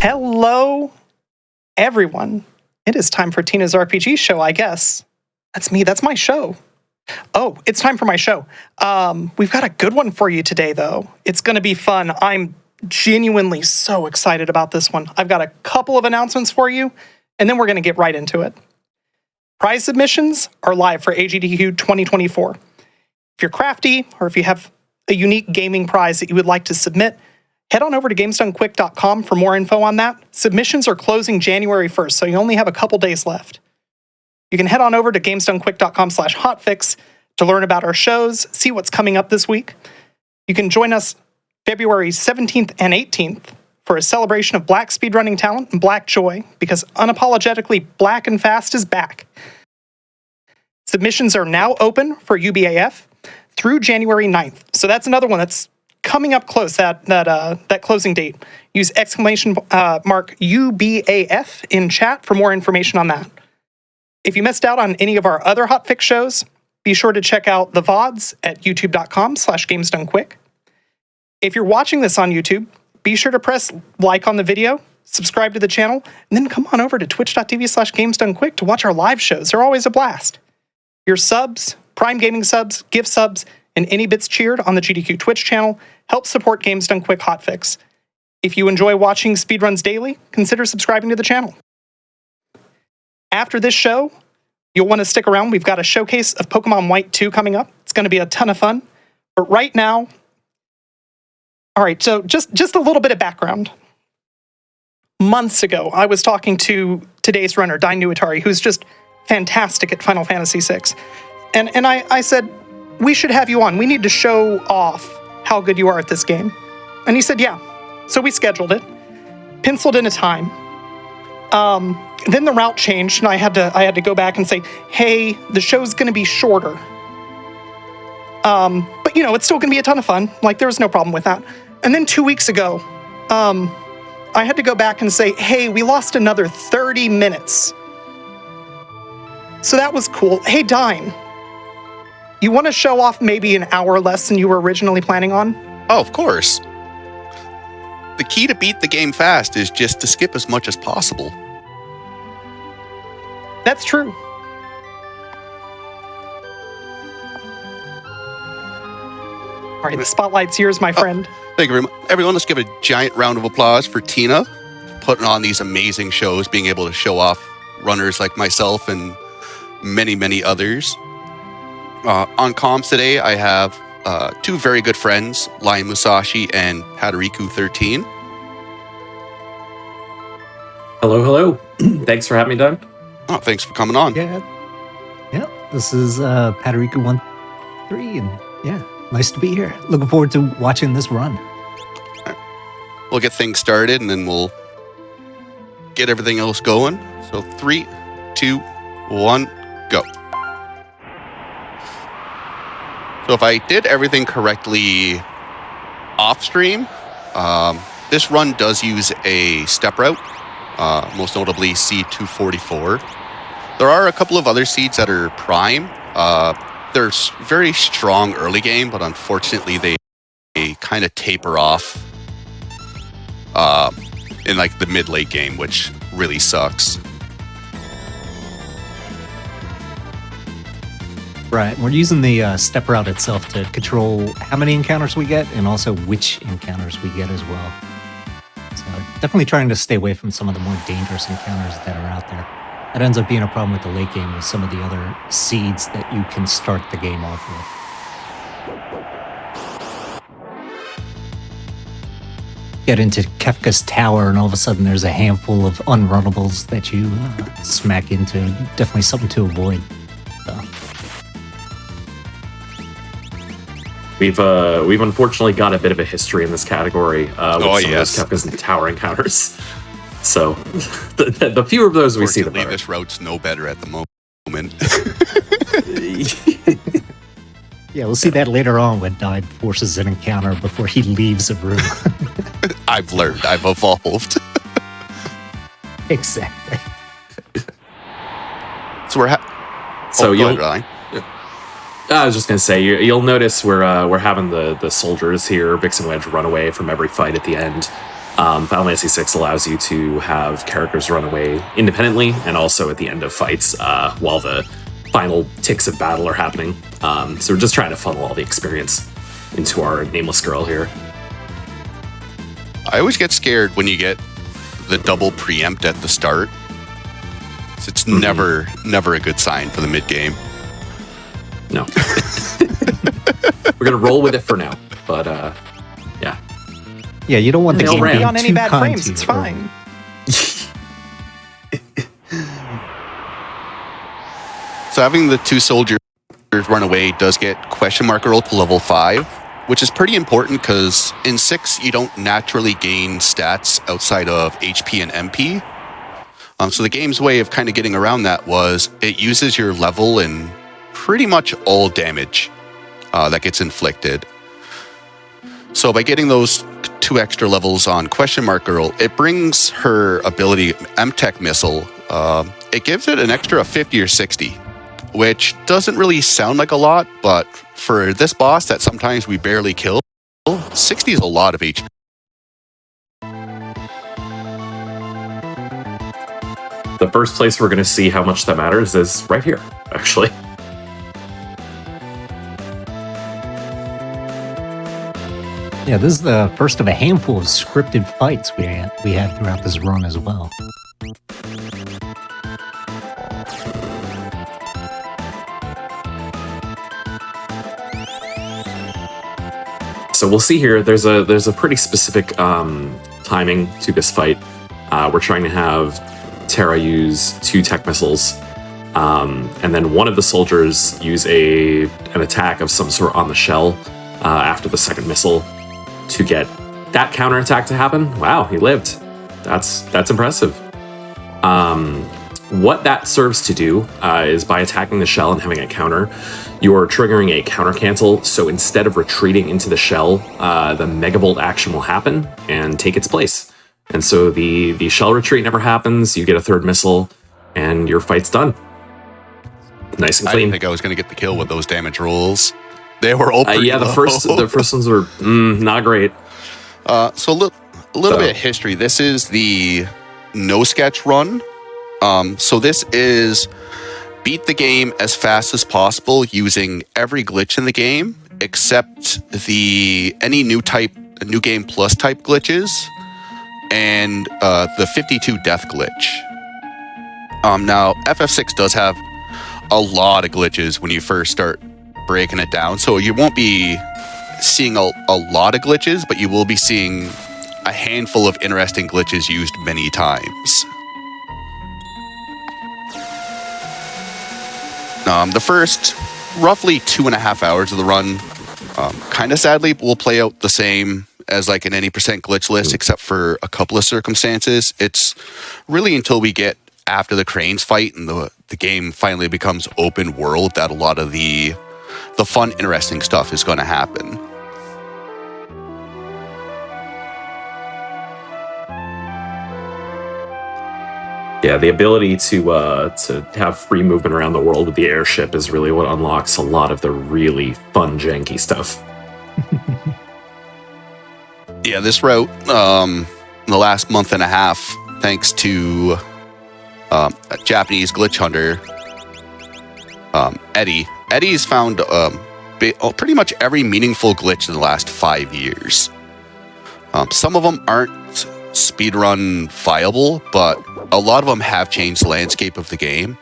Hello, everyone. It is time for Tina's RPG show, I guess. That's me. That's my show. Oh, it's time for my show. We've got a good one for you today, though. It's going to be fun. I'm genuinely so excited about this one. I've got a couple of announcements for you, and then we're going to get right into it. Prize submissions are live for GDQ 2024. If you're crafty, or if you have a unique gaming prize that you would like to submit, head on over to gamesdonequick.com for more info on that. Submissions are closing January 1st, so you only have a couple days left. You can head on over to gamesdonequick.com/hotfix to learn about our shows, see what's coming up this week. You can join us February 17th and 18th for a celebration of Black speedrunning talent and Black joy, because unapologetically Black and Fast is back. Submissions are now open for UBAF through January 9th. So that's another one that's coming up close, that closing date. Use exclamation mark UBAF in chat for more information on that. If you missed out on any of our other Hotfix shows, be sure to check out the VODs at youtube.com/gamesdonequick. If you're watching this on YouTube, be sure to press like on the video, subscribe to the channel, and then come on over to twitch.tv/gamesdonequick to watch our live shows. They're always a blast. Your subs, Prime Gaming subs, gift subs, and any bits cheered on the GDQ Twitch channel help support Games Done Quick Hotfix. If you enjoy watching Speedruns daily, consider subscribing to the channel. After this show, you'll want to stick around. We've got a showcase of Pokemon White 2 coming up. It's going to be a ton of fun. But right now, all right, so just a little bit of background. Months ago, I was talking to today's runner, Dai Nuatari, who's just fantastic at Final Fantasy VI. And I said, we should have you on. We need to show off how good you are at this game. And he said, yeah. So we scheduled it, penciled in a time. Then the route changed, and I had to go back and say, hey, the show's going to be shorter. But, it's still going to be a ton of fun. Like, there was no problem with that. And then 2 weeks ago, I had to go back and say, hey, we lost another 30 minutes. So that was cool. Hey, Dine, you want to show off maybe an hour less than you were originally planning on? Oh, of course. The key to beat the game fast is just to skip as much as possible. That's true. All right, the spotlight's yours, my friend. Thank you very much. Everyone, let's give a giant round of applause for Tina, putting on these amazing shows, being able to show off runners like myself and many, many others. On comms today, I have two very good friends, Lion Musashi and Hatariku13. Hello. Thanks for having me, Doug. Oh, thanks for coming on. Yeah. This is Hatariku13, and yeah, nice to be here. Looking forward to watching this run. Right. We'll get things started, and then we'll get everything else going. So 3, 2, 1, go. So if I did everything correctly off stream, this run does use a step route, most notably C244. There are a couple of other seeds that are prime. They're very strong early game, but unfortunately they kind of taper off in like the mid-late game, which really sucks. Right, we're using the step route itself to control how many encounters we get and also which encounters we get as well. So definitely trying to stay away from some of the more dangerous encounters that are out there. That ends up being a problem with the late game with some of the other seeds that you can start the game off with. Get into Kefka's Tower and all of a sudden there's a handful of unrunnables that you smack into. Definitely something to avoid. So. We've unfortunately got a bit of a history in this category with some of those Kefka's Tower encounters. So the fewer of those we see, the better. This route's no better at the moment. Yeah, we'll see that later on when Dide forces an encounter before he leaves a room. I've learned. I've evolved. Exactly. So we're I was just gonna say you'll notice we're having the soldiers here, Vixen Wedge, run away from every fight at the end. Final Fantasy VI allows you to have characters run away independently, and also at the end of fights while the final ticks of battle are happening. So we're just trying to funnel all the experience into our nameless girl here. I always get scared when you get the double preempt at the start. It's never a good sign for the mid game. No. We're gonna roll with it for now, but yeah. Yeah, you don't want the They'll game be being on any too bad kind frames. to It's you. fine. So having the 2 soldiers run away does get question mark roll to level 5, which is pretty important because in 6 you don't naturally gain stats outside of HP and MP. So the game's way of kind of getting around that was it uses your level in pretty much all damage that gets inflicted. So by getting those 2 extra levels on question mark girl, it brings her ability M-Tech missile. It gives it an extra 50 or 60, which doesn't really sound like a lot, but for this boss that sometimes we barely kill, 60 is a lot of HP. The first place we're going to see how much that matters is right here, actually. Yeah, this is the first of a handful of scripted fights we had throughout this run as well. So we'll see here. There's a pretty specific timing to this fight. We're trying to have Terra use 2 tech missiles, and then one of the soldiers use an attack of some sort on the shell after the second missile to get that counterattack to happen. Wow, he lived. That's impressive. What that serves to do is by attacking the shell and having a counter, you're triggering a counter cancel. So instead of retreating into the shell, the Megavolt action will happen and take its place. And so the shell retreat never happens. You get a 3rd missile, and your fight's done. Nice and I clean. didn't think I was going to get the kill with those damage rolls. They were all pretty yeah, the low. first ones were not great. So a little bit of history. This is the no sketch run. So this is beat the game as fast as possible using every glitch in the game except any new game plus type glitches and the 52 death glitch. Now FF6 does have a lot of glitches when you first start breaking it down, so you won't be seeing a lot of glitches, but you will be seeing a handful of interesting glitches used many times. The first roughly 2.5 hours of the run, kind of sadly, will play out the same as like an any percent glitch list, except for a couple of circumstances. It's really until we get after the cranes fight and the game finally becomes open world that a lot of the fun, interesting stuff is going to happen. Yeah, the ability to have free movement around the world with the airship is really what unlocks a lot of the really fun, janky stuff. Yeah, this route, in the last month and a half, thanks to a Japanese glitch hunter, Eddie. Eddie's found pretty much every meaningful glitch in the last 5 years. Some of them aren't speedrun viable, but a lot of them have changed the landscape of the game.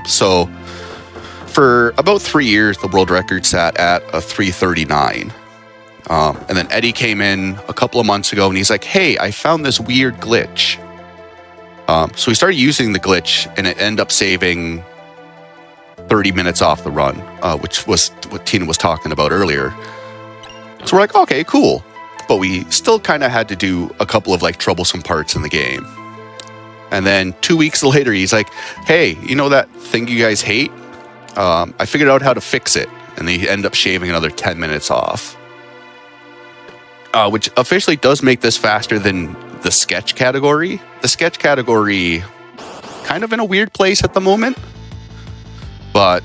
So for about 3 years, the world record sat at a 339. And then Eddie came in a couple of months ago and he's like, hey, I found this weird glitch. So we started using the glitch and it ended up saving 30 minutes off the run, which was what Tina was talking about earlier. So we're like, okay, cool. But we still kind of had to do a couple of like troublesome parts in the game. And then 2 weeks later, he's like, hey, you know that thing you guys hate? I figured out how to fix it. And they end up shaving another 10 minutes off. Which officially does make this faster than the sketch category. The sketch category kind of in a weird place at the moment. But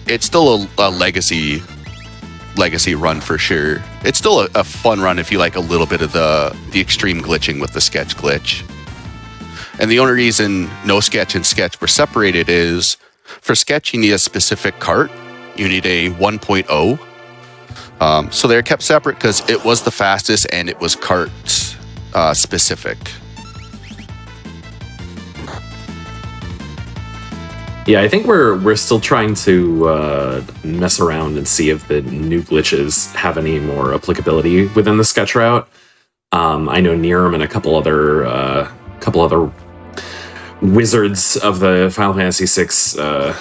it's still a legacy legacy run for sure. It's still a fun run if you like a little bit of the extreme glitching with the sketch glitch. And the only reason no sketch and sketch were separated is for sketch, you need a specific cart. You need a 1.0. So they're kept separate because it was the fastest and it was cart specific. Yeah, I think we're still trying to mess around and see if the new glitches have any more applicability within the sketch route. I know Nirm and a couple other wizards of the Final Fantasy VI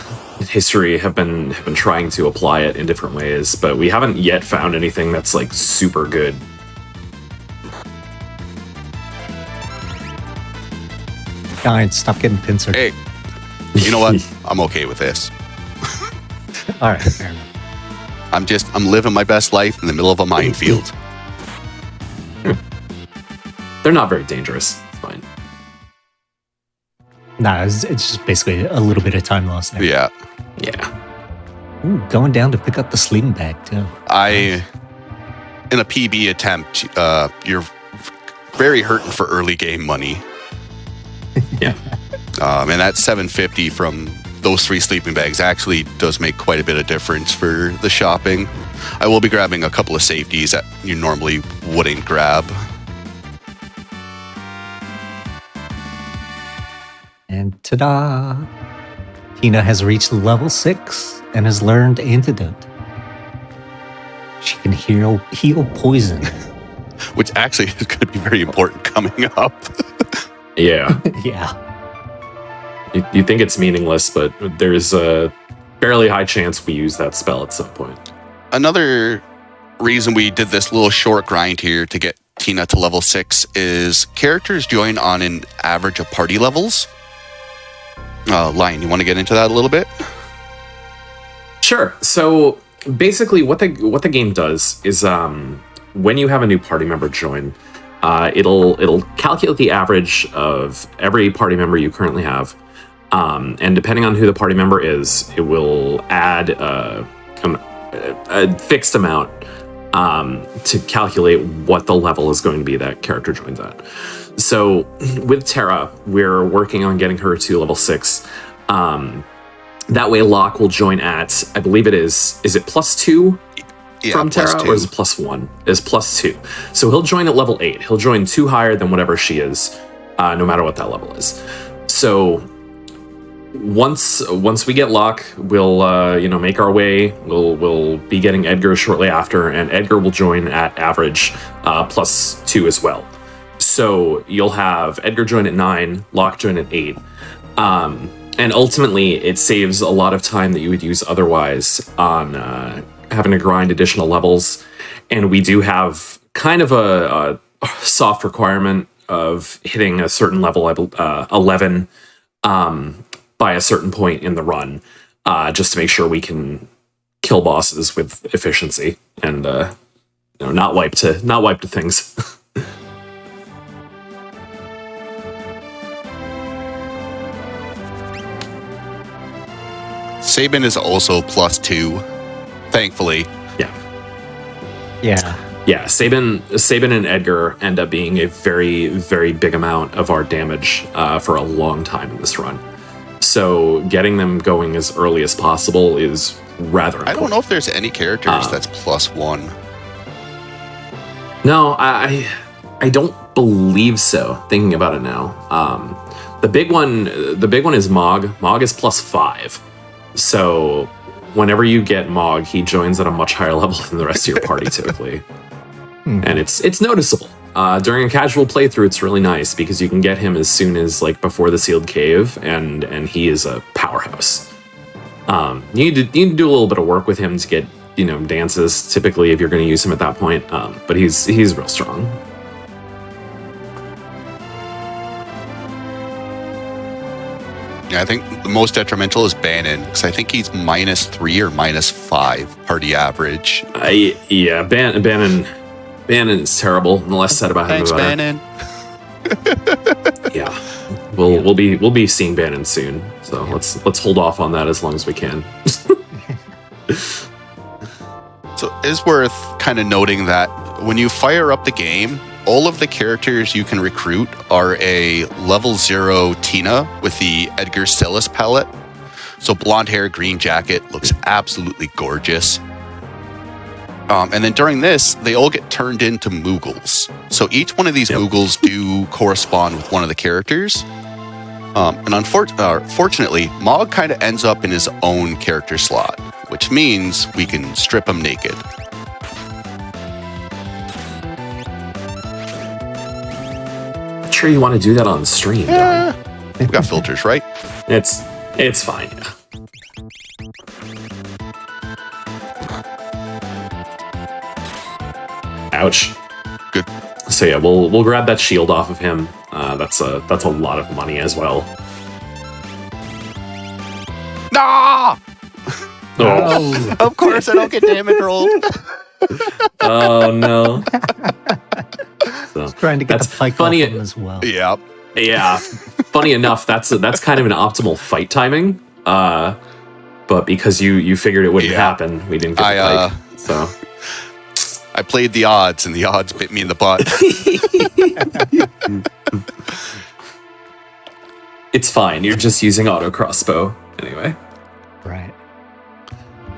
history have been trying to apply it in different ways, but we haven't yet found anything that's like super good. Guys, stop getting pincered. Hey, you know what? I'm okay with this. All right, fair enough. I'm living my best life in the middle of a minefield. They're not very dangerous. It's fine. Nah, it's just basically a little bit of time lost there. Yeah. Ooh, going down to pick up the sleeping bag, too. In a PB attempt, you're very hurting for early game money. Yeah. And that 750 from those 3 sleeping bags actually does make quite a bit of difference for the shopping. I will be grabbing a couple of safeties that you normally wouldn't grab. And ta-da! Tina has reached level 6 and has learned Antidote. She can heal poison. Which actually is going to be very important coming up. Yeah. Yeah. You think it's meaningless, but there's a fairly high chance we use that spell at some point. Another reason we did this little short grind here to get Tina to level 6 is characters join on an average of party levels. Lion, you want to get into that a little bit? Sure. So basically what the game does is when you have a new party member join, it'll calculate the average of every party member you currently have. And depending on who the party member is, it will add a fixed amount to calculate what the level is going to be that character joins at. So with Terra, we're working on getting her to level 6. That way Locke will join at, I believe it is it +2 from Terra, or is it +1? It's +2. So he'll join at level 8. He'll join 2 higher than whatever she is, no matter what that level is. So once we get Locke, we'll make our way. We'll be getting Edgar shortly after, and Edgar will join at average +2 as well. So you'll have Edgar join at 9, Locke join at 8. And ultimately, it saves a lot of time that you would use otherwise on having to grind additional levels. And we do have kind of a soft requirement of hitting a certain level, 11, by a certain point in the run, just to make sure we can kill bosses with efficiency and not wipe to things. Sabin is also +2, thankfully. Yeah, Sabin and Edgar end up being a very, very big amount of our damage for a long time in this run. So getting them going as early as possible is rather important. I don't know if there's any characters that's +1. No, I don't believe so. Thinking about it now, the big one is Mog. Mog is +5. So whenever you get Mog, he joins at a much higher level than the rest of your party typically. And it's noticeable. During a casual playthrough, it's really nice because you can get him as soon as before the sealed cave, and he is a powerhouse. You need to do a little bit of work with him to get dances typically if you're going to use him at that point. But he's real strong. Yeah, I think the most detrimental is Bannon, because I think he's -3 or -5 party average. Yeah, Bannon is terrible. And the less said about him, the better. Bannon. Yeah, we'll be seeing Bannon soon. So let's hold off on that as long as we can. So it's worth kind of noting that when you fire up the game, all of the characters you can recruit are a level 0 Tina with the Edgar Sillis palette. So blonde hair, green jacket, looks absolutely gorgeous. And then during this, they all get turned into Moogles. So each one of these Moogles do correspond with one of the characters. And unfortunately, Mog kind of ends up in his own character slot, which means we can strip him naked. Sure, you want to do that on stream? We got filters, right? It's fine. Yeah. Ouch. Good. So yeah, we'll grab that shield off of him. That's a lot of money as well. Ah! Oh, Of course, I don't get damage rolled. oh no. So, Trying to get the that's fight funny. off him as well. Yeah. Yeah, funny enough, that's kind of an optimal fight timing. But because you figured it wouldn't happen, we didn't get the pike. So I played the odds, and the odds bit me in the butt. it's fine. You're just using auto crossbow anyway. Right.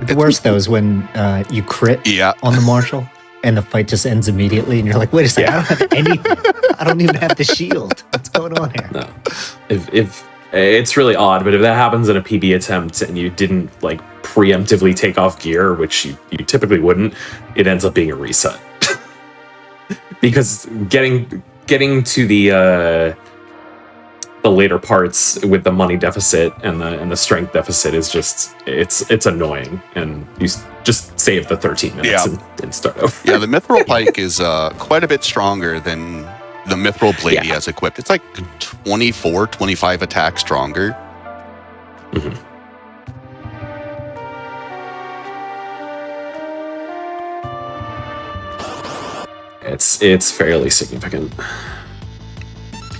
The worst though is when you crit on the marshal and the fight just ends immediately, and you're like, "Wait a second, I don't have anything. I don't even have the shield. What's going on here?" No, if it's really odd, but if that happens in a PB attempt and you didn't like preemptively take off gear, which you typically wouldn't, it ends up being a reset. Because getting to the later parts with the money deficit and the strength deficit is just it's annoying, and you just save the 13 minutes and start over. Yeah, the Mithril Pike is quite a bit stronger than the Mithril Blade he has equipped. It's like 24, 25 attack stronger. Mm-hmm. It's fairly significant.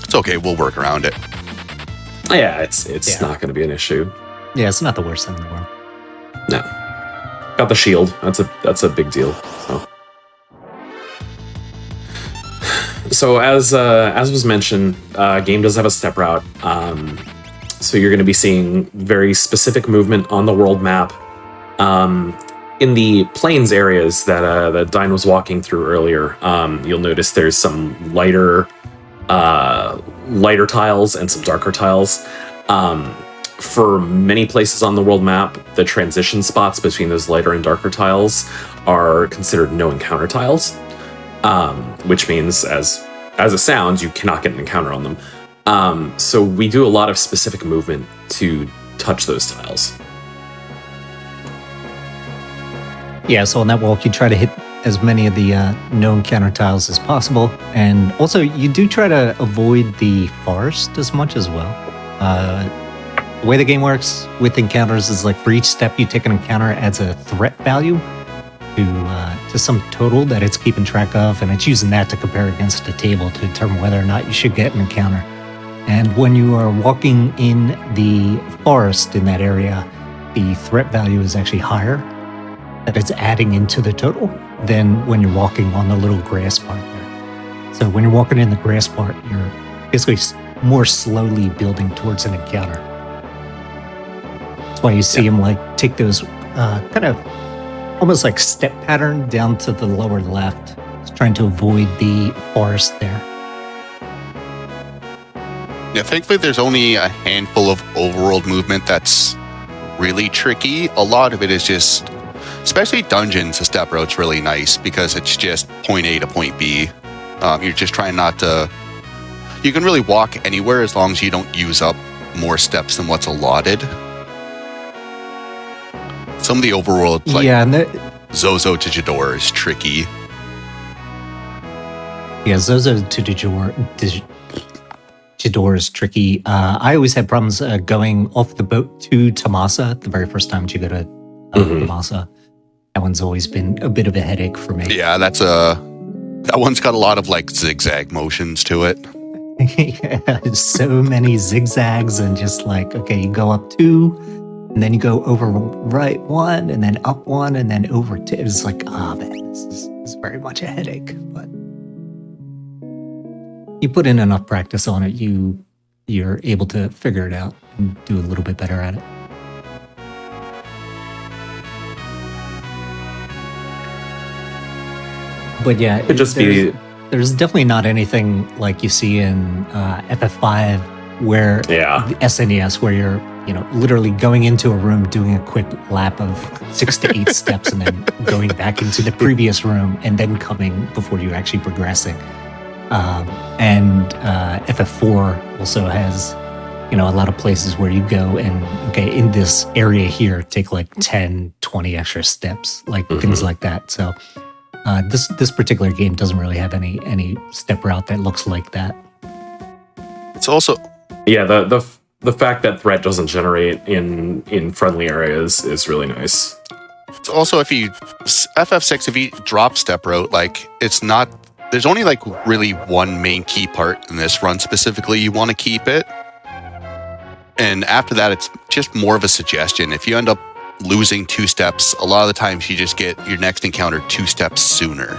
It's okay, we'll work around it. Yeah, it's not going to be an issue. Yeah, it's not the worst thing in the world. No, got the shield. That's a big deal. So as was mentioned, game does have a step route. So you're going to be seeing very specific movement on the world map. In the plains areas that Dine was walking through earlier, you'll notice there's some lighter tiles and some darker tiles. For many places on the world map, the transition spots between those lighter and darker tiles are considered no encounter tiles, which means, as it sounds, you cannot get an encounter on them. So we do a lot of specific movement to touch those tiles. Yeah, so on that walk, you try to hit as many of the known counter tiles as possible. And also, you do try to avoid the forest as much as well. The way the game works with encounters is like for each step you take an encounter, it adds a threat value to some total that it's keeping track of, and it's using that to compare against a table to determine whether or not you should get an encounter. And when you are walking in the forest in that area, the threat value is actually higher, that it's adding into the total, than when you're walking on the little grass part there. So when you're walking in the grass part, you're basically more slowly building towards an encounter. That's why you see him like take those kind of almost like step pattern down to the lower left. He's trying to avoid the forest there. Yeah, thankfully there's only a handful of overworld movement that's really tricky. A lot of it is just, especially dungeons, the step route's really nice because it's just point A to point B. You're just trying not to... You can really walk anywhere as long as you don't use up more steps than what's allotted. Some of the overworld, like Zozo to Jador, is tricky. Yeah, Zozo to Jador is tricky. I always had problems going off the boat to Tamasa the very first time you go to Tamasa. That one's always been a bit of a headache for me. Yeah, that one's got a lot of like zigzag motions to it. Yeah, so many zigzags and just like, okay, you go up 2, and then you go over right one, and then up one, and then over two. It's like, man, this is very much a headache. But you put in enough practice on it, you're able to figure it out and do a little bit better at it. But yeah, It could just be there's definitely not anything like you see in FF5 where the SNES, where you're literally going into a room, doing a quick lap of 6 to 8 steps, and then going back into the previous room, and then coming before you're actually progressing. And FF4 also has a lot of places where you go and, okay, in this area here, take like 10, 20 extra steps, like things like that. So this particular game doesn't really have any step route that looks like that. It's also the fact that threat doesn't generate in friendly areas is really nice. It's also if you FF6, if you drop step route, like it's not. There's only like really one main key part in this run specifically. You want to keep it, and after that, it's just more of a suggestion. If you end up losing 2 steps, a lot of the times you just get your next encounter 2 steps sooner.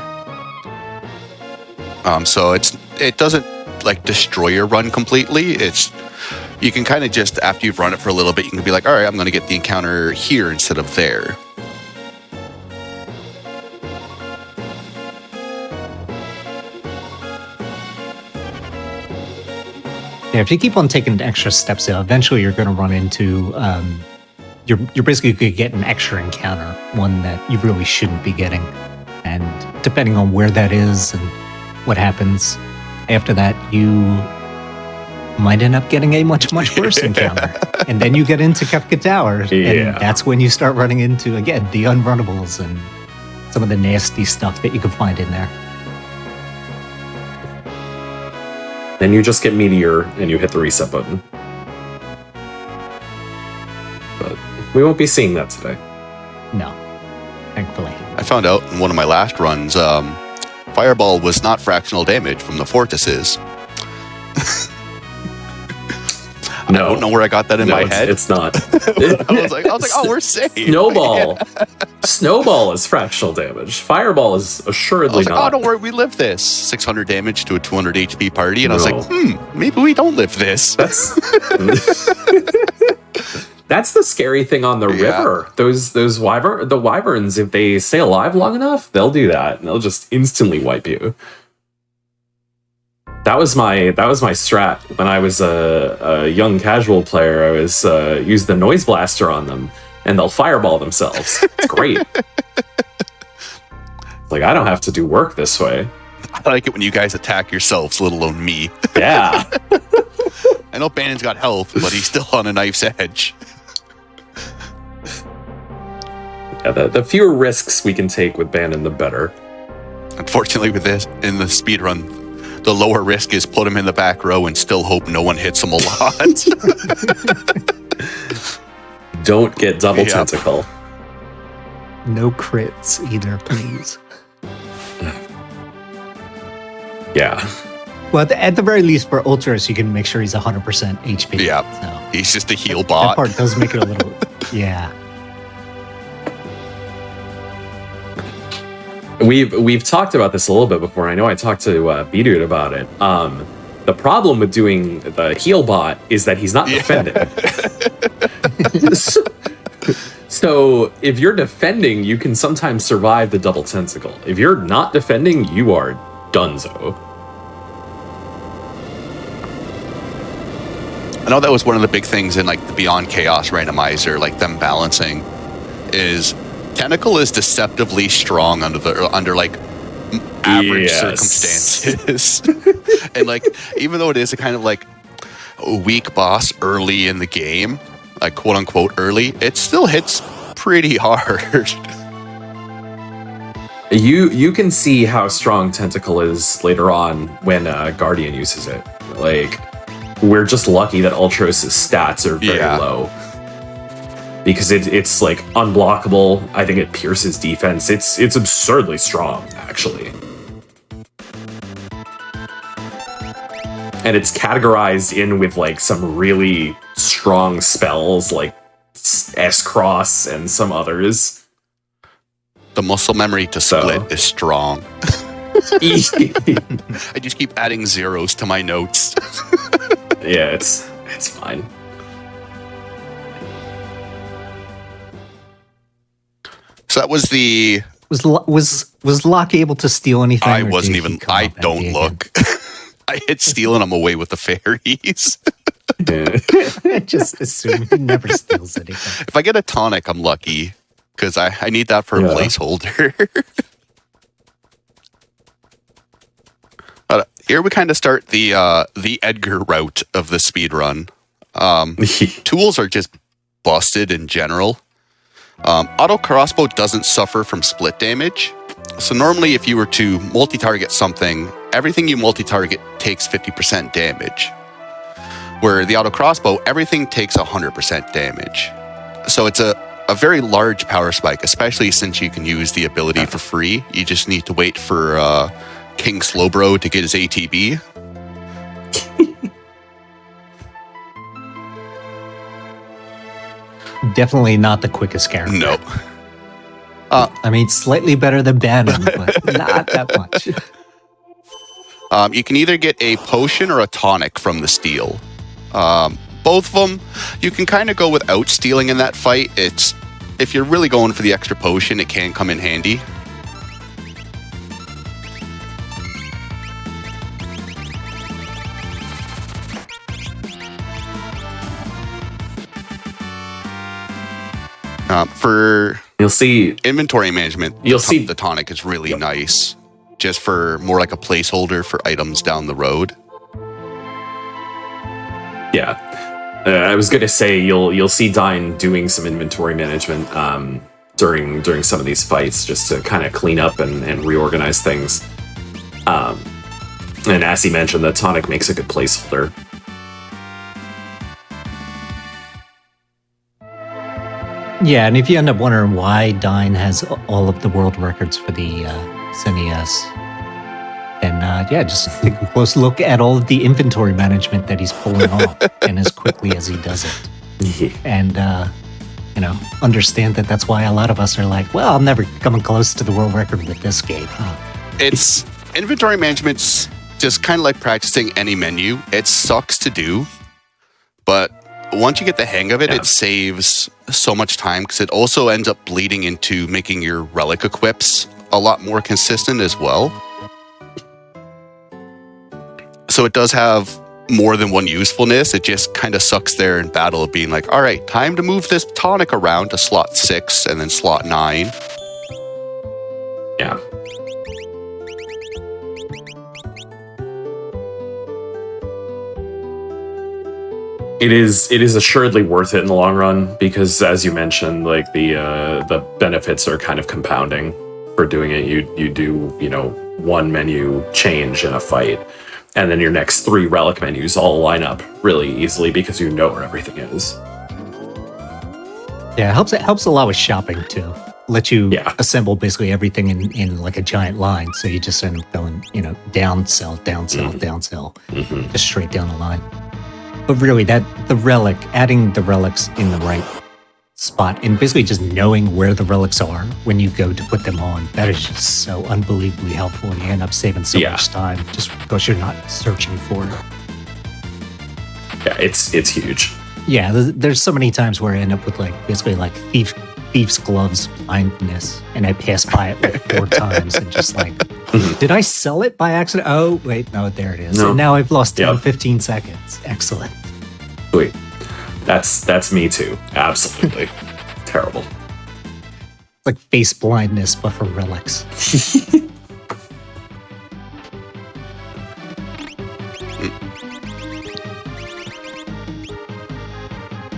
So it doesn't like destroy your run completely. You can kind of just, after you've run it for a little bit, you can be like, all right, I'm going to get the encounter here instead of there. Yeah, if you keep on taking extra steps, eventually you're going to run into you're basically going to get an extra encounter, one that you really shouldn't be getting. And depending on where that is and what happens after that, you might end up getting a much worse encounter. And then you get into Kefka Tower, and that's when you start running into, again, the unrunnables and some of the nasty stuff that you can find in there. Then you just get Meteor and you hit the reset button. But we won't be seeing that today. No, thankfully. I found out in one of my last runs, Fireball was not fractional damage from the fortresses. I don't know where I got that in my head. It's not. I was like, oh, we're safe. Snowball is fractional damage. Fireball is assuredly not. Oh, don't worry, we live this. 600 damage to a 200 HP party, and I was like, maybe we don't live this. That's the scary thing on the river. Those wyverns, if they stay alive long enough, they'll do that, and they'll just instantly wipe you. That was my strat when I was a young casual player. I was use the noise blaster on them, and they'll fireball themselves. It's great. Like, I don't have to do work this way. I like it when you guys attack yourselves, let alone me. Yeah. I know Bannon's got health, but he's still on a knife's edge. Yeah, the fewer risks we can take with Bannon, the better. Unfortunately, with this in the speedrun, the lower risk is put him in the back row and still hope no one hits him a lot. Don't get double tentacle. No crits either, please. Yeah. Well, at the very least, for Ultras, you can make sure he's 100% HP. Yeah. So He's just a heal bot. that part does make it a little... Yeah. We've talked about this a little bit before. I know I talked to B-Dude about it. The problem with doing the heal bot is that he's not defending. So if you're defending, you can sometimes survive the double tentacle. If you're not defending, you are donezo. I know that was one of the big things in like the Beyond Chaos randomizer, like them balancing, is Tentacle is deceptively strong under like average circumstances. And like, even though it is a kind of like a weak boss early in the game, like quote unquote early, it still hits pretty hard. You can see how strong Tentacle is later on when Guardian uses it. Like, we're just lucky that Ultros' stats are very low. Because it's like unblockable. I think it pierces defense. It's absurdly strong, actually. And it's categorized in with like some really strong spells, like S-Cross, and some others. The muscle memory to split is strong. I just keep adding zeros to my notes. Yeah, it's fine. So that was the... Was Locke able to steal anything? I or wasn't did he even... come I up don't empty look. I hit steal and I'm away with the fairies. Yeah. again? I just assume he never steals anything. If I get a tonic, I'm lucky. Because I need that for a placeholder. But here we kind of start the Edgar route of the speedrun. Tools are just busted in general. Auto crossbow doesn't suffer from split damage. So normally if you were to multi-target something, everything you multi-target takes 50% damage. Where the auto crossbow, everything takes 100% damage. So it's a very large power spike, especially since you can use the ability for free. You just need to wait for King Slowbro to get his ATB. Definitely not the quickest character. No. I mean, slightly better than Bannon, but not that much. You can either get a potion or a tonic from the steal. Both of them, you can kind of go without stealing in that fight. If you're really going for the extra potion, it can come in handy. For You'll see inventory management, You'll see- the tonic is really nice. Just for more like a placeholder for items down the road. Yeah, I was gonna say you'll see Dine doing some inventory management during some of these fights, just to kind of clean up and reorganize things. And as he mentioned, the tonic makes a good placeholder. Yeah, and if you end up wondering why Dine has all of the world records for the SNES, then just take a close look at all of the inventory management that he's pulling off, and as quickly as he does it. And, understand that that's why a lot of us are like, well, I'm never coming close to the world record with this game. It's inventory management's just kind of like practicing any menu. It sucks to do, but once you get the hang of it, it saves so much time because it also ends up bleeding into making your relic equips a lot more consistent as well. So it does have more than one usefulness. It just kind of sucks there in battle of being like, all right, time to move this tonic around to slot 6 and then slot 9. Yeah. It is assuredly worth it in the long run because, as you mentioned, like the benefits are kind of compounding for doing it. You do one menu change in a fight, and then your next 3 relic menus all line up really easily because you know where everything is. Yeah, it helps a lot with shopping too. Let you assemble basically everything in like a giant line, so you just end up going down cell, down cell, down cell, just straight down the line. But really, adding the relics in the right spot, and basically just knowing where the relics are when you go to put them on, that is just so unbelievably helpful, and you end up saving so much time just because you're not searching for it. Yeah, it's huge. Yeah, there's so many times where I end up with basically thief's gloves blindness, and I pass by it like 4 times and just like, did I sell it by accident? Oh, wait, no, there it is. No. And now I've lost 10, 15 seconds. Excellent. Sweet. That's me too. Absolutely. Terrible. Like face blindness, but for relics.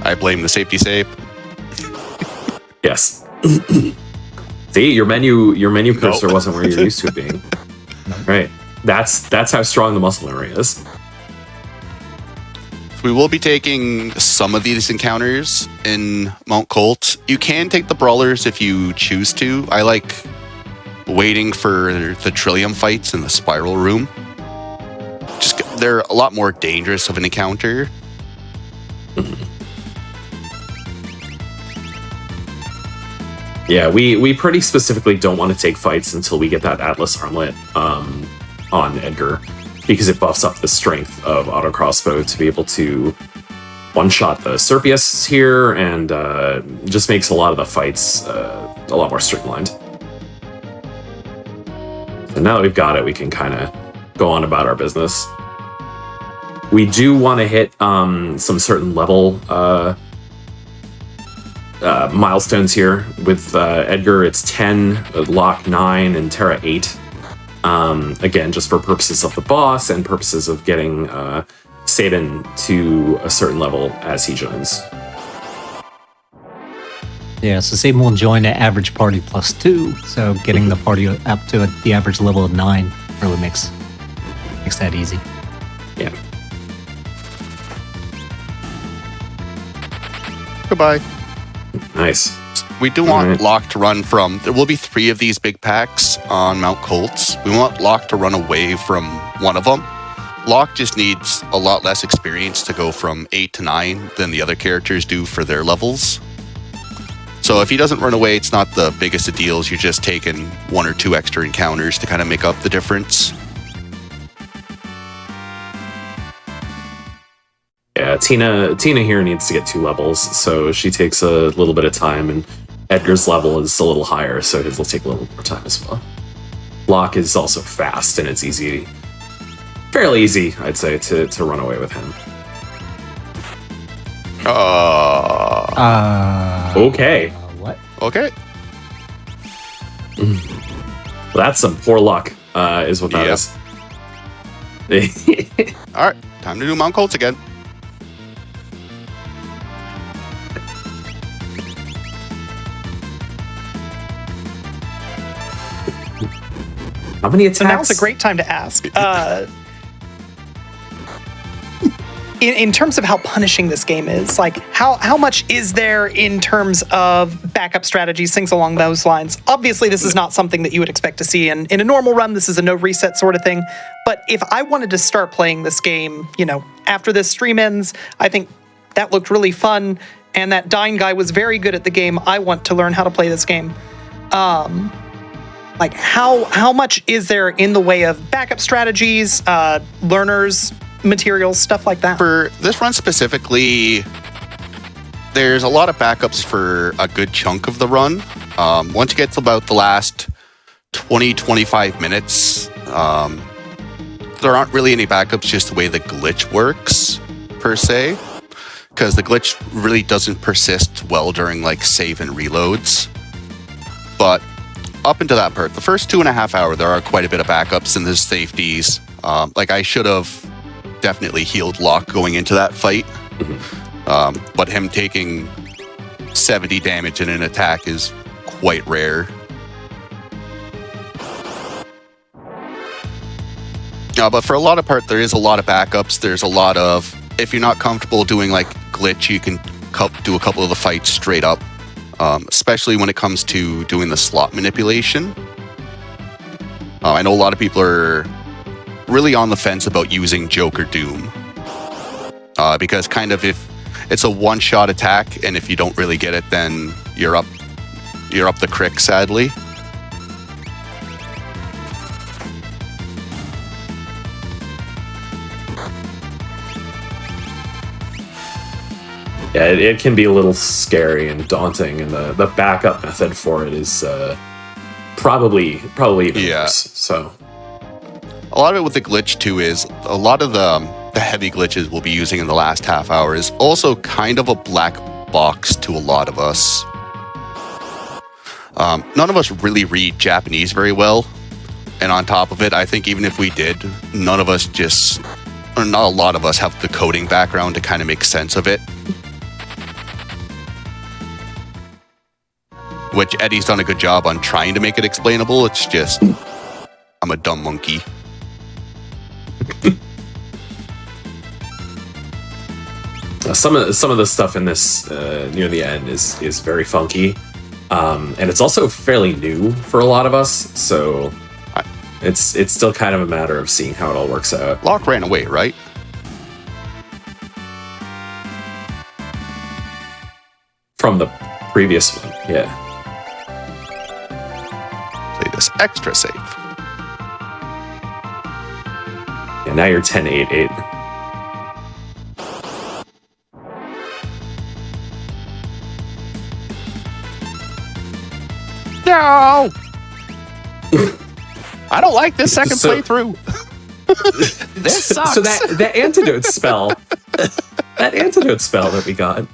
I blame the safety save. Yes. See, your menu cursor wasn't where you're used to it being. Right. That's how strong the muscle memory is. We will be taking some of these encounters in Mount Colt. You can take the brawlers if you choose to. I like waiting for the Trillium fights in the Spiral Room. They're a lot more dangerous of an encounter. Yeah, we pretty specifically don't want to take fights until we get that Atlas Armlet on Edgar, because it buffs up the strength of auto crossbow to be able to one-shot the Serpius here, and just makes a lot of the fights a lot more streamlined. So now that we've got it, we can kind of go on about our business. We do want to hit some certain level milestones here. With Edgar, it's 10, Locke 9, and Terra 8. Again, just for purposes of the boss and purposes of getting Sabin to a certain level as he joins. Yeah, so Sabin will join at average party +2, so getting the party up to the average level of 9 really makes that easy. Yeah. Goodbye. Nice. We do want Locke to run from... There will be 3 of these big packs on Mount Colts. We want Locke to run away from one of them. Locke just needs a lot less experience to go from 8 to 9 than the other characters do for their levels. So if he doesn't run away, it's not the biggest of deals. You're just taking 1 or 2 extra encounters to kind of make up the difference. Yeah, Tina here needs to get 2 levels, so she takes a little bit of time, and Edgar's level is a little higher, so his will take a little more time as well. Locke is also fast, and it's fairly easy, I'd say, to run away with him. Okay. What? Okay. Well, that's some poor luck, is what that is. All right, time to do Mount Colts again. How many attacks? So now's a great time to ask. In terms of how punishing this game is, like how much is there in terms of backup strategies, things along those lines? Obviously, this is not something that you would expect to see in a normal run. This is a no reset sort of thing. But if I wanted to start playing this game, after this stream ends, I think that looked really fun, and that Dine guy was very good at the game. I want to learn how to play this game. Like how much is there in the way of backup strategies, learners, materials, stuff like that? For this run specifically, there's a lot of backups for a good chunk of the run. Once you get to about the last 20-25 minutes, there aren't really any backups, just the way the glitch works, per se. Because the glitch really doesn't persist well during like save and reloads. But up into that part, the first 2.5 hours, there are quite a bit of backups and there's safeties. Like I should have definitely healed Locke going into that fight. But him taking 70 damage in an attack is quite rare. But for a lot of part, there is a lot of backups. There's a lot of, if you're not comfortable doing like glitch, you can do a couple of the fights straight up. Especially when it comes to doing the slot manipulation. I know a lot of people are really on the fence about using Joker Doom. Because kind of if it's a one-shot attack, and if you don't really get it, then you're up the crick, sadly. Yeah, it can be a little scary and daunting, and the backup method for it is probably even worse. So a lot of it with the glitch too is a lot of the heavy glitches we'll be using in the last half hour is also kind of a black box to a lot of us. None of us really read Japanese very well, and on top of it, I think even if we did, not a lot of us have the coding background to kind of make sense of it. Which Eddie's done a good job on trying to make it explainable. It's just, I'm a dumb monkey. Some of the stuff in this near the end is very funky, and it's also fairly new for a lot of us. So it's still kind of a matter of seeing how it all works out. Locke ran away, right? From the previous one, yeah. extra safe. Yeah, now you're 10-8-8. No! I don't like this second playthrough. This sucks. So that antidote spell, that antidote spell that we got.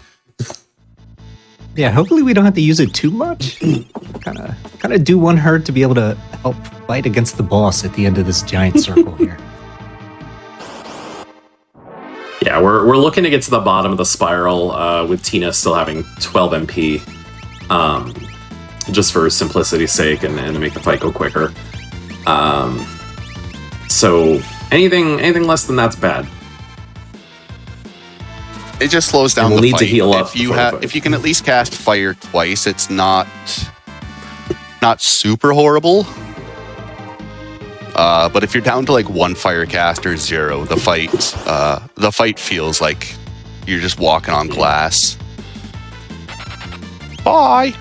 Yeah, hopefully we don't have to use it too much. Kind of do one hurt to be able to help fight against the boss at the end of this giant circle here. Yeah, we're looking to get to the bottom of the spiral with Tina still having 12 MP, just for simplicity's sake and to make the fight go quicker. So anything less than that's bad. It just slows down we'll the need fight. to heal up If you can at least cast fire twice, it's not super horrible. But if you're down to like one fire cast or zero, the fight feels like you're just walking on glass. Bye.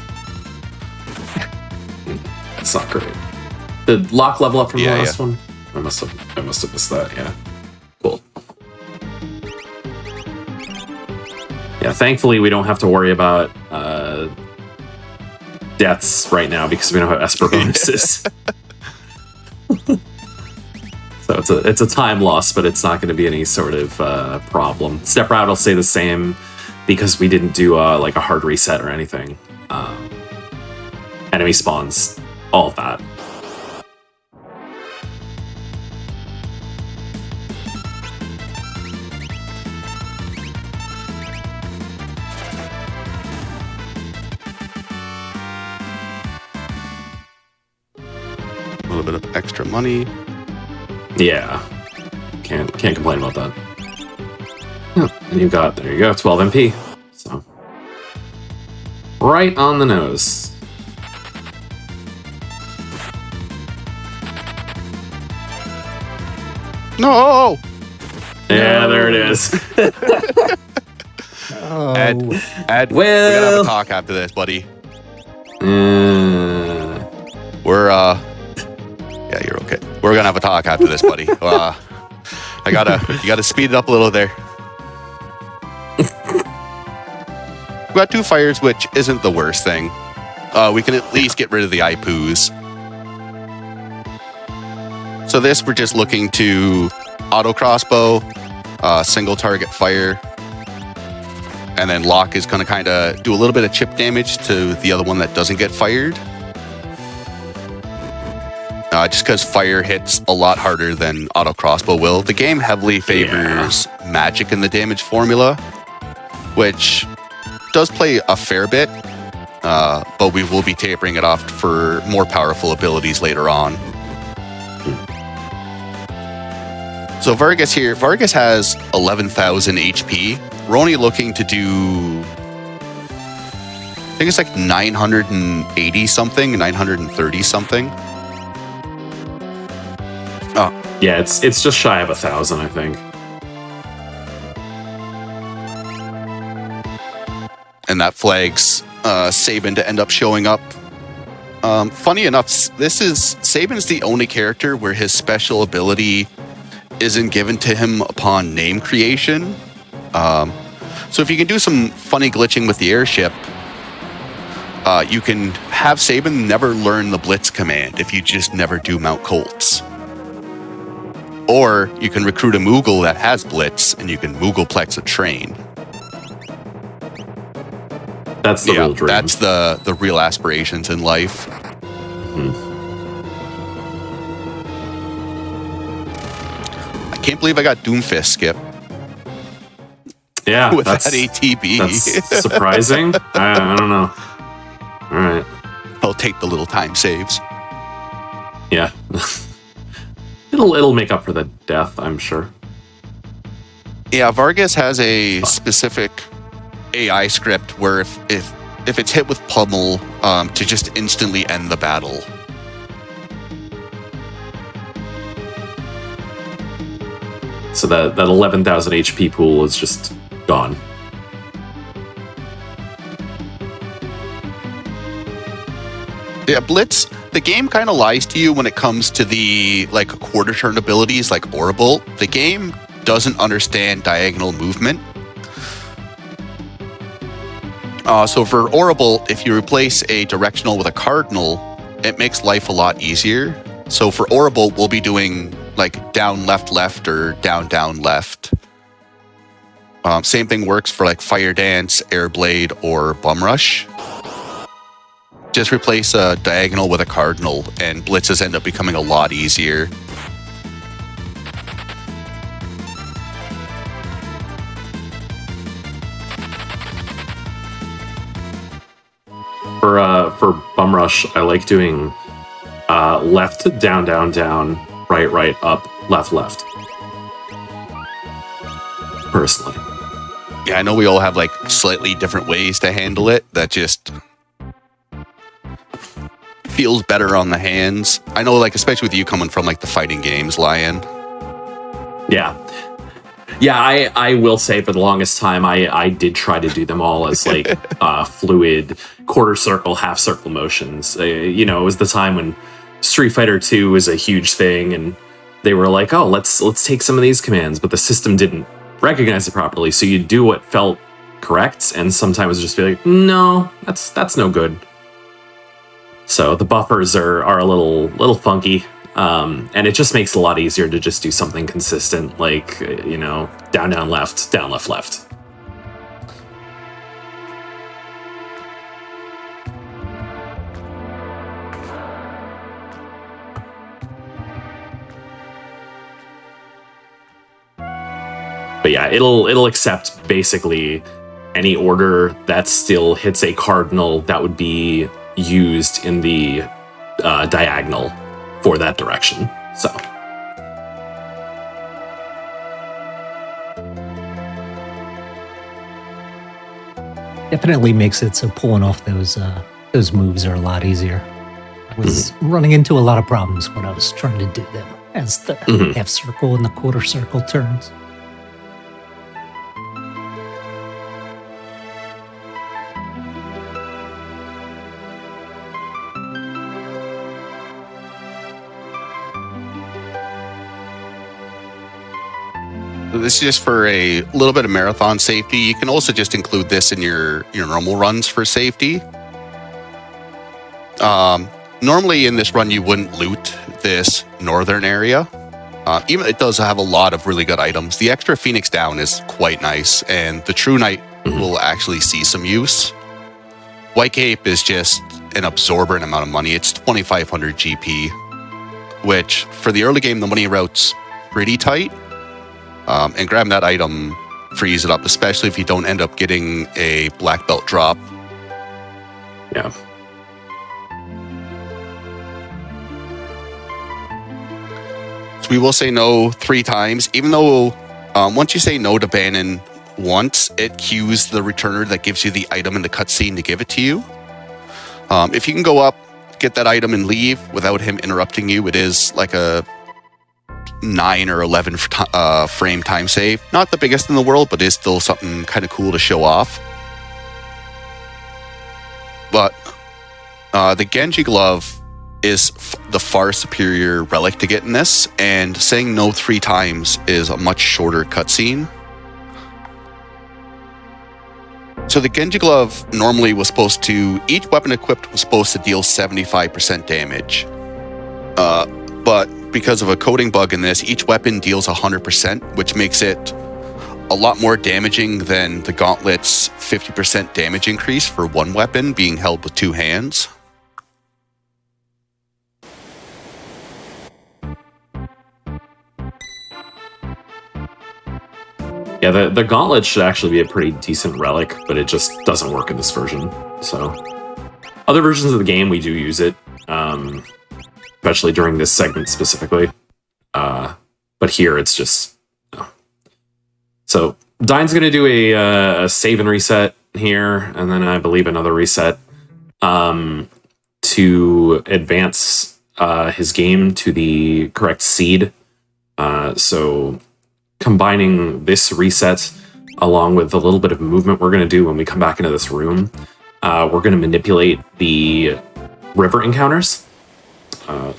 That's not great. Did Locke level up from the last yeah. one? I must have missed that. Yeah, cool. Yeah, thankfully we don't have to worry about deaths right now because we don't have Esper bonuses. So it's a time loss, but it's not going to be any sort of problem. Step route will stay the same because we didn't do like a hard reset or anything. Enemy spawns, all of that. A little bit of extra money. Yeah, can't complain about that. Oh, and you got, there you go, 12 MP. So right on the nose. No. Yeah, there it is. Oh, Ed, we gotta have a talk after this, buddy. We're yeah, you're okay. We're gonna have a talk after this, buddy. You gotta speed it up a little there. We've got 2 fires, which isn't the worst thing. We can at least get rid of the IPOs. So this, we're just looking to auto crossbow, single target fire, and then Locke is gonna kind of do a little bit of chip damage to the other one that doesn't get fired. Just because fire hits a lot harder than auto crossbow will. The game heavily favors magic in the damage formula, which does play a fair bit, but we will be tapering it off for more powerful abilities later on. So Vargas here, Vargas has 11,000 HP. We're only looking to do, I think it's like 980 something, 930 something. Oh, Yeah, it's just shy of 1,000, I think. and that flags Sabin to end up showing up. Funny enough, Sabin's the only character where his special ability isn't given to him upon name creation. So if you can do some funny glitching with the airship, you can have Sabin never learn the Blitz command if you just never do Mount Colts. Or you can recruit a Moogle that has Blitz, and you can Moogleplex a train. That's the real dream. That's the real aspirations in life. I can't believe I got Doomfist skip Yeah, with that ATB. That's surprising. I don't know. All right. I'll take the little time saves. Yeah. It'll make up for the death, I'm sure. Yeah, Vargas has a specific AI script where if it's hit with pummel, to just instantly end the battle. So that 11,000 HP pool is just gone. Yeah, Blitz the game kind of lies to you when it comes to the like quarter turn abilities like Orbital. The game doesn't understand diagonal movement. So for Orbital, if you replace a directional with a cardinal, it makes life a lot easier. So for Orbital, we'll be doing like down, left, left, or down, down, left. Same thing works for like Fire Dance, Air Blade, or Bum Rush. Just replace a diagonal with a cardinal, and blitzes end up becoming a lot easier. For Bum Rush, I like doing left, down, down, down, right, right, up, left, left. Personally. Yeah, I know we all have like slightly different ways to handle it. That just feels better on the hands. I know, like, especially with you coming from like the fighting games, Lion. Yeah. Yeah, I will say for the longest time, I did try to do them all as like fluid quarter circle, half circle motions. It was the time when Street Fighter 2 was a huge thing, and they were like, oh, let's take some of these commands, but the system didn't recognize it properly. So you do what felt correct, and sometimes just be like, no, that's no good. So the buffers are a little funky. And it just makes it a lot easier to just do something consistent, like, down, down, left, left. But yeah, it'll accept basically any order that still hits a cardinal that would be used in the diagonal for that direction. So definitely makes it so pulling off those moves are a lot easier. I was running into a lot of problems when I was trying to do them as the half circle and the quarter circle turns. This is just for a little bit of marathon safety. You can also just include this in your normal runs for safety. Normally in this run, you wouldn't loot this northern area. Even it does have a lot of really good items. The extra Phoenix Down is quite nice, and the True Knight will actually see some use. White Cape is just an absorbent amount of money. It's 2,500 GP, which for the early game, the money route's pretty tight. And grabbing that item frees it up, especially if you don't end up getting a black belt drop. yeah. So we will say no 3 times, even though once you say no to Bannon once, it cues the returner that gives you the item in the cutscene to give it to you. If you can go up, get that item and leave without him interrupting you, it is like a 9 or 11 frame time save. Not the biggest in the world, but is still something kind of cool to show off. But the Genji Glove is the far superior relic to get in this, and saying no 3 times is a much shorter cutscene. So the Genji Glove normally was supposed to, each weapon equipped was supposed to deal 75% damage. But because of a coding bug in this, each weapon deals 100%, which makes it a lot more damaging than the Gauntlet's 50% damage increase for one weapon being held with 2 hands. Yeah, the Gauntlet should actually be a pretty decent relic, but it just doesn't work in this version. So other versions of the game, we do use it. Especially during this segment specifically. But here it's just... So Dine's going to do a save and reset here, and then I believe another reset to advance his game to the correct seed. So combining this reset along with a little bit of movement we're going to do when we come back into this room, we're going to manipulate the river encounters.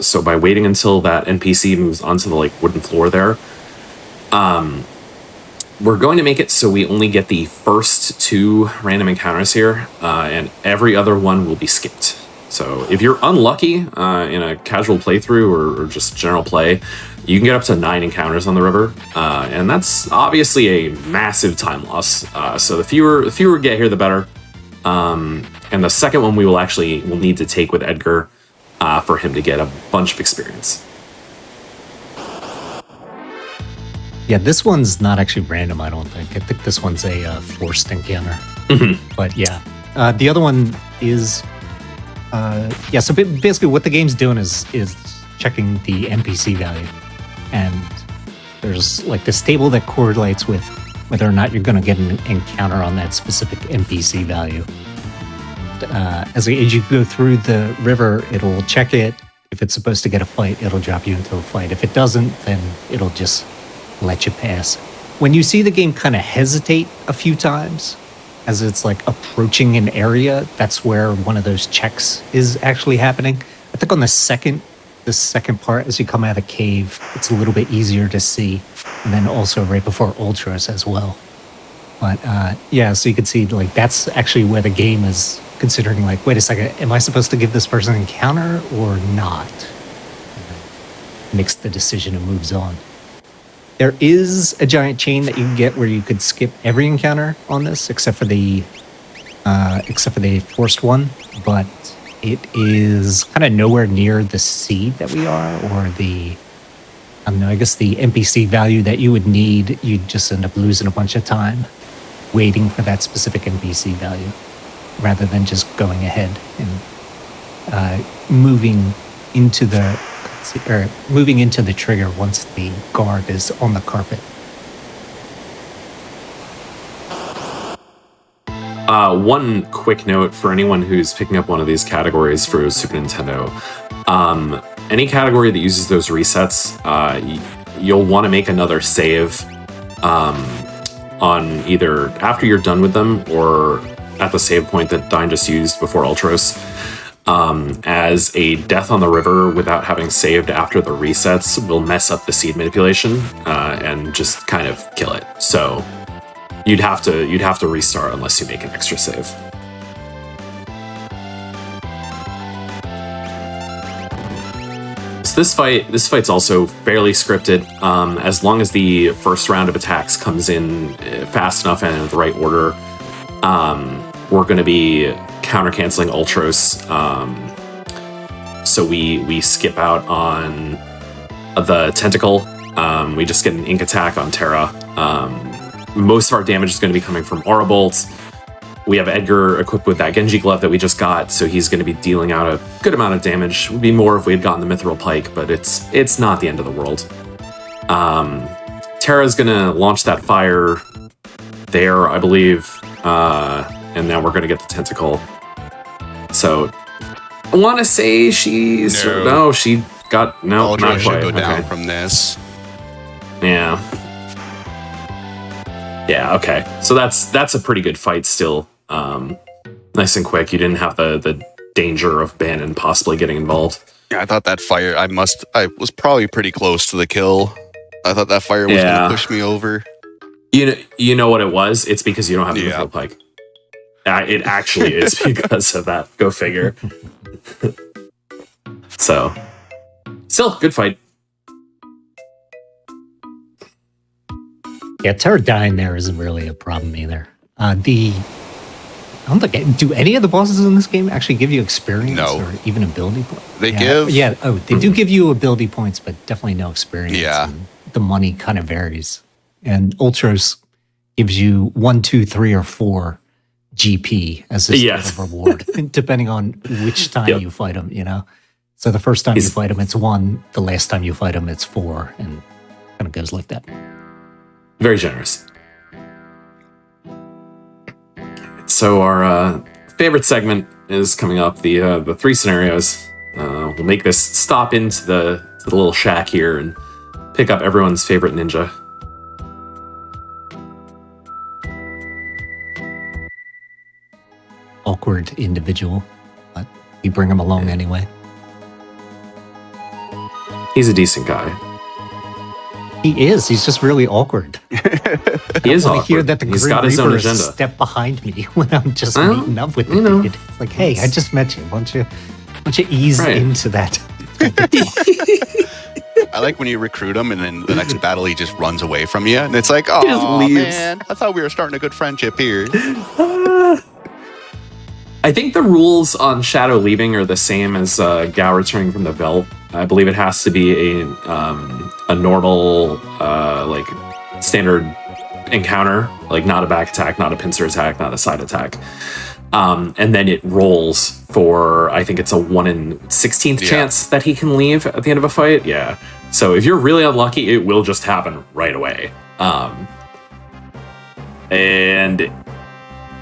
So by waiting until that NPC moves onto the like wooden floor there, we're going to make it so we only get the first 2 random encounters here, and every other one will be skipped. So if you're unlucky in a casual playthrough or just general play, you can get up to 9 encounters on the river, and that's obviously a massive time loss. So the fewer get here, the better. And the second one we'll need to take with Edgar for him to get a bunch of experience. Yeah, this one's not actually random, I don't think. I think this one's a forced encounter. But yeah, the other one is... so basically what the game's doing is checking the NPC value. And there's like this table that correlates with whether or not you're going to get an encounter on that specific NPC value. As you go through the river, it'll check it. If it's supposed to get a fight, it'll drop you into a fight. If it doesn't, then it'll just let you pass. When you see the game kind of hesitate a few times as it's like approaching an area, that's where one of those checks is actually happening. I think on the second part, as you come out of the cave, it's a little bit easier to see. And then also right before Ultras as well. But so you can see like that's actually where the game is considering like, wait a second, am I supposed to give this person an encounter or not? Makes the decision and moves on. There is a giant chain that you can get where you could skip every encounter on this, except for the forced one, but it is kind of nowhere near the seed that we are, or the NPC value that you would need. You'd just end up losing a bunch of time waiting for that specific NPC value, rather than just going ahead and moving into the trigger once the guard is on the carpet. One quick note for anyone who's picking up one of these categories for Super Nintendo. Any category that uses those resets, you'll want to make another save on either after you're done with them or at the save point that Dine just used before Ultros. As a death on the river without having saved after the resets will mess up the seed manipulation and just kind of kill it. So you'd have to restart unless you make an extra save. So this fight's also fairly scripted. As long as the first round of attacks comes in fast enough and in the right order, we're going to be counter-canceling Ultros. So we skip out on the Tentacle. We just get an Ink attack on Terra. Most of our damage is going to be coming from Aura Bolts. We have Edgar equipped with that Genji Glove that we just got, so he's going to be dealing out a good amount of damage. It would be more if we had gotten the Mithril Pike, but it's not the end of the world. Terra's going to launch that fire there, I believe, and now we're going to get the Tentacle. So I want to say she's... No, she got... No, Ultra not should quite. go down Okay. from this. Yeah. Yeah, okay. So that's a pretty good fight still. Nice and quick. You didn't have the danger of Bannon possibly getting involved. Yeah, I thought that fire, I was probably pretty close to the kill. I thought that fire was going to push me over. You know what it was? It's because you don't have the Yeah. Mithril Pike. It actually is because of that. Go figure. So, still, good fight. Yeah, Terra dying there isn't really a problem either. I don't think, do any of the bosses in this game actually give you experience or even ability points? They give... Yeah, they do give you ability points, but definitely no experience. Yeah. And the money kind of varies. And Ultros gives you 1, 2, 3, or 4 GP as a reward, depending on which time you fight them, you know? So the first time you fight them, it's 1. The last time you fight them, it's 4. And kind of goes like that. Very generous. So our favorite segment is coming up, the 3 scenarios. We'll make this stop into the little shack here and pick up everyone's favorite ninja. Awkward individual, but we bring him along anyway. He's a decent guy. He is. He's just really awkward. He is I awkward. hear that the He's Grim got his own Reaper is a agenda. step behind me when I'm just Well, meeting up with the you know. dude. It's like, hey, I just met you. Why don't you ease Right. into that? I like when you recruit him and then the next battle he just runs away from you. And it's like, just oh, leaves. man, I thought we were starting a good friendship here. I think the rules on Shadow leaving are the same as Gao returning from the Veld. I believe it has to be a normal, like, standard encounter, like not a back attack, not a pincer attack, not a side attack. And then it rolls for, I think it's a 1 in 16th chance that he can leave at the end of a fight. Yeah. So if you're really unlucky, it will just happen right away. And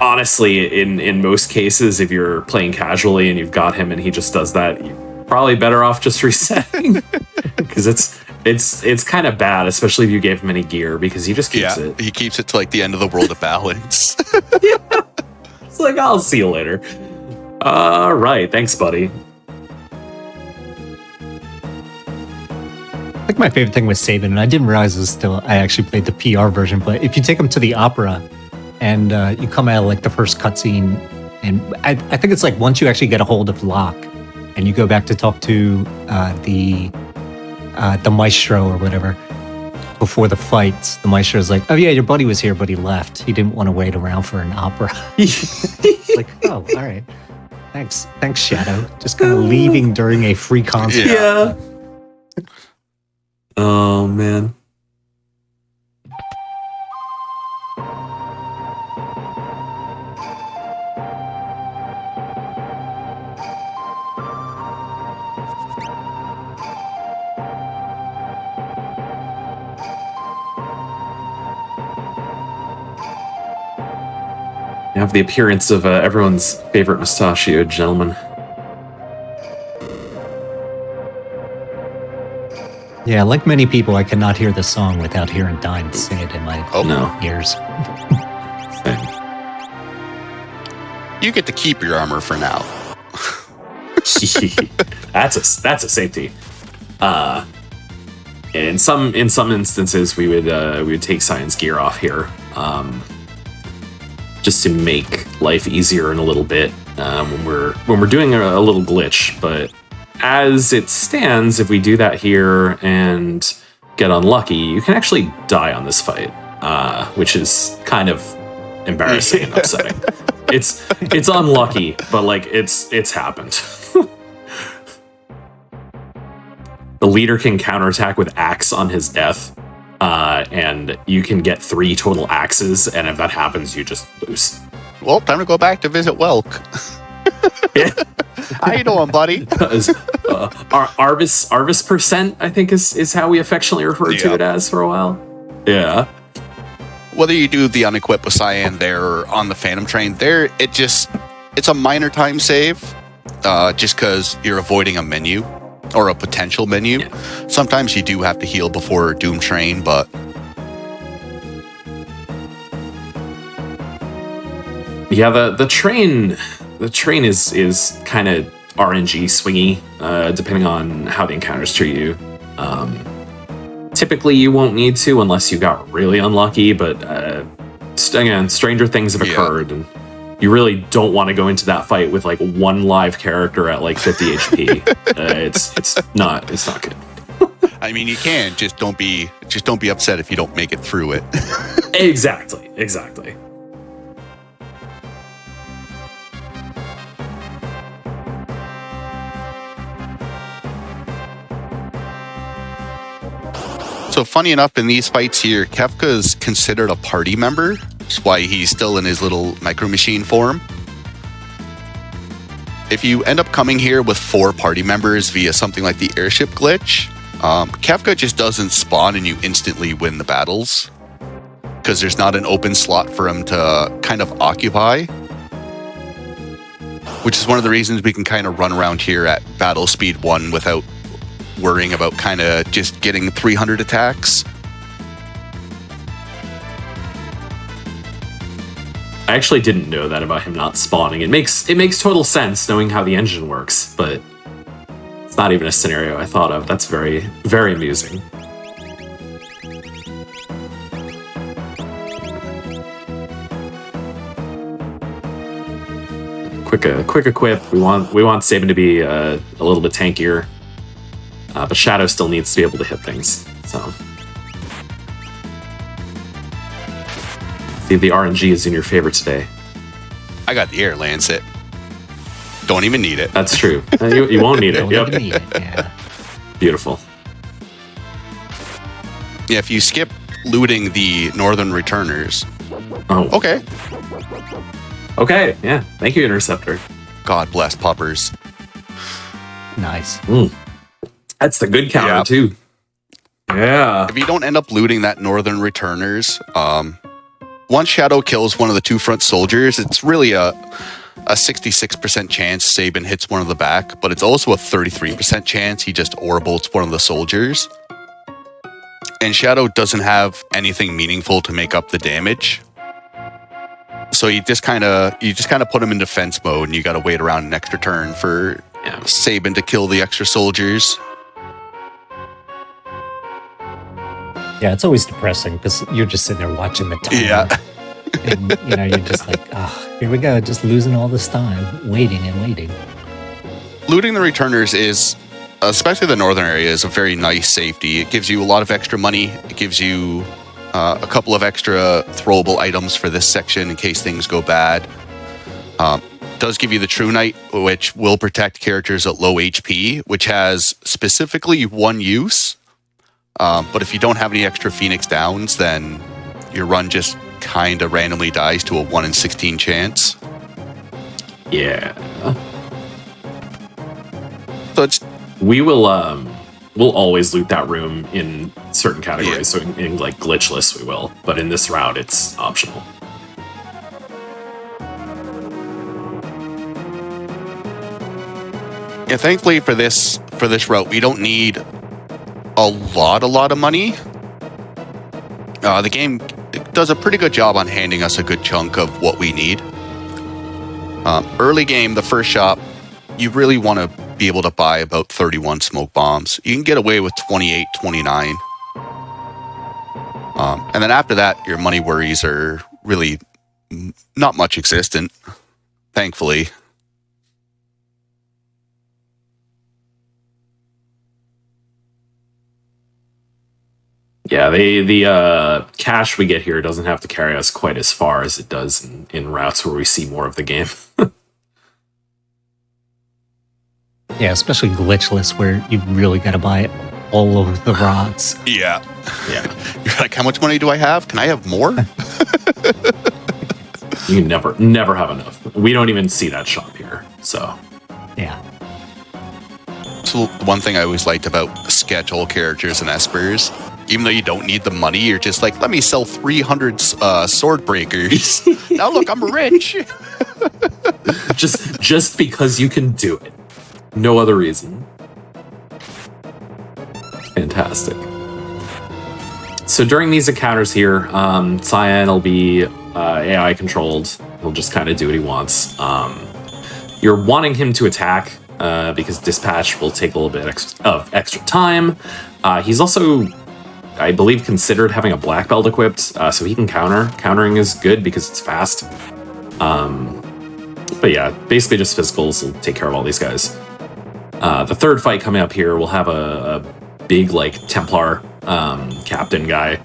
honestly, in most cases, if you're playing casually and you've got him and he just does that, you're probably better off just resetting because it's kind of bad, especially if you gave him any gear, because he just keeps it. He keeps it to like the end of the world of balance. It's like, I'll see you later. All right, thanks, buddy. I think my favorite thing with Sabin, and I didn't realize this till I actually played the PR version, but if you take him to the opera and you come out of like the first cutscene, and I think it's like once you actually get a hold of Locke and you go back to talk to the maestro or whatever before the fights, the maestro's like, oh yeah, your buddy was here, but he left. He didn't want to wait around for an opera. It's like, oh, all right. Thanks, Shadow. Just kind of leaving during a free concert. Yeah. Oh, man. You have the appearance of everyone's favorite mustachioed gentleman. Yeah, like many people, I cannot hear the song without hearing Dine sing it in my No. ears. Same. You get to keep your armor for now. That's a safety. In some instances, we would take Science gear off here, just to make life easier in a little bit when we're doing a little glitch. But as it stands, if we do that here and get unlucky, you can actually die on this fight, which is kind of embarrassing and upsetting. It's unlucky, but like it's happened. The leader can counterattack with axe on his death, and you can get 3 total axes, and if that happens, you just lose. Well, time to go back to visit Welk. Yeah. How you doing, buddy? Arvis percent, I think is how we affectionately referred to it as for a while. Yeah. Whether you do the unequipped with Cyan there or on the Phantom Train, there it's a minor time save, just because you're avoiding a menu or a potential menu. Yeah. Sometimes you do have to heal before Doom Train, but yeah, the train is kind of RNG swingy, depending on how the encounters treat you. Typically, you won't need to unless you got really unlucky, but again, stranger things have occurred, and you really don't want to go into that fight with like 1 live character at like 50 HP. It's not good. I mean, you can just don't be upset if you don't make it through it. Exactly. So funny enough, in these fights here, Kefka is considered a party member. That's why he's still in his little micro machine form. If you end up coming here with 4 party members via something like the airship glitch, Kefka just doesn't spawn and you instantly win the battles, because there's not an open slot for him to kind of occupy. Which is one of the reasons we can kind of run around here at battle speed 1 without worrying about kind of just getting 300 attacks. I actually didn't know that about him not spawning. It makes total sense knowing how the engine works, but not even a scenario I thought of. That's very, very amusing. Quick equip. We want Saban to be a little bit tankier, but Shadow still needs to be able to hit things. So, see if the RNG is in your favor today. I got the air lancet. Don't even need it. That's true. You won't need it. Don't Yep. even need it, yeah. Beautiful. Yeah, if you skip looting the northern returners. Oh, Okay. okay. Yeah. Thank you, Interceptor. God bless puppers. Nice. That's the good counter Yeah. too. Yeah. If you don't end up looting that northern returners, once Shadow kills one of the two front soldiers, it's really a 66% chance Saban hits one of the back, but it's also a 33% chance he just ore bolts one of the soldiers. And Shadow doesn't have anything meaningful to make up the damage. So you just kind of put him in defense mode, and you got to wait around an extra turn for Saban to kill the extra soldiers. Yeah, it's always depressing because you're just sitting there watching the timer. Yeah. And, you're just like, here we go, just losing all this time, waiting and waiting. Looting the returners is, especially the northern area, is a very nice safety. It gives you a lot of extra money. It gives you a couple of extra throwable items for this section in case things go bad. Does give you the True Knight, which will protect characters at low HP, which has specifically one use. But if you don't have any extra Phoenix Downs, then your run just kind of randomly dies to a 1 in 16 chance. Yeah. So it's We'll always loot that room in certain categories. So in like glitchless, we will. But in this route, it's optional. Yeah, thankfully for this route, we don't need a lot of money. The game does a pretty good job on handing us a good chunk of what we need. Early game, the first shop, you really want to be able to buy about 31 smoke bombs. You can get away with 28, 29. And then after that, your money worries are really not much existent, thankfully. Yeah, the cash we get here doesn't have to carry us quite as far as it does in routes where we see more of the game. Yeah, especially glitchless where you really got to buy it all over the rods. Yeah. You're like, how much money do I have? Can I have more? You never have enough. We don't even see that shop here, so. Yeah. So one thing I always liked about schedule characters and espers, even though you don't need the money, you're just like, let me sell 300 sword breakers. Now look, I'm rich. just because you can do it. No other reason. Fantastic. So during these encounters here, Cyan will be AI controlled. He'll just kind of do what he wants. You're wanting him to attack because dispatch will take a little bit of extra time. He's also, I believe, considered having a black belt equipped, so he can counter. Countering is good because it's fast. But yeah, basically just physicals will take care of all these guys. The third fight coming up here, we'll have a big like Templar captain guy,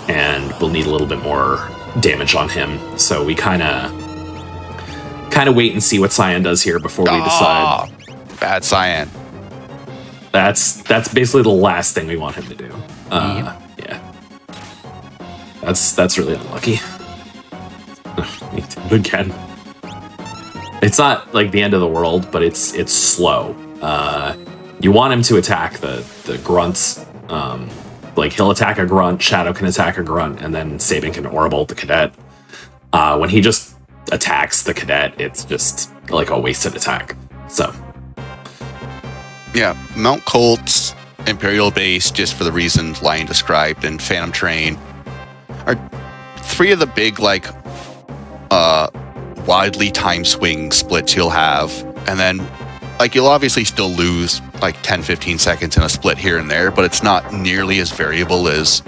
and we'll need a little bit more damage on him. So we kind of wait and see what Cyan does here before we decide. Bad Cyan. That's basically the last thing we want him to do. Yeah. That's really unlucky. Again. It's not like the end of the world, but it's slow. You want him to attack the grunts. Like he'll attack a grunt, Shadow can attack a grunt, and then Saban can orbolt the cadet. When he just attacks the cadet, it's just like a wasted attack. So yeah, Mount Colt's Imperial Base, just for the reasons Lion described, and Phantom Train are three of the big like widely time swing splits you'll have. And then like you'll obviously still lose like 10-15 seconds in a split here and there, but it's not nearly as variable as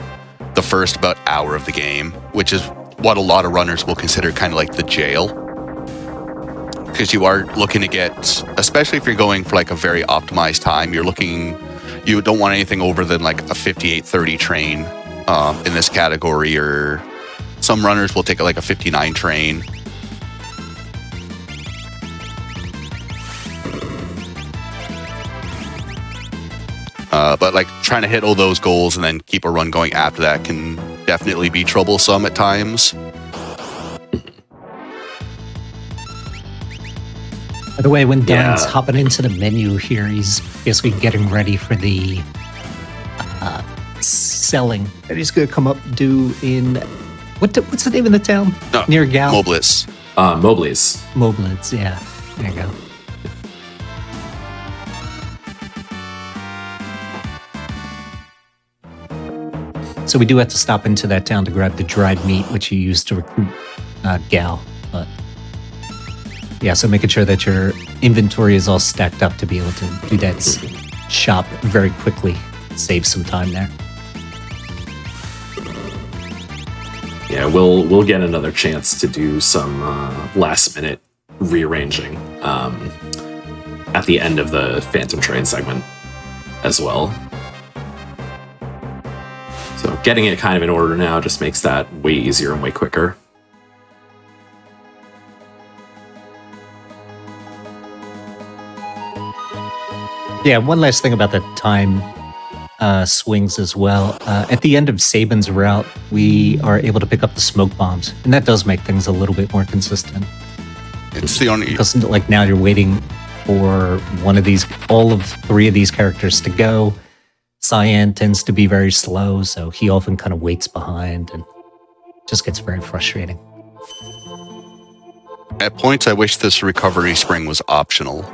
the first about hour of the game, which is what a lot of runners will consider kind of like the jail, because you are looking to get, especially if you're going for like a very optimized time, you don't want anything over than like a 58:30 train in this category, or some runners will take like a 59 train. But like trying to hit all those goals and then keep a run going after that can definitely be troublesome at times. By the way, when Dan's hopping into the menu here, he's basically getting ready for the selling that he's going to come up and do in what's the name of the town near Gal? Mobliz. Mobliz, yeah. There you go. So we do have to stop into that town to grab the dried meat, which you use to recruit Gal. But yeah, so making sure that your inventory is all stacked up to be able to do that shop very quickly, save some time there. Yeah, we'll get another chance to do some last minute rearranging at the end of the Phantom Train segment as well. So getting it kind of in order now just makes that way easier and way quicker. Yeah, one last thing about the time swings as well. At the end of Saban's route, we are able to pick up the smoke bombs, and that does make things a little bit more consistent. It's the only... Because like now you're waiting for all of three of these characters to go. Cyan tends to be very slow, so he often kind of waits behind and just gets very frustrating. At points, I wish this recovery spring was optional.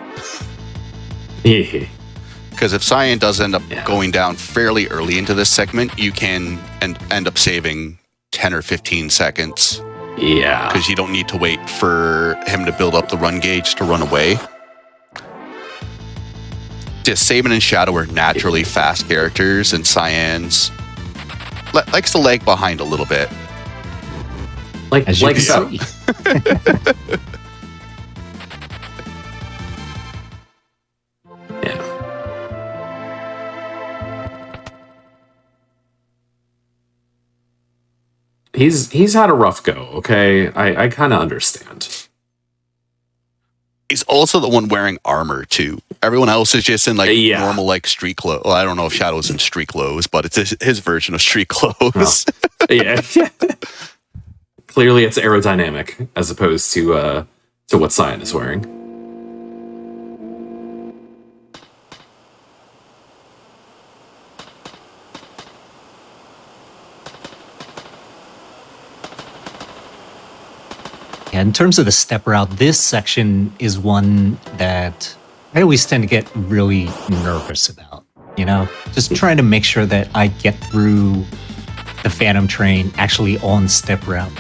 Because if Cyan does end up going down fairly early into this segment, you can end up saving 10 or 15 seconds. Yeah. Because you don't need to wait for him to build up the run gauge to run away. Just Saban and Shadow are naturally fast characters, and Cyan's likes to lag behind a little bit. Like so. Yeah. He's had a rough go, okay? I kind of understand. He's also the one wearing armor, too. Everyone else is just in, like, normal, like, street clothes. Well, I don't know if Shadow's in street clothes, but it's his version of street clothes. Oh. Yeah. Clearly it's aerodynamic, as opposed to what Cyan is wearing. In terms of the step route, this section is one that I always tend to get really nervous about, Just trying to make sure that I get through the Phantom Train actually on step route.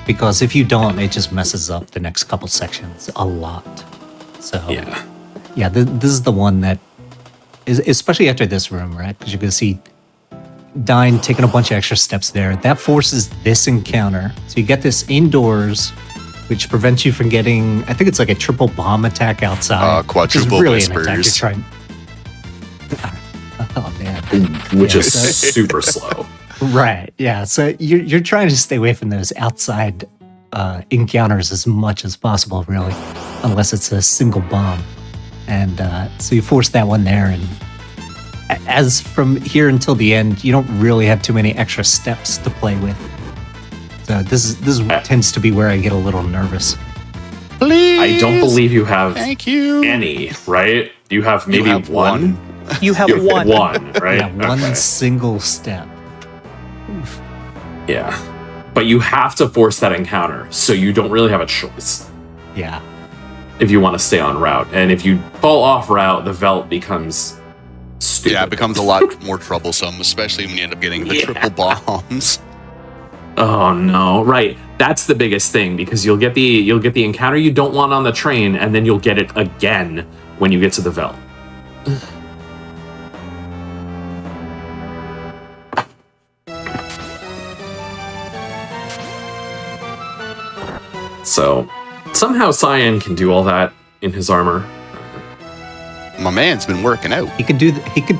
Because if you don't, it just messes up the next couple sections a lot. So, yeah, this is the one that is, especially after this room, right? Because you're going to see Dine taking a bunch of extra steps there. That forces this encounter. So you get this indoors, which prevents you from getting, I think it's like a triple bomb attack outside. Quadruple really whispers. An attack you're trying. Oh, man. Which is super slow. Right, yeah. So you're trying to stay away from those outside encounters as much as possible, really, unless it's a single bomb. And so you force that one there, and as from here until the end, you don't really have too many extra steps to play with. So this tends to be where I get a little nervous. Please. I don't believe you have Thank any, right? You have maybe one. You have one. One, right? Yeah, one single step. Oof. Yeah. But you have to force that encounter, so you don't really have a choice. Yeah. If you want to stay on route. And if you fall off route, the Velt becomes stupid. Yeah, it becomes a lot more troublesome, especially when you end up getting the triple bombs. Oh no, right. That's the biggest thing, because you'll get the encounter you don't want on the train, and then you'll get it again when you get to the Vel. So somehow Cyan can do all that in his armor. My man's been working out. He could do. He could.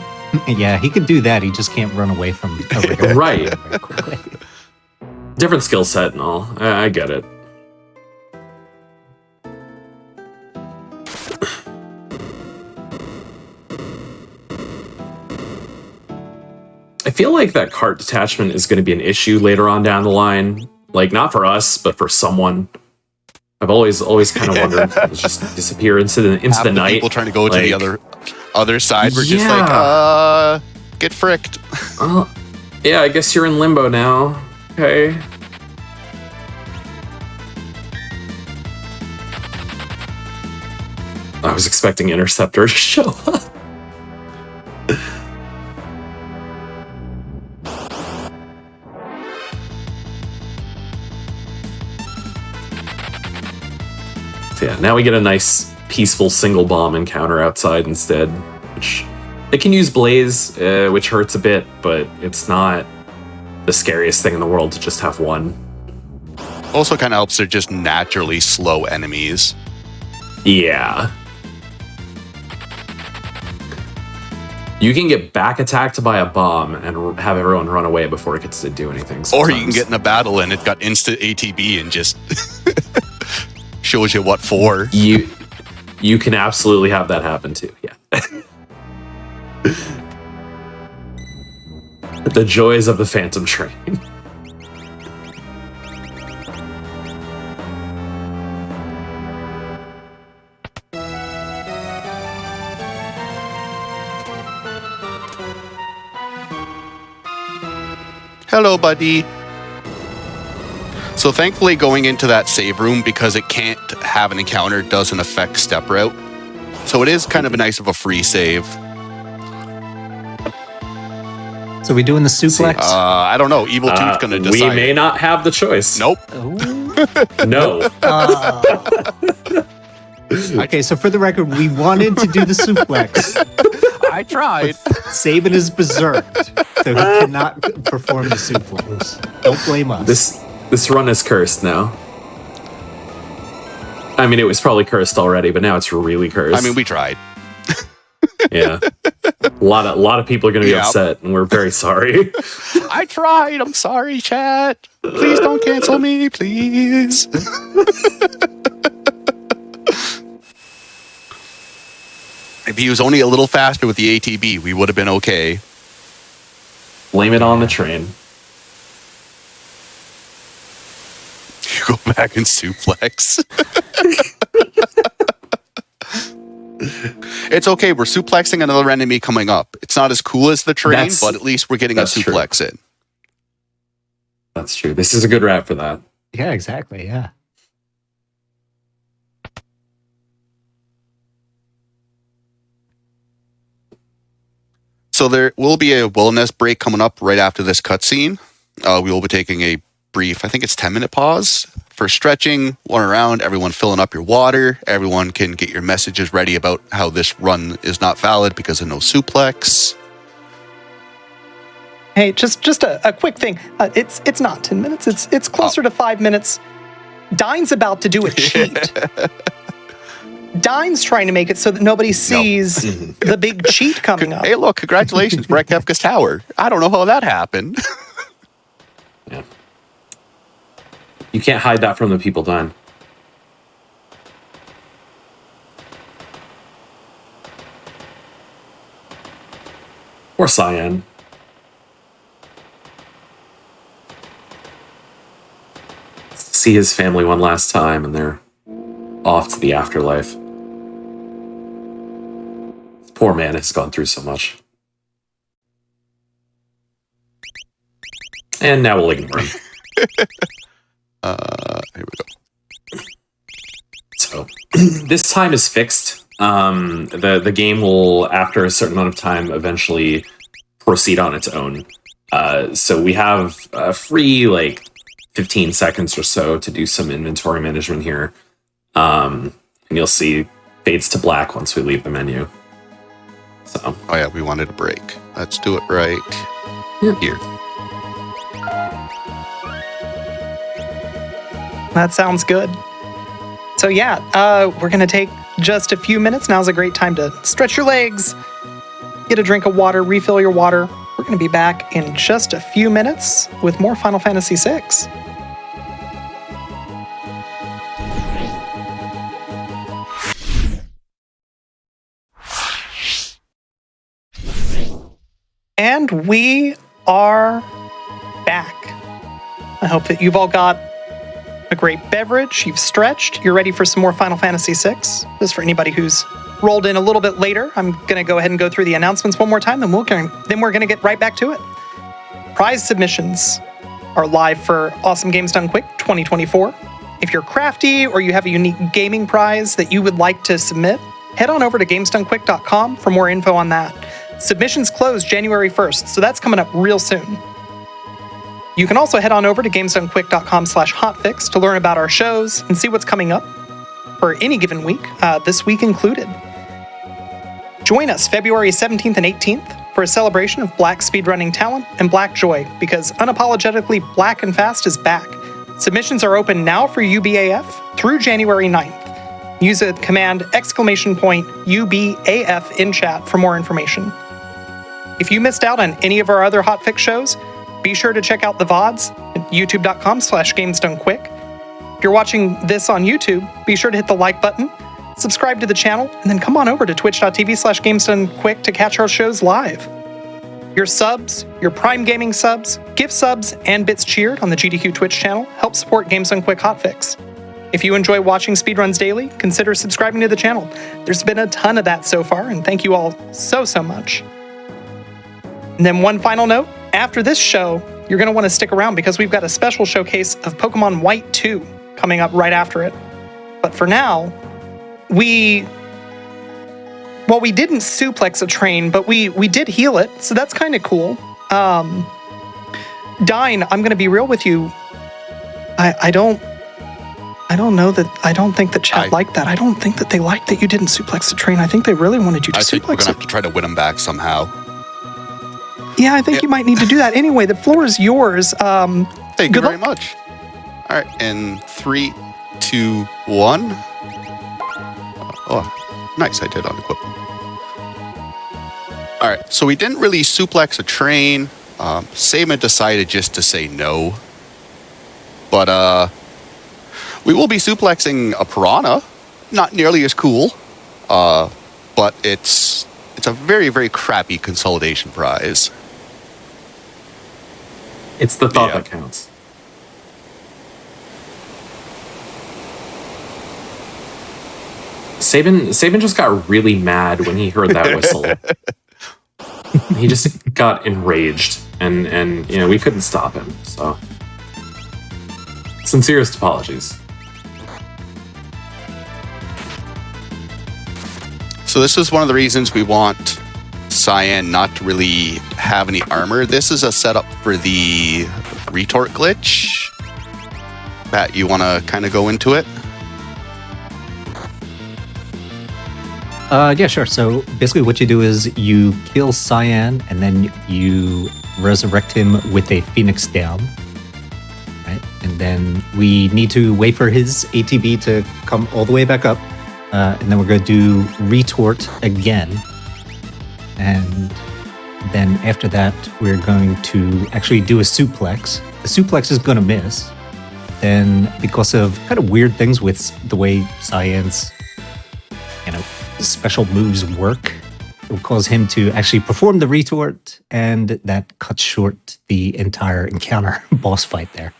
Yeah, he could do that. He just can't run away from a regular Right. very quickly. Different skill set and all. I get it. I feel like that cart detachment is going to be an issue later on down the line. Like, not for us, but for someone. I've always kind of wondered. It's just disappear into the Half the night. people trying to go to the other side were just Yeah. like, get fricked. Yeah, I guess you're in limbo now. Okay. I was expecting Interceptor to show up. So yeah, now we get a nice, peaceful single bomb encounter outside instead, which they can use Blaze, which hurts a bit, but it's not the scariest thing in the world to just have one. Also kind of helps they're just naturally slow enemies. Yeah. You can get back attacked by a bomb and have everyone run away before it gets to do anything. Or you can sometimes. get in a battle and it got instant ATB and just shows you what for. You can absolutely have that happen too. Yeah. The joys of the Phantom Train. Hello, buddy. So thankfully going into that save room, because it can't have an encounter, doesn't affect step route. So it is kind of a nice of a free save. So we doing the suplex? I don't know. Evil Tooth's going to decide. We may not have the choice. Nope. No. Okay, so for the record, we wanted to do the suplex. I tried. Saban is berserked, so he cannot perform the suplex. Don't blame us. This run is cursed now. I mean, it was probably cursed already, but now it's really cursed. I mean, we tried. Yeah. A lot of people are going to be upset, and we're very sorry. I tried. I'm sorry, chat. Please don't cancel me, please. If he was only a little faster with the ATB, we would have been okay. Blame it on the train. You go back and suplex. It's okay. We're suplexing another enemy coming up. It's not as cool as the train, but at least we're getting a suplex in. That's true. This is a good route for that. Yeah, exactly. Yeah. So there will be a wellness break coming up right after this cutscene. We will be taking a brief, I think it's 10-minute pause for stretching, one around, everyone filling up your water. Everyone can get your messages ready about how this run is not valid because of no suplex. Hey, just a quick thing. It's not 10 minutes. It's closer to 5 minutes. Dine's about to do a cheat. Dine's trying to make it so that nobody sees the big cheat coming up. Hey, look, congratulations, Brett Kefka's Tower. I don't know how that happened. Yeah. You can't hide that from the people, Don. Or Cyan. See his family one last time, and they're off to the afterlife. This poor man has gone through so much. And now we'll ignore him. Here we go. So this time is fixed. The game will, after a certain amount of time, eventually proceed on its own. So we have a free 15 seconds or so to do some inventory management here. And you'll see fades to black once we leave the menu. So, Oh yeah, we wanted a break. Let's do it right here. That sounds good. So yeah, we're going to take just a few minutes. Now's a great time to stretch your legs, get a drink of water, refill your water. We're going to be back in just a few minutes with more Final Fantasy VI. And we are back. I hope that you've all got a great beverage, you've stretched, you're ready for some more Final Fantasy VI. Just for anybody who's rolled in a little bit later, I'm going to go ahead and go through the announcements one more time, then we're going to get right back to it. Prize submissions are live for Awesome Games Done Quick 2024. If you're crafty or you have a unique gaming prize that you would like to submit, head on over to gamesdonequick.com for more info on that. Submissions close January 1st, so that's coming up real soon. You can also head on over to gamesdonequick.com/hotfix to learn about our shows and see what's coming up for any given week, this week included. Join us February 17th and 18th for a celebration of Black speedrunning talent and Black joy, because unapologetically Black and Fast is back. Submissions are open now for UBAF through January 9th. Use the command !UBAF in chat for more information. If you missed out on any of our other Hotfix shows, be sure to check out the VODs at youtube.com/gamesdonequick. If you're watching this on YouTube, be sure to hit the like button, subscribe to the channel, and then come on over to twitch.tv/gamesdonequick to catch our shows live. Your subs, your Prime Gaming subs, gift subs, and bits cheered on the GDQ Twitch channel help support Games Done Quick Hotfix. If you enjoy watching Speedruns daily, consider subscribing to the channel. There's been a ton of that so far, and thank you all so much. And then one final note, after this show, you're going to want to stick around because we've got a special showcase of Pokemon White 2 coming up right after it. But for now, we didn't suplex a train, but we did heal it, so that's kind of cool. Dine, I'm going to be real with you. I don't think the chat liked that. I don't think that they liked that you didn't suplex the train. I think they really wanted you to suplex it. I think we're going to have to try to win them back somehow. Yeah, I think you might need to do that. Anyway, the floor is yours. Thank you very much. All right, in 3, 2, 1. Oh, nice, I did on equipment. All right, so we didn't really suplex a train. Seaman decided just to say no. But we will be suplexing a piranha. Not nearly as cool, but it's a very, very crappy consolidation prize. it's the thought that counts. Saban just got really mad when he heard that whistle. He just got enraged, and we couldn't stop him. So, sincerest apologies. So this is one of the reasons we want Cyan not to really have any armor. This is a setup for the retort glitch. Pat, you want to kind of go into it? Yeah, sure. So basically what you do is you kill Cyan and then you resurrect him with a Phoenix down. Right? And then we need to wait for his ATB to come all the way back up. And then we're going to do retort again. And then after that, we're going to actually do a suplex. The suplex is going to miss. Then because of kind of weird things with the way Cyan's, special moves work, it will cause him to actually perform the retort, and that cuts short the entire encounter boss fight there.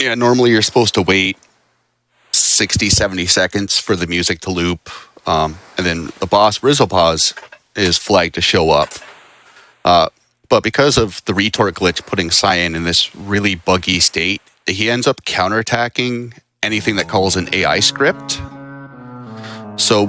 Yeah, normally you're supposed to wait 60, 70 seconds for the music to loop, and then the boss, Rizzlepause, is flagged to show up. But because of the retort glitch putting Cyan in this really buggy state, he ends up counterattacking anything that calls an AI script. So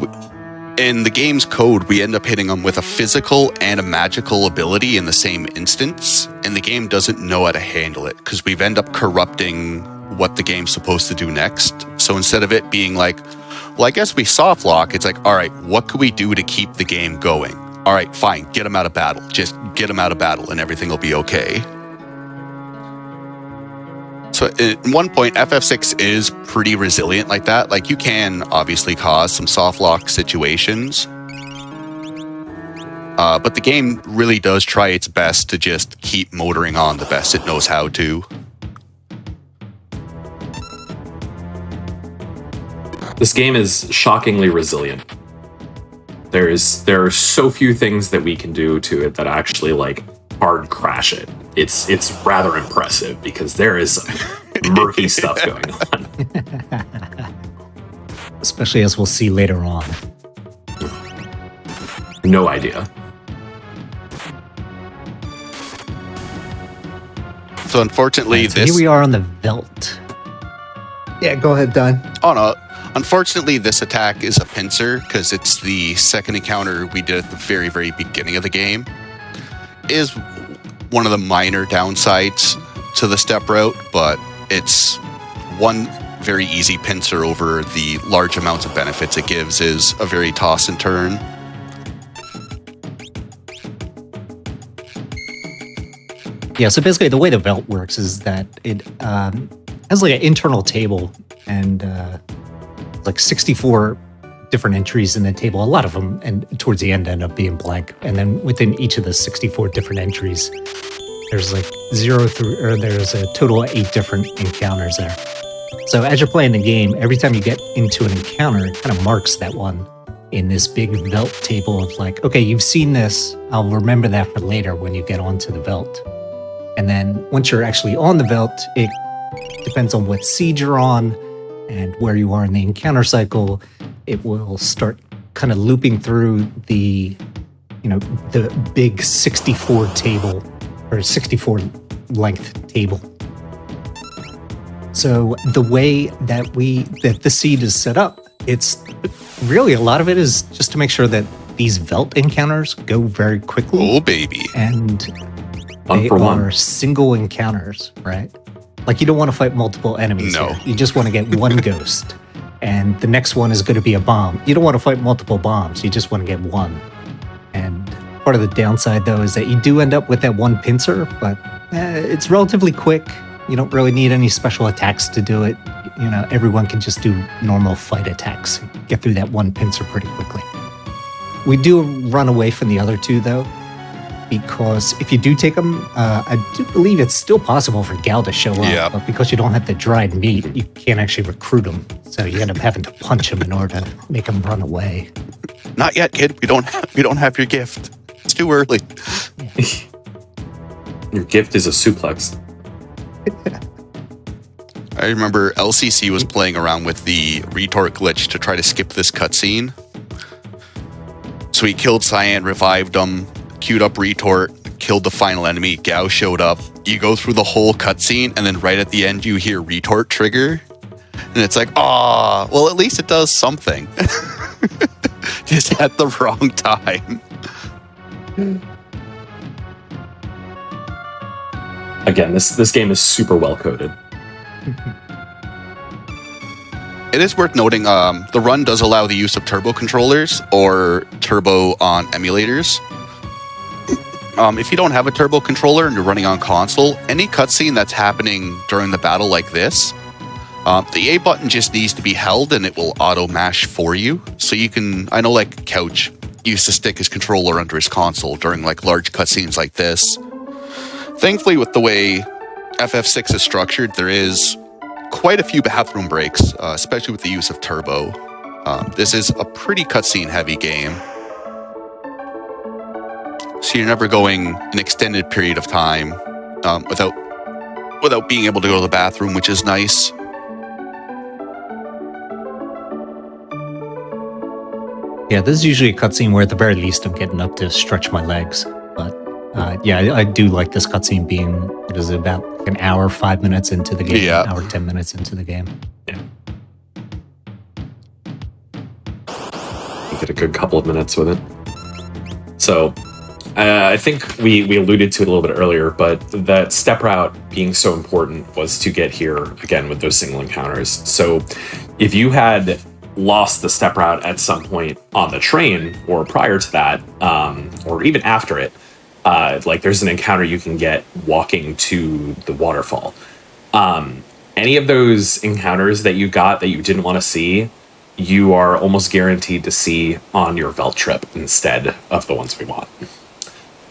in the game's code, we end up hitting him with a physical and a magical ability in the same instance, and the game doesn't know how to handle it because we've ended up corrupting what the game's supposed to do next. So instead of it being like, well, I guess we soft lock. It's like, all right, what could we do to keep the game going? All right, fine, get them out of battle. Just get them out of battle and everything will be okay. So at one point, FF6 is pretty resilient like that. Like, you can obviously cause some soft lock situations. But the game really does try its best to just keep motoring on the best it knows how to. This game is shockingly resilient. There are so few things that we can do to it that actually like hard crash it. It's rather impressive because there is some murky stuff going on. Especially as we'll see later on. No idea. So unfortunately, So here we are on the Velt. Yeah, go ahead, Don. Oh no. Unfortunately, this attack is a pincer because it's the second encounter we did at the very, very beginning of the game. It is one of the minor downsides to the step route, but it's one very easy pincer over the large amounts of benefits it gives is a very toss and turn. Yeah, so basically the way the Velt works is that it has like an internal table and like 64 different entries in the table. A lot of them, and towards the end, end up being blank. And then within each of the 64 different entries, there's like there's a total of 8 different encounters there. So as you're playing the game, every time you get into an encounter, it kind of marks that one in this big Velt table of like, okay, you've seen this. I'll remember that for later when you get onto the Velt. And then once you're actually on the Velt, it depends on what seed you're on and where you are in the encounter cycle. It will start kind of looping through the big 64 table or 64 length table. So the way that the seed is set up, it's really a lot of it is just to make sure that these Velt encounters go very quickly. Oh, baby. And they are single encounters, right? Like, you don't want to fight multiple enemies. No. Here. You just want to get one ghost. And the next one is going to be a bomb. You don't want to fight multiple bombs. You just want to get one. And part of the downside, though, is that you do end up with that one pincer, but it's relatively quick. You don't really need any special attacks to do it. You know, everyone can just do normal fight attacks. Get through that one pincer pretty quickly. We do run away from the other two, though, because if you do take them, I do believe it's still possible for Gal to show up. Yeah. But because you don't have the dried meat, you can't actually recruit them. So you end up having to punch them in order to make them run away. Not yet, kid. We don't have your gift. It's too early. Your gift is a suplex. I remember LCC was playing around with the retort glitch to try to skip this cutscene. So he killed Cyan, revived him, queued up retort, killed the final enemy. Gao showed up. You go through the whole cutscene, and then right at the end, you hear retort trigger. And it's like, ah, well, at least it does something. Just at the wrong time. Again, this game is super well coded. It is worth noting, the run does allow the use of turbo controllers or turbo on emulators. If you don't have a turbo controller and you're running on console, any cutscene that's happening during the battle like this, the A button just needs to be held and it will auto mash for you. So you can, I know like Couch used to stick his controller under his console during like large cutscenes like this. Thankfully, with the way FF6 is structured, there is quite a few bathroom breaks, especially with the use of turbo. This is a pretty cutscene heavy game. So you're never going an extended period of time without being able to go to the bathroom, which is nice. Yeah, this is usually a cutscene where at the very least I'm getting up to stretch my legs. But yeah, I do like this cutscene being, it is about an hour, 5 minutes into the game, Yeah. an hour, 10 minutes into the game. Yeah. You get a good couple of minutes with it. So, I think we alluded to it a little bit earlier, but that step route being so important was to get here, again, with those single encounters. So, if you had lost the step route at some point on the train or prior to that, or even after it, like there's an encounter you can get walking to the waterfall. Any of those encounters that you got that you didn't want to see, you are almost guaranteed to see on your Velt trip instead of the ones we want.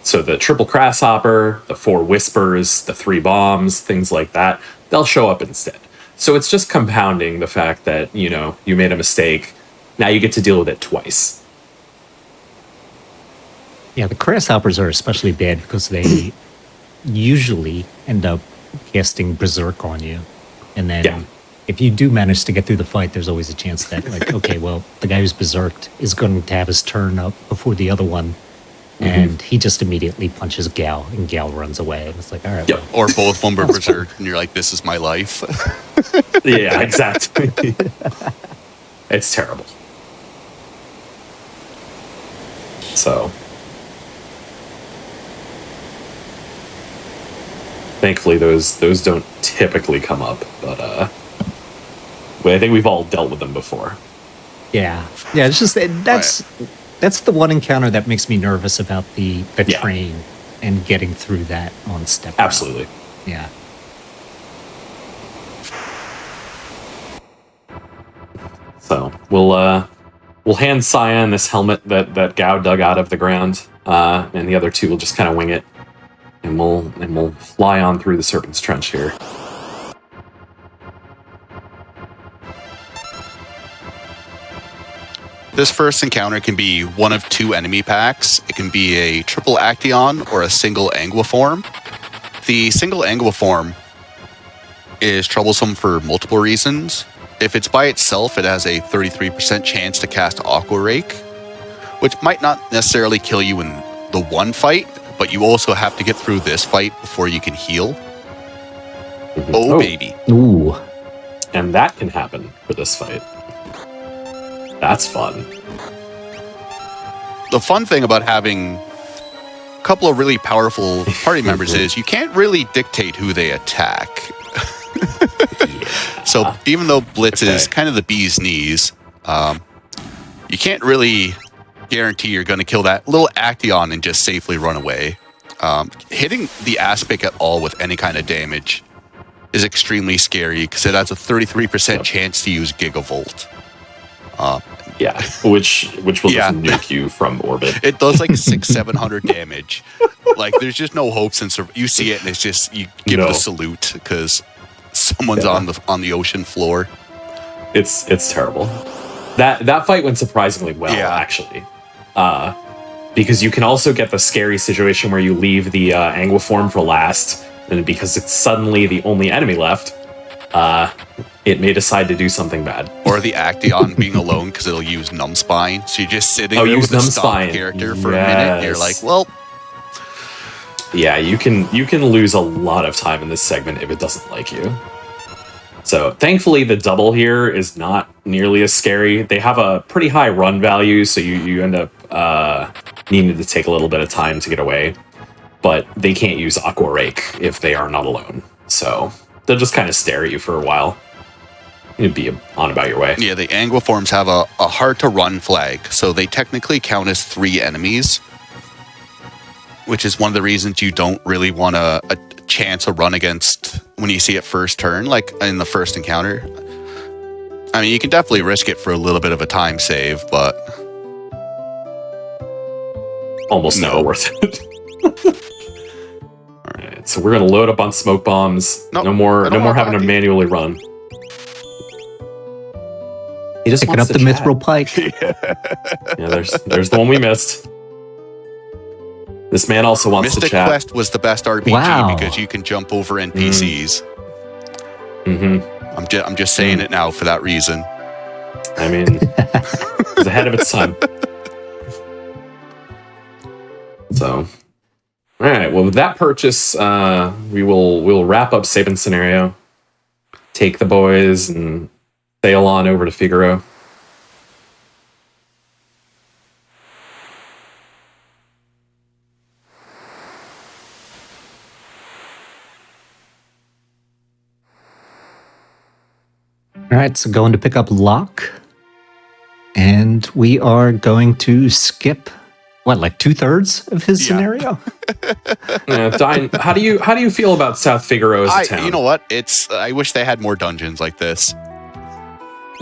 So the triple grasshopper, the 4 whispers, the 3 bombs, things like that, they'll show up instead. So it's just compounding the fact that, you know, you made a mistake. Now you get to deal with it twice. Yeah, the grasshoppers are especially bad because they usually end up casting berserk on you. And then if you do manage to get through the fight, there's always a chance that, like, okay, well, the guy who's berserked is going to have his turn up before the other one. And he just immediately punches Gal, and Gal runs away. And it's like, all right. Yep. Or both of them are berserk, and you're like, this is my life. Yeah, exactly. It's terrible. So, thankfully, those don't typically come up, but I think we've all dealt with them before. Yeah. Yeah, it's just that's the one encounter that makes me nervous about the train and getting through that on step. Absolutely. Route. Yeah. So we'll hand Cyan this helmet that Gao dug out of the ground, and the other 2 will just kind of wing it, and we'll fly on through the Serpent's Trench here. This first encounter can be one of 2 enemy packs. It can be a triple Action or a single Anguiform. The single Anguiform is troublesome for multiple reasons. If it's by itself, it has a 33% chance to cast Aqua Rake, which might not necessarily kill you in the one fight, but you also have to get through this fight before you can heal. Oh, baby. Ooh. And that can happen for this fight. That's fun. The fun thing about having a couple of really powerful party members is you can't really dictate who they attack. So even though Blitz is kind of the bee's knees, you can't really guarantee you're going to kill that little Action and just safely run away. Hitting the Aspic at all with any kind of damage is extremely scary because it has a 33% chance to use Gigavolt. Which will just nuke you from orbit. It does like 600-700 damage. Like there's just no hopes in you see it and it's just you give it a salute because someone's on the ocean floor. It's terrible. That fight went surprisingly well, actually. Because you can also get the scary situation where you leave the Anguiform for last, and because it's suddenly the only enemy left, it may decide to do something bad. Or the Action being alone because it'll use Numbspine. So you're just sitting there with a stomp character for a minute and you're like, well... Yeah, you can lose a lot of time in this segment if it doesn't like you. So thankfully the double here is not nearly as scary. They have a pretty high run value, so you end up needing to take a little bit of time to get away. But they can't use Aqua Rake if they are not alone. So they'll just kind of stare at you for a while. You'd be on about your way. Yeah, the Anguiforms have a hard-to-run flag, so they technically count as 3 enemies, which is one of the reasons you don't really want a chance a run against when you see it first turn, like in the first encounter. I mean, you can definitely risk it for a little bit of a time save, but... Almost never worth it. Alright, so we're going to load up on smoke bombs. No more having to manually run. He just picking up the mithril pike. Yeah, there's the one we missed. This man also wants Mystic to chat. Quest was the best RPG because you can jump over NPCs. I'm just saying it now for that reason. I mean, it's ahead of its time. So, all right. Well, with that purchase, we'll wrap up Sabin scenario, take the boys, and sail on over to Figaro. All right, so going to pick up Locke. And we are going to skip, like 2/3 of his scenario? Yeah, Dine, how do you feel about South Figaro as a town? You know what? I wish they had more dungeons like this.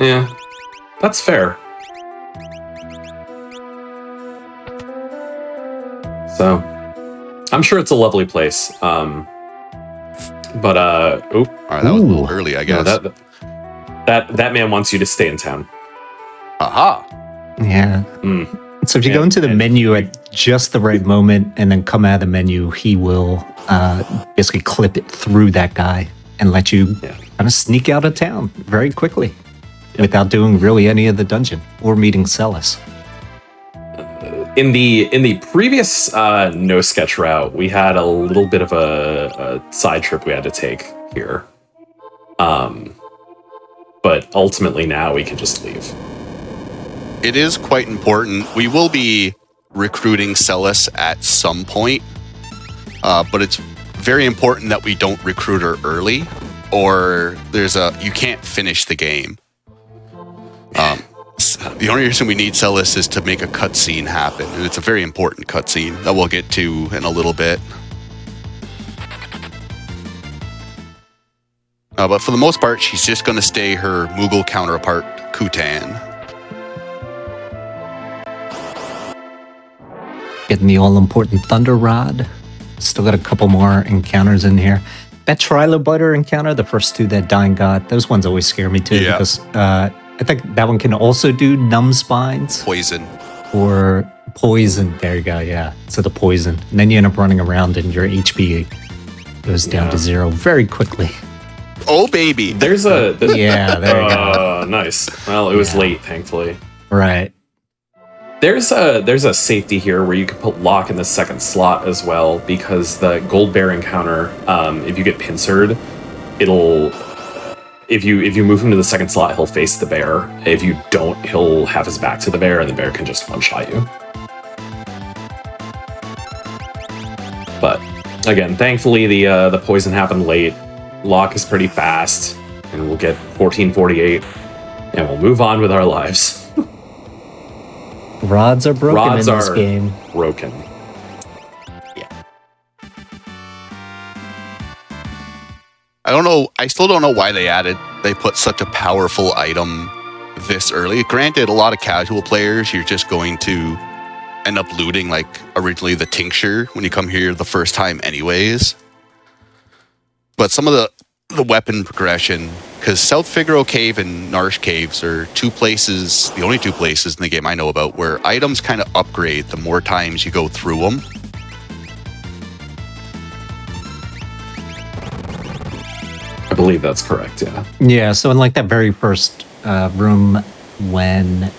Yeah, that's fair. So, I'm sure it's a lovely place. But All right, that was a little early, I guess. No, that man wants you to stay in town. Aha. Yeah. So if you go into the menu at just the right moment and then come out of the menu, he will basically clip it through that guy and let you kind of sneak out of town very quickly without doing really any of the dungeon or meeting Celis. In the previous no sketch route, we had a little bit of a side trip we had to take here. But ultimately now we can just leave. It is quite important. We will be recruiting Celis at some point, but it's very important that we don't recruit her early, or you can't finish the game. The only reason we need Celis is to make a cutscene happen, and it's a very important cutscene that we'll get to in a little bit. But for the most part, she's just going to stay her Moogle counterpart, Kutan. Getting the all-important Thunder Rod. Still got a couple more encounters in here. That Trilobiter encounter, the first two that Dine got, those ones always scare me too, because I think that one can also do numb spines. Poison. Or poison. There you go, yeah. So the poison. And then you end up running around and your HP goes down to 0 very quickly. Oh, baby. There's there you go. Nice. Well, it was late, thankfully. Right. There's a safety here where you can put Locke in the second slot as well, because the gold bear encounter, if you get pincered, if you move him to the second slot, he'll face the bear. If you don't, he'll have his back to the bear, and the bear can just one-shot you. But again, thankfully the poison happened late. Locke is pretty fast, and we'll get 1448, and we'll move on with our lives. Rods are broken in this game. Broken. Yeah. I don't know. I still don't know why they put such a powerful item this early. Granted, a lot of casual players, you're just going to end up looting, like, originally the tincture when you come here the first time anyways. But some of the weapon progression, because South Figaro Cave and Narsh Caves are the only two places in the game I know about where items kind of upgrade the more times you go through them. I believe that's correct, yeah. Yeah, so in like that very first room when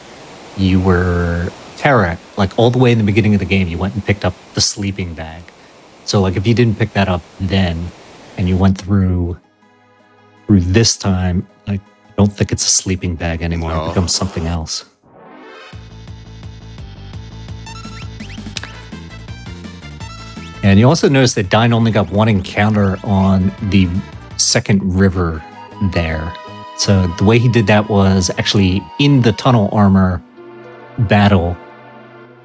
you were Terra, like all the way in the beginning of the game, you went and picked up the sleeping bag. So like if you didn't pick that up then and you went through this time, I don't think it's a sleeping bag anymore. No. It becomes something else. And you also notice that Dine only got one encounter on the second river there. So the way he did that was actually in the tunnel armor battle.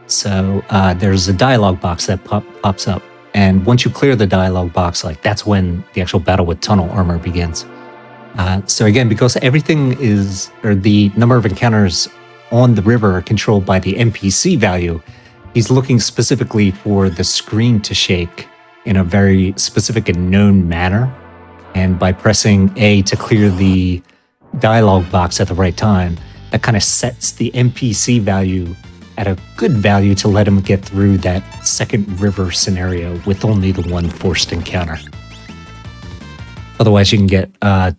So there's a dialogue box that pops up. And once you clear the dialogue box, like that's when the actual battle with tunnel armor begins. So again, because the number of encounters on the river are controlled by the NPC value, he's looking specifically for the screen to shake in a very specific and known manner. And by pressing A to clear the dialogue box at the right time, that kind of sets the NPC value at a good value to let him get through that second river scenario with only the one forced encounter. Otherwise, you can get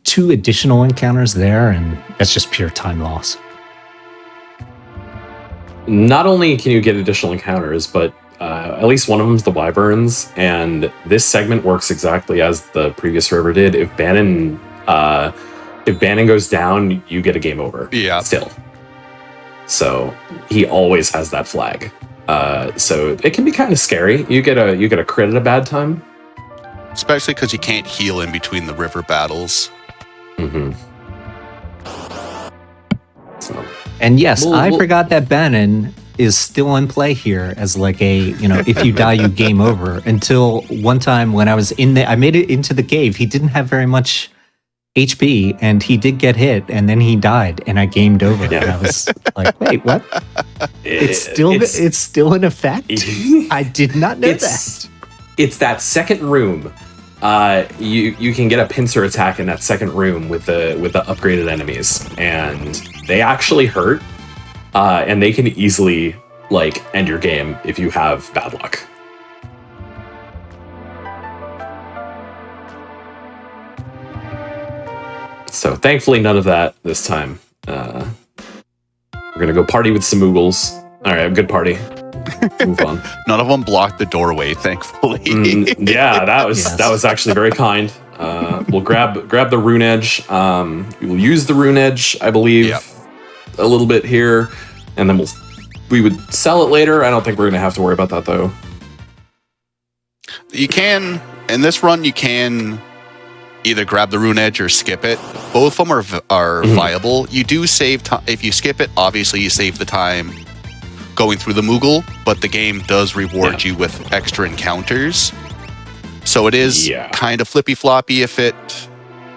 2 additional encounters there, and that's just pure time loss. Not only can you get additional encounters, but at least one of them is the Wyverns, and this segment works exactly as the previous river did. If Bannon goes down, you get a game over. Yeah. Still. So he always has that flag. So it can be kind of scary. You get a crit at a bad time. Especially because you can't heal in between the river battles. Mm-hmm. So. And yes, I forgot that Bannon is still in play here as like a, if you die, you game over. Until one time when I was I made it into the cave. He didn't have very much HP and he did get hit and then he died and I gamed over. Yeah. And I was like, wait, what? It's still in effect? I did not know that. It's that second room. You can get a pincer attack in that second room with the upgraded enemies, and they actually hurt, and they can easily end your game if you have bad luck. So thankfully, none of that this time. We're gonna go party with some Moogles. All right, good party. Move on. None of them blocked the doorway, thankfully. Yeah, that was actually very kind. We'll grab the rune edge. We will use the rune edge, I believe, a little bit here, and then we would sell it later. I don't think we're gonna have to worry about that though. You can in this run. You can either grab the rune edge or skip it. Both of them are viable. You do save time if you skip it. Obviously, you save the time going through the Moogle, but the game does reward you with extra encounters. So it is kind of flippy floppy if it,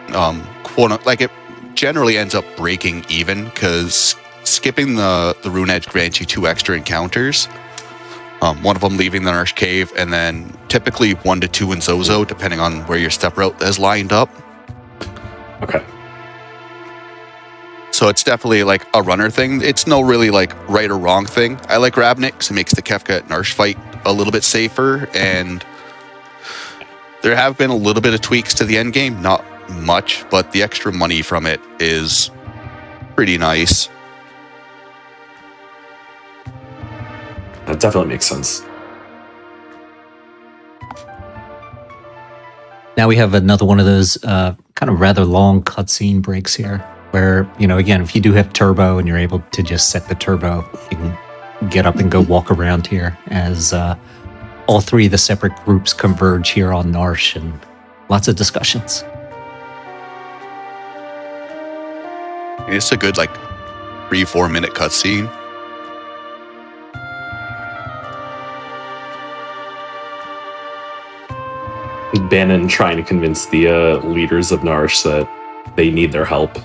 it generally ends up breaking even because skipping the rune edge grants you 2 extra encounters. One of them leaving the Nurse Cave, and then typically 1 to 2 in Zozo, depending on where your step route is lined up. Okay. So it's definitely a runner thing. It's no really right or wrong thing. I like Ravnik because it makes the Kefka at Narsh fight a little bit safer, and there have been a little bit of tweaks to the end game, not much, but the extra money from it is pretty nice. That definitely makes sense. Now we have another one of those kind of rather long cutscene breaks here. Where, again, if you do have turbo and you're able to just set the turbo, you can get up and go walk around here as all 3 of the separate groups converge here on Narsh and lots of discussions. It's a good 3-4 minute cutscene. Bannon trying to convince the leaders of Narsh that they need their help.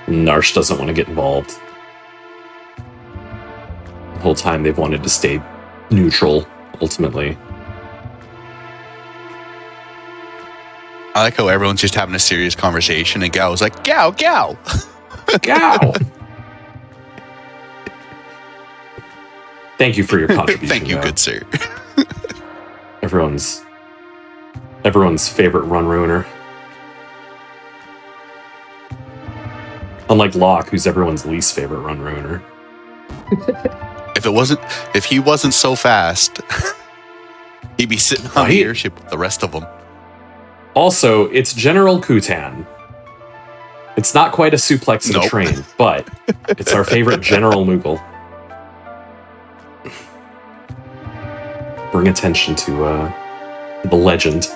Narsh doesn't want to get involved. The whole time they've wanted to stay neutral, ultimately. I like how everyone's just having a serious conversation and Gao's like, Gao, Gao! Gao! Thank you for your contribution. Thank you, good sir. Everyone's favorite run ruiner. Unlike Locke, who's everyone's least favorite run ruiner. If he wasn't so fast, he'd be sitting on the airship with the rest of them. Also, it's General Kutan. It's not quite a suplex in a train, but it's our favorite General Moogle. Bring attention to the legend.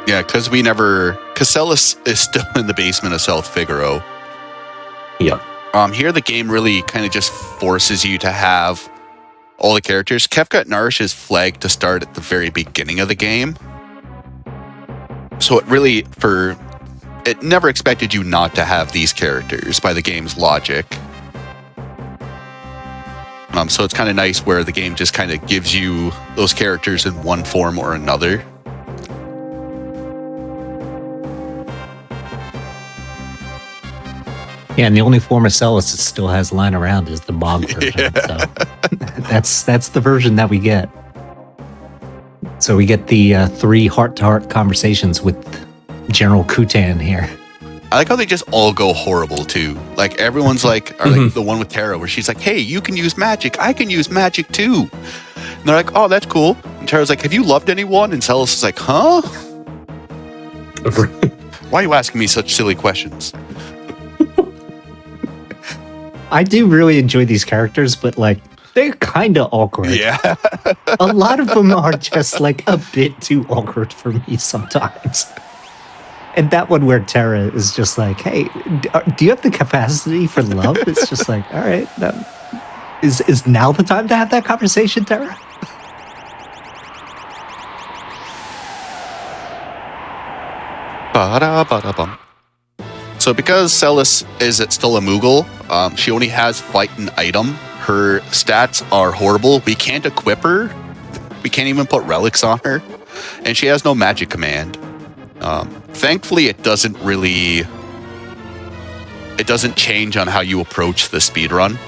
Yeah, because Casellas is still in the basement of South Figaro. Yep. Here the game really kind of just forces you to have all the characters. Kefka at Narsh is flagged to start at the very beginning of the game. So it never expected you not to have these characters by the game's logic. So it's kind of nice where the game just kind of gives you those characters in one form or another. Yeah, and the only form of Celis it still has lying around is the Mog version. Yeah. So that's the version that we get. So we get the 3 heart-to-heart conversations with General Kutan here. I like how they just all go horrible too. Everyone's like the one with Tara where she's like, hey, you can use magic. I can use magic too. And they're like, oh, that's cool. And Tara's like, have you loved anyone? And Celis is like, huh? Why are you asking me such silly questions? I do really enjoy these characters, but they're kind of awkward. Yeah. A lot of them are just a bit too awkward for me sometimes. And that one where Tara is just like, hey, do you have the capacity for love? It's just like, all right, is now the time to have that conversation, Tara? Ba-da-ba-da-bum. So because Celis is still a Moogle, she only has fight and item. Her stats are horrible. We can't equip her. We can't even put relics on her. And she has no magic command. Thankfully, it doesn't change on how you approach the speedrun.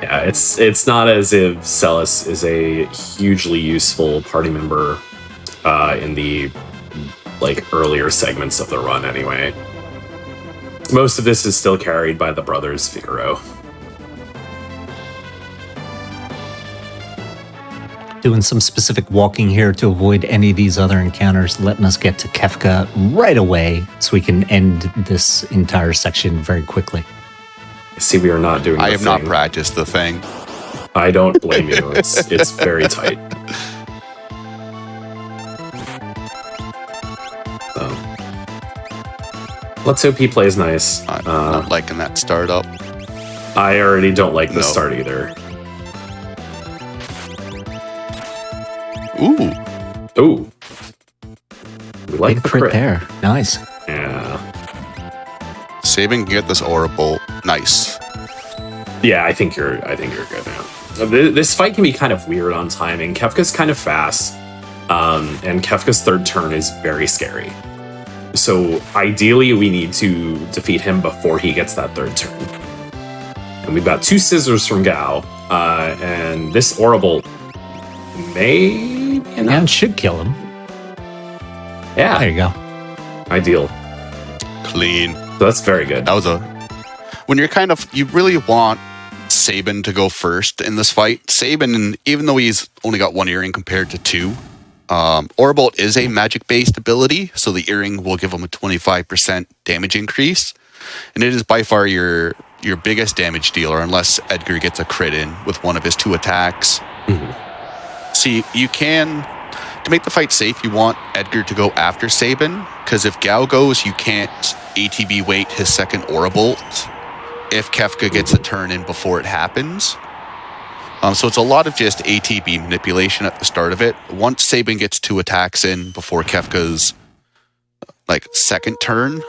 Yeah, it's not as if Celis is a hugely useful party member in the earlier segments of the run anyway. Most of this is still carried by the brothers Figaro. Doing some specific walking here to avoid any of these other encounters, letting us get to Kefka right away so we can end this entire section very quickly. See, we are not doing the I have thing. not practiced the thing. I don't blame you. It's very tight. So, let's hope he plays nice. I'm not liking that startup. I already don't like the No. start either. Ooh. We like Big the crit there. Nice. Yeah. Sabin can get this aura bolt. Nice. Yeah, I think you're good now. This fight can be kind of weird on timing. Kefka's kind of fast, and Kefka's third turn is very scary. So ideally, we need to defeat him before he gets that third turn. And we've got 2 scissors from Gao, and this aura bolt may be enough. Yeah, it should kill him. Yeah, There you go. ideal. Clean. So that's very good. That was when you really want Sabin to go first in this fight. Sabin, even though he's only got 1 earring compared to 2, Aura Bolt is a magic-based ability, so the earring will give him a 25% damage increase, and it is by far your biggest damage dealer, unless Edgar gets a crit in with one of his 2 attacks. Mm-hmm. See, you can, to make the fight safe, you want Edgar to go after Sabin, because if Gao goes, you can't ATB wait his second Aura Bolt if Kefka gets a turn in before it happens. So it's a lot of just ATB manipulation at the start of it. Once Sabin gets 2 attacks in before Kefka's second turn,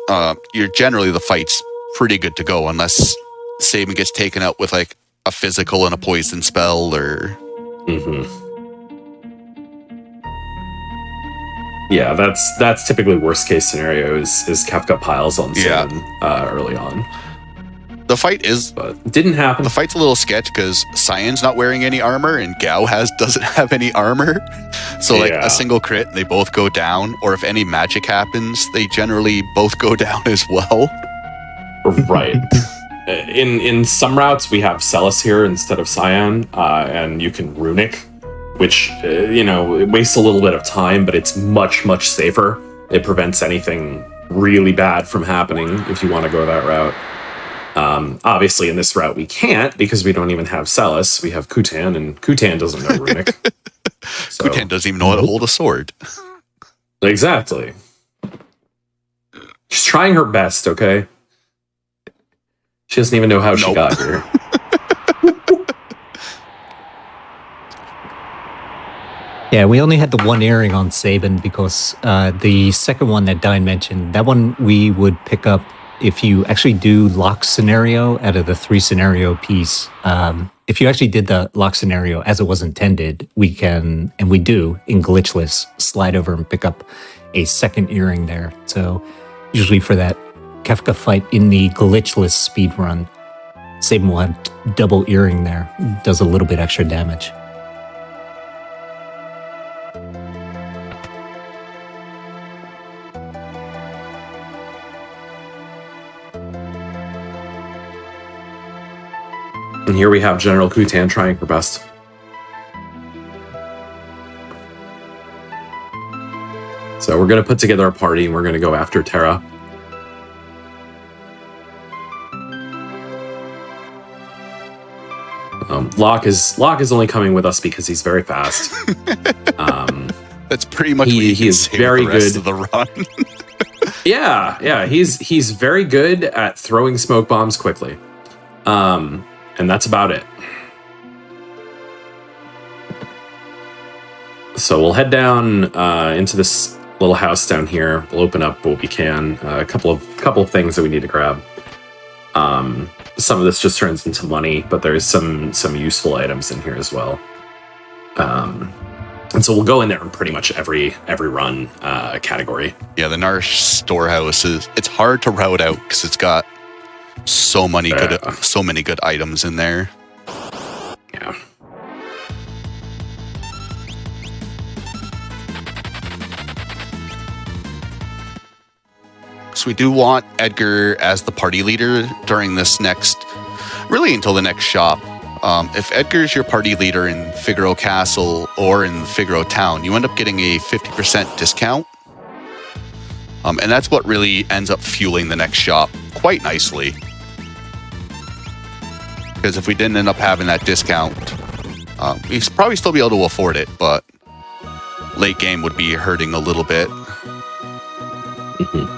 the fight's pretty good to go, unless Sabin gets taken out with a physical and a poison spell or... Mm-hmm. Yeah, that's typically worst case scenario is Kefka piles on Sabin early on. The fight is... But it didn't happen. The fight's a little sketch because Cyan's not wearing any armor and Gao doesn't have any armor. So a single crit, they both go down. Or if any magic happens, they generally both go down as well. Right. In some routes, we have Celis here instead of Cyan, and you can Runic, which, it wastes a little bit of time, but it's much, much safer. It prevents anything really bad from happening if you want to go that route. Obviously, in this route, we can't because we don't even have Celis. We have Kutan, and Kutan doesn't know Runic. So, Kutan doesn't even know how to hold a sword. Exactly. She's trying her best, okay? She doesn't even know how she got here. Yeah, we only had the 1 earring on Sabin because the second one that Dine mentioned, that one we would pick up if you actually do lock scenario out of the 3 scenario piece. If you actually did the lock scenario as it was intended, we can, and we do in glitchless, slide over and pick up a second earring there. So usually for that Kefka fight in the glitchless speedrun, Sabin will have double earring there. Does a little bit extra damage. And here we have General Kutan trying her best. So we're going to put together a party and we're going to go after Terra. Locke is only coming with us because he's very fast. That's pretty much he what you can is say very with the rest good of the run. Yeah, he's very good at throwing smoke bombs quickly. And that's about it. So we'll head down into this little house down here. We'll open up what we can. A couple of things that we need to grab. Some of this just turns into money, but there's some useful items in here as well. And so we'll go in there in pretty much every run category. Yeah, the Narsh storehouse it's hard to route out because it's got so many good items in there. Yeah. So we do want Edgar as the party leader during this really until the next shop. If Edgar's your party leader in Figaro Castle or in Figaro Town, you end up getting a 50% discount. And that's what really ends up fueling the next shop quite nicely. Because if we didn't end up having that discount, we'd probably still be able to afford it, but late game would be hurting a little bit. Mm-hmm.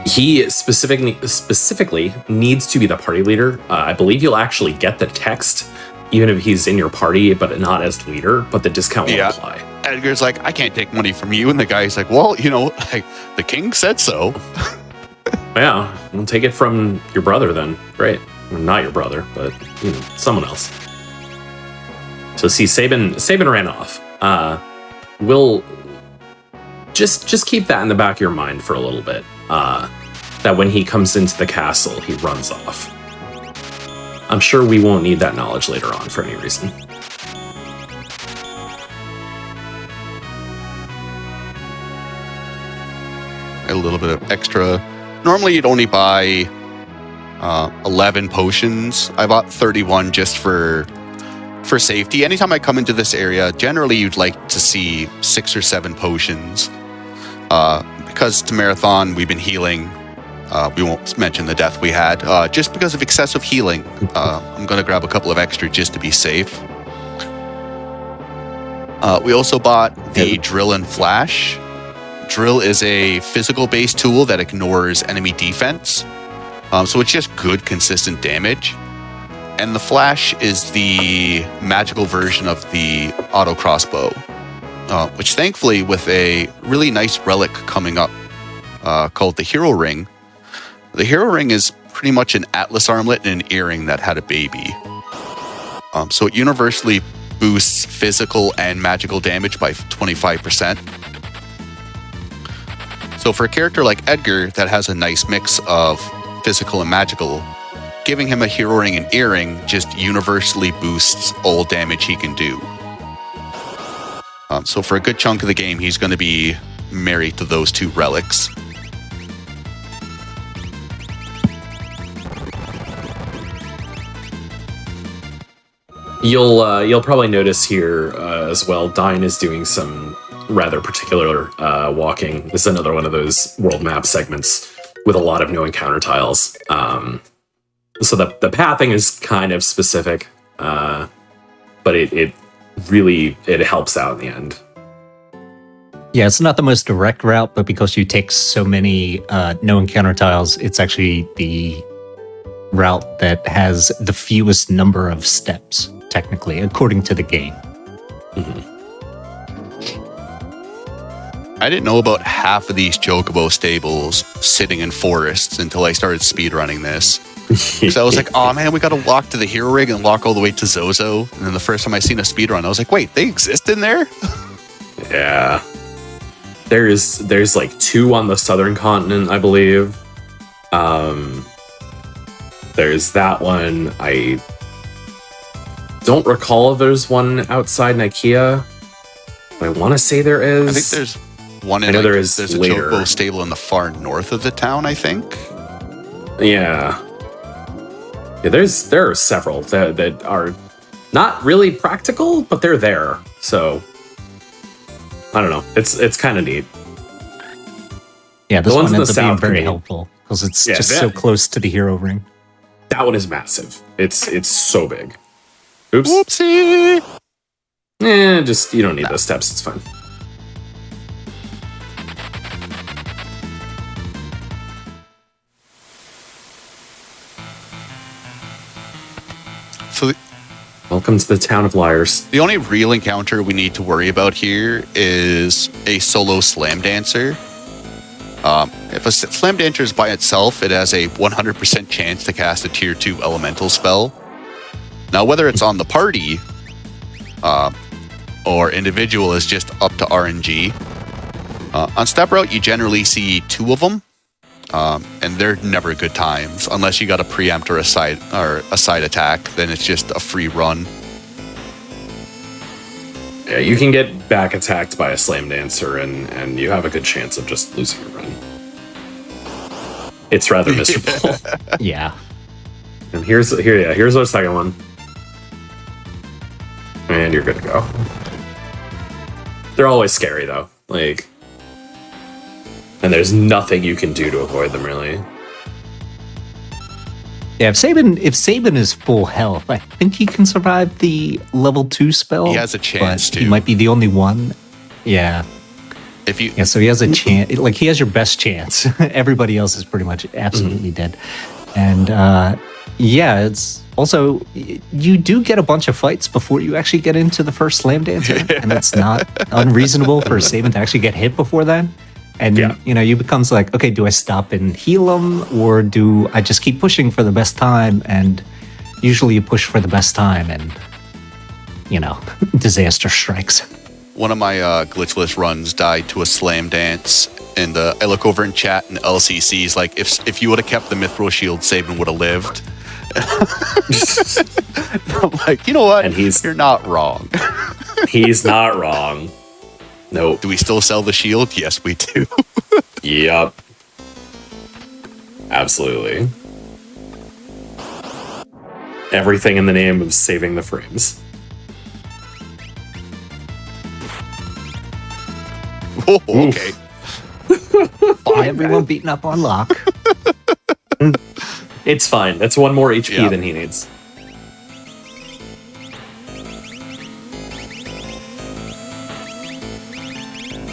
He specifically needs to be the party leader. I believe you'll actually get the text, even if he's in your party, but not as leader, but the discount will apply. Edgar's like, I can't take money from you. And the guy's like, well, the king said so. Yeah, we'll take it from your brother then. Great. Well, not your brother, but someone else. So see, Sabin ran off. We'll just keep that in the back of your mind for a little bit. That when he comes into the castle, he runs off. I'm sure we won't need that knowledge later on for any reason. A little bit of extra. Normally you'd only buy 11 potions. I bought 31 just for safety. Anytime I come into this area, generally you'd like to see 6 or 7 potions. Because it's a marathon, we've been healing. We won't mention the death we had. Just because of excessive healing, I'm going to grab a couple of extra just to be safe. We also bought the Drill and Flash. Drill is a physical-based tool that ignores enemy defense. So it's just good, consistent damage. And the Flash is the magical version of the auto crossbow. Which thankfully, with a really nice relic coming up called the Hero Ring. The Hero Ring is pretty much an Atlas armlet and an earring that had a baby. So it universally boosts physical and magical damage by 25%. So for a character like Edgar that has a nice mix of physical and magical, giving him a Hero Ring and earring just universally boosts all damage he can do. So for a good chunk of the game, he's going to be married to those 2 relics. You'll probably notice here as well, Dine is doing some rather particular walking. This is another one of those world map segments with a lot of no encounter tiles. So the pathing is kind of specific, but it really helps out in the end. Yeah, it's not the most direct route, but because you take so many no encounter tiles, it's actually the route that has the fewest number of steps, technically, according to the game. Mm-hmm. I didn't know about half of these chocobo stables sitting in forests until I started speedrunning this. So I was like, oh man, we got to walk to the Hero Ring and walk all the way to Zozo. And then the first time I seen a speedrun, I was like, wait, they exist in there? Yeah. There's like 2 on the southern continent, I believe. There's that one. I don't recall if there's one outside Ikea. But I want to say there is. I think there's one in there's a chocobo stable in the far north of the town, I think. Yeah. Yeah, there are several that are not really practical, but they're there. So I don't know. It's kind of neat. Yeah, this one ends up being very helpful because it's just so close to the Hero Ring. That one is massive. It's so big. Oops. Whoopsie! Just you don't need those steps. It's fine. So Welcome to the town of liars. the only real encounter we need to worry about here is a solo slam dancer. If a slam dancer is by itself, it has a 100% chance to cast a tier 2 elemental spell. Now, whether it's on the party or individual is just up to RNG. On Step Route, you generally see 2 of them, and they're never good times unless you got a preempt or a side attack. Then it's just a free run. Yeah, you can get back attacked by a slam dancer, and you have a good chance of just losing your run. It's rather miserable. Yeah. And here's our second one. And you're good to go. They're always scary though. Like, and there's nothing you can do to avoid them really. Yeah, if Sabin is full health, I think he can survive the level 2 spell. He has a chance but to. He might be the only one. Yeah. If you Yeah, so he has a chance. Like, he has your best chance. Everybody else is pretty much absolutely dead. And yeah, it's also, you do get a bunch of fights before you actually get into the first slam dancer, and it's not unreasonable for Sabin to actually get hit before then. And you becomes like, okay, do I stop and heal him, or do I just keep pushing for the best time? And usually you push for the best time, and disaster strikes. one of my glitchless runs died to a slam dance, and I look over in chat and LCC's like, if you would have kept the Mithril Shield, Sabin would have lived. I'm like, you know what? And you're not wrong. He's not wrong. Nope. Do we still sell the shield? Yes, we do. Yup. Absolutely. Everything in the name of saving the frames. Oh, okay. Everyone beating up on Locke. It's fine. That's one more HP Yeah. than he needs.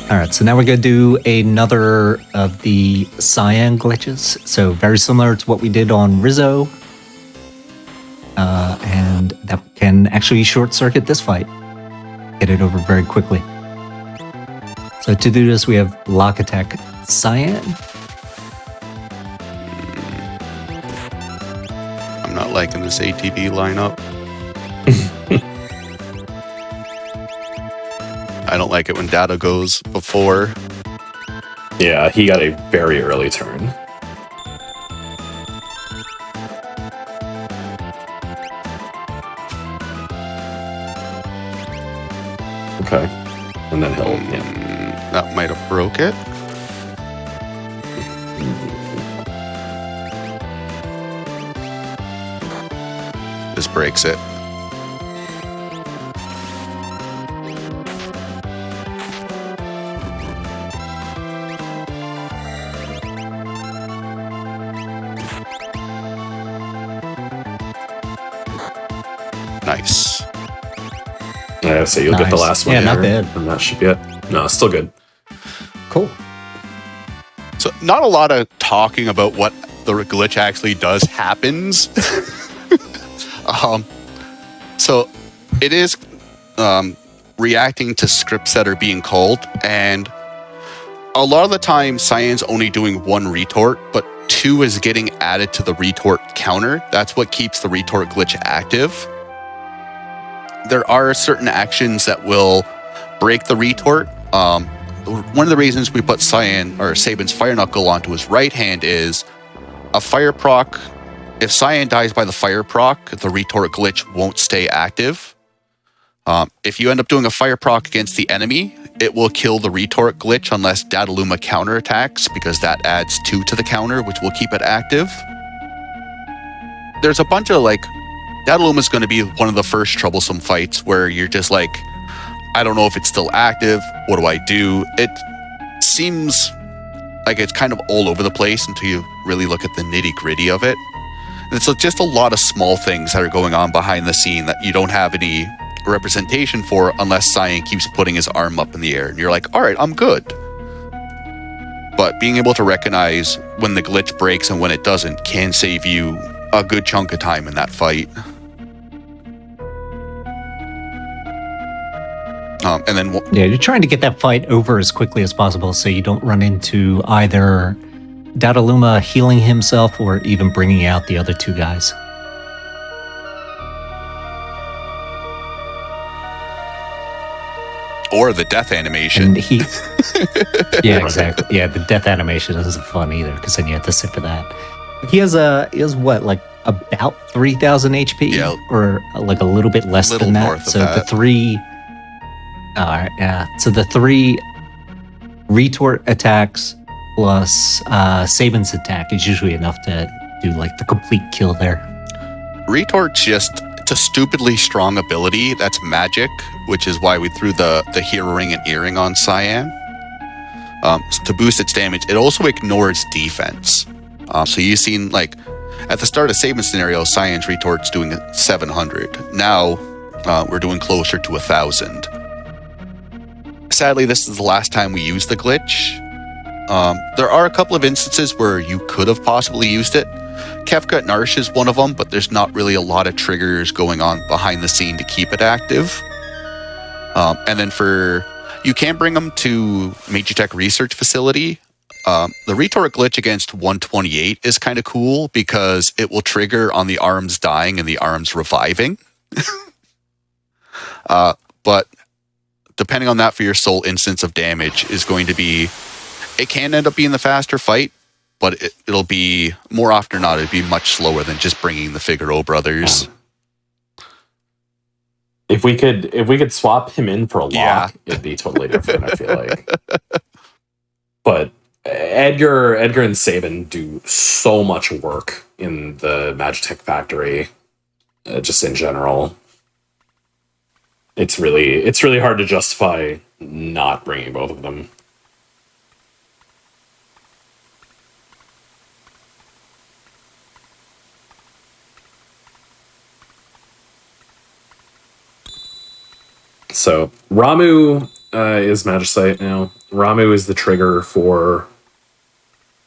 All right, so now we're going to do another of the cyan glitches. So very similar to what we did on Rizzo. And that can actually short circuit this fight. Get it over very quickly. So to do this, we have Lock Attack Cyan. I'm not liking this ATB lineup. I don't like it when data goes before. Yeah, he got a very early turn. Okay. And then he'll, yeah. That might have broke it. This breaks it. Nice. Yeah, so you'll get the Nice. last one Yeah, not here, bad. and that should be it. No, still good. Cool. So not a lot of talking about what the glitch actually does happens. So it is reacting to scripts that are being called, and a lot of the time Cyan's only doing one retort, but 2 is getting added to the retort counter. That's what keeps the retort glitch active. There are certain actions that will break the retort. One of the reasons we put Sabin's Fire Knuckle onto his right hand is a fire proc. If Cyan dies by the fire proc, the retort glitch won't stay active. If you end up doing a fire proc against the enemy, it will kill the retort glitch unless Dataluma counterattacks, because that adds 2 to the counter, which will keep it active. There's a bunch of Dataluma is going to be one of the first troublesome fights where you're just like, I don't know if it's still active. What do I do? It seems like it's kind of all over the place until you really look at the nitty gritty of it. It's just a lot of small things that are going on behind the scene that you don't have any representation for unless Cyan keeps putting his arm up in the air. And you're like, all right, I'm good. But being able to recognize when the glitch breaks and when it doesn't can save you a good chunk of time in that fight. And then Yeah, you're trying to get that fight over as quickly as possible so you don't run into either Dadaluma healing himself or even bringing out the other two guys. or the death animation. And he, yeah, exactly. Yeah, the death animation isn't fun either because then you have to sit for that. He has what, like about 3,000 HP, Yeah. or like a little bit less Little than that. north of So that. the three, so the three retort attacks plus Saban's attack is usually enough to do like the complete kill there. Retort's just, it's a stupidly strong ability that's magic, which is why we threw the hero ring and earring on Cyan. To boost its damage. It also ignores defense. So you've seen, like, at the start of Saban's scenario, Cyan's retort's doing 700. Now, we're doing closer to 1,000. Sadly, this is the last time we use the glitch. There are a couple of instances where you could have possibly used it. Kefka Narsh is one of them, but there's not really a lot of triggers going on behind the scene to keep it active. And then you can bring them to Magitech Research Facility. The retort glitch against 128 is kind of cool because it will trigger on the arms dying and the arms reviving. But depending on that for your sole instance of damage is going to be, it can end up being the faster fight, but it'll be, more often than not, it'd be much slower than just bringing the Figaro brothers. If we could swap him in for a lock, Yeah. it'd be totally different, I feel like. But Edgar and Saban do so much work in the Magitech factory, just in general. It's really hard to justify not bringing both of them. So Ramu is Magicite now. Ramu is the trigger for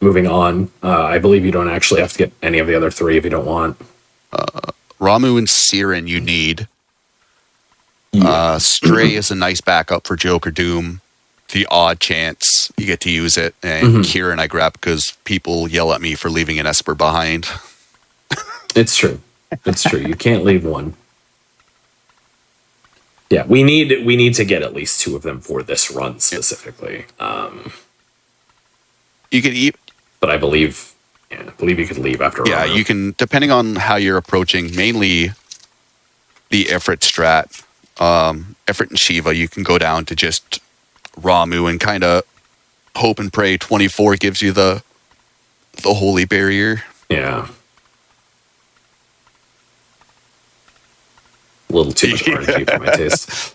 moving on. I believe you don't actually have to get any of the other three if you don't want. Ramu and Siren you need. Stray is a nice backup for Joker Doom. The odd chance you get to use it. And Kieran I grab because people yell at me for leaving an Esper behind. It's true. It's true. You can't leave one. Yeah, we need to get at least two of them for this run specifically. You could But I believe you could leave after. Yeah, Ramu. you can, depending on how you're approaching, mainly the Ifrit strat, Ifrit and Shiva, you can go down to just Ramu and kind of hope and pray 24 gives you the holy barrier. Yeah. A little too much RNG for my taste.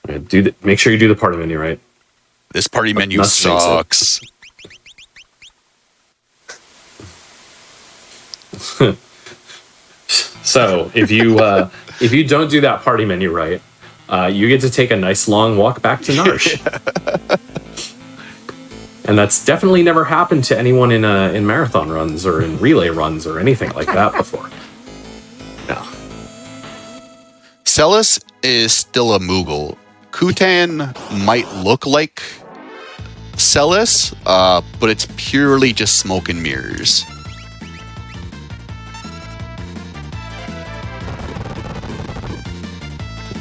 Right, make sure you do the party menu right. This party menu Not to jinx it. sucks. So if you don't do that party menu right, you get to take a nice long walk back to Narsh. And that's definitely never happened to anyone in marathon runs or in relay runs or anything like that before. No. Celis is still a Moogle. Kutan might look like Celis, but it's purely just smoke and mirrors.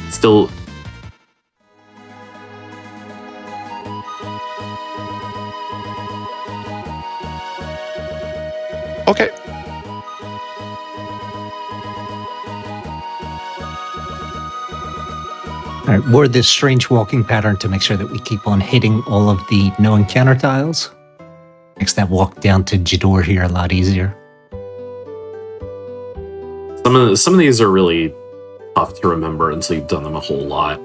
Still. Okay. All right, more of this strange walking pattern to make sure that we keep on hitting all of the no encounter tiles. Makes that walk down to Jador here a lot easier. Some of these are really tough to remember until you've done them a whole lot.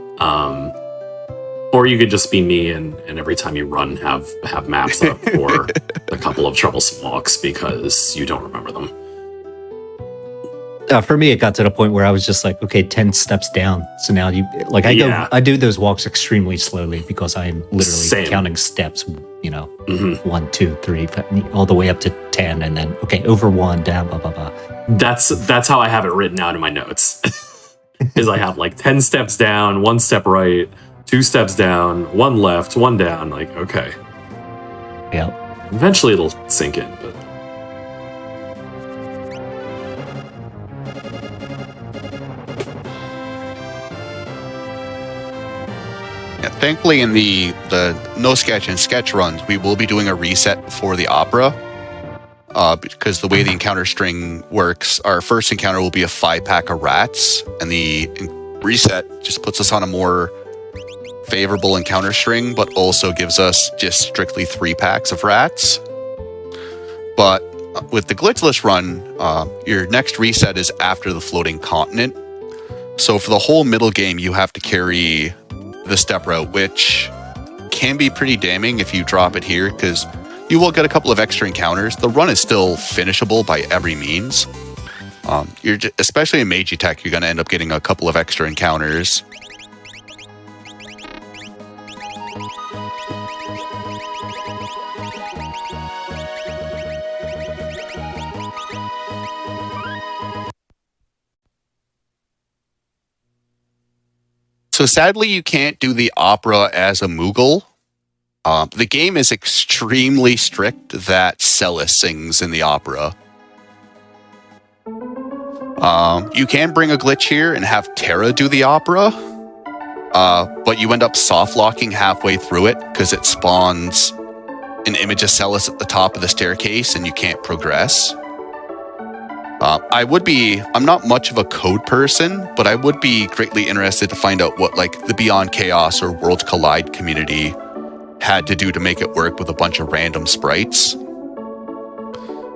Or you could just be me and every time you run have maps up for a couple of troublesome walks because you don't remember them. For me, it got to the point where I was just like, okay, 10 steps down. So now Yeah. I do those walks extremely slowly because I'm literally Same. counting steps, 1, 2, 3, all the way up to 10. And then, okay, over 1, down, blah, blah, blah. That's how I have it written out in my notes. Is I have like 10 steps down, 1 step right, 2 steps down, 1 left, 1 down. Like, okay. Yeah. Eventually it'll sink in, but Yeah, thankfully, in the no sketch and sketch runs, we will be doing a reset before the opera. Because the way the encounter string works, our first encounter will be a 5-pack of rats, and the reset just puts us on a more favorable encounter string, but also gives us just strictly 3 packs of rats. But with the glitchless run, your next reset is after the floating continent. So for the whole middle game, you have to carry the step route, which can be pretty damning if you drop it here, because you will get a couple of extra encounters. The run is still finishable by every means. Especially in Meiji Tech, you're going to end up getting a couple of extra encounters. So sadly, you can't do the opera as a Moogle. The game is extremely strict that Celis sings in the opera. You can bring a glitch here and have Terra do the opera, but you end up soft locking halfway through it because it spawns an image of Celis at the top of the staircase and you can't progress. I'm not much of a code person, but I would be greatly interested to find out what like the Beyond Chaos or Worlds Collide community had to do to make it work with a bunch of random sprites.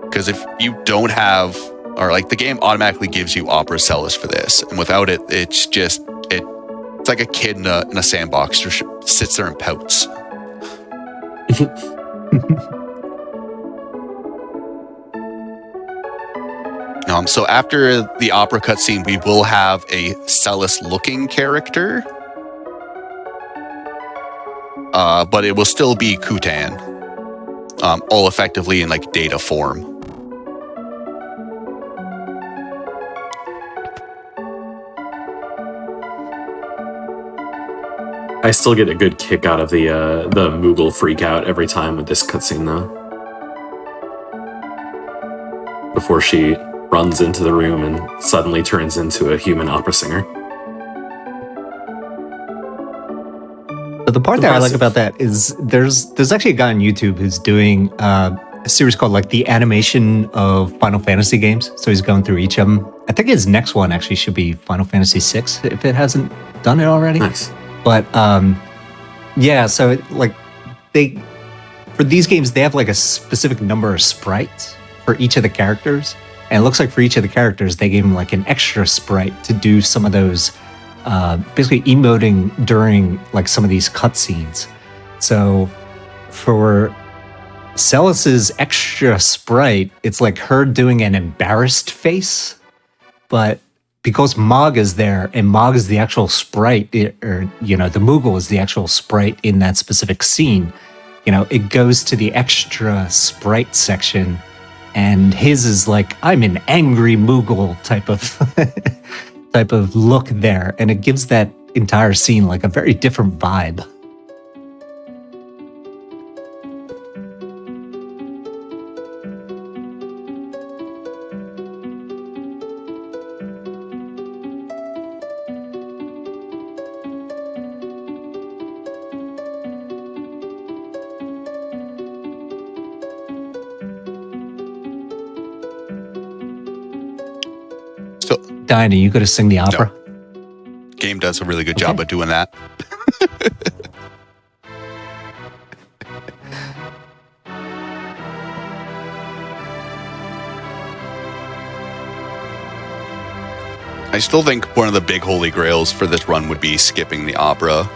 Because if you don't have, or like the game automatically gives you Opera Celis for this, and without it, it's like a kid in a sandbox just sits there and pouts. So after the opera cutscene, we will have a Celis-looking character, but it will still be Kutan, all effectively in like data form. I still get a good kick out of the Moogle freak out every time with this cutscene though. Before she runs into the room and suddenly turns into a human opera singer. But the part that I like about that is there's actually a guy on YouTube who's doing a series called like the animation of Final Fantasy games. So he's going through each of them. I think his next one actually should be Final Fantasy VI if it hasn't done it already. Nice. But yeah, so like for these games they have like a specific number of sprites for each of the characters. And it looks like for each of the characters, they gave him like an extra sprite to do some of those, basically emoting during like some of these cutscenes. So for Celis's extra sprite, it's like her doing an embarrassed face. But because Mog is there and Mog is the actual sprite, the Moogle is the actual sprite in that specific scene, it goes to the extra sprite section. And his is like, I'm an angry Moogle type of look there. And it gives that entire scene like a very different vibe. Dinah, you gotta sing the opera? No. Game does a really good job of doing that. I still think one of the big holy grails for this run would be skipping the opera.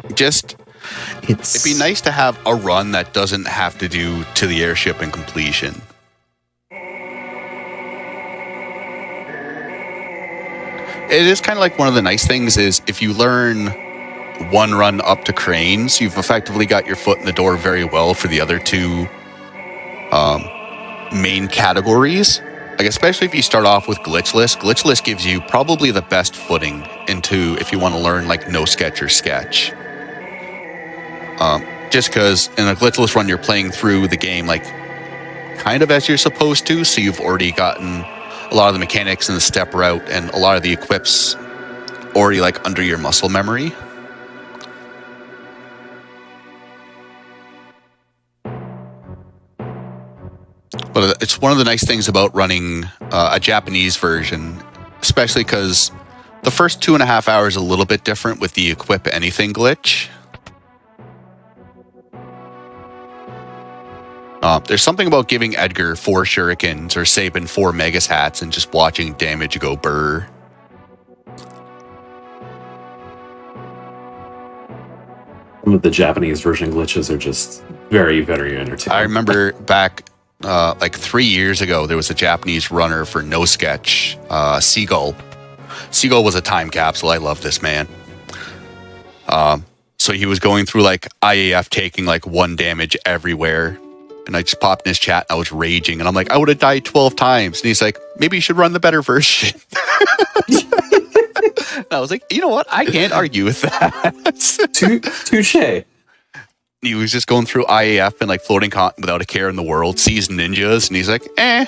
It'd be nice to have a run that doesn't have to do to the airship and completion. It is kind of like one of the nice things is if you learn one run up to cranes, you've effectively got your foot in the door very well for the other two main categories. Like especially if you start off with glitchless. Glitchless gives you probably the best footing into if you want to learn like no sketch or sketch. Just because in a glitchless run you're playing through the game like kind of as you're supposed to, so you've already gotten a lot of the mechanics and the step route and a lot of the equips already like under your muscle memory. But it's one of the nice things about running a Japanese version, especially because the first 2.5 hours are a little bit different with the equip anything glitch. There's something about giving Edgar 4 shurikens or Sabin 4 Megas hats and just watching damage go burr. Some of the Japanese version glitches are just very, very entertaining. I remember back like 3 years ago, there was a Japanese runner for no sketch, Seagull. Seagull was a time capsule. I love this man. So he was going through like IAF taking like 1 damage everywhere. And I just popped in his chat and I was raging. And I'm like, I would have died 12 times. And he's like, maybe you should run the better version. And I was like, you know what? I can't argue with that. Touche. He was just going through IAF and like floating without a care in the world, sees ninjas, and he's like, eh.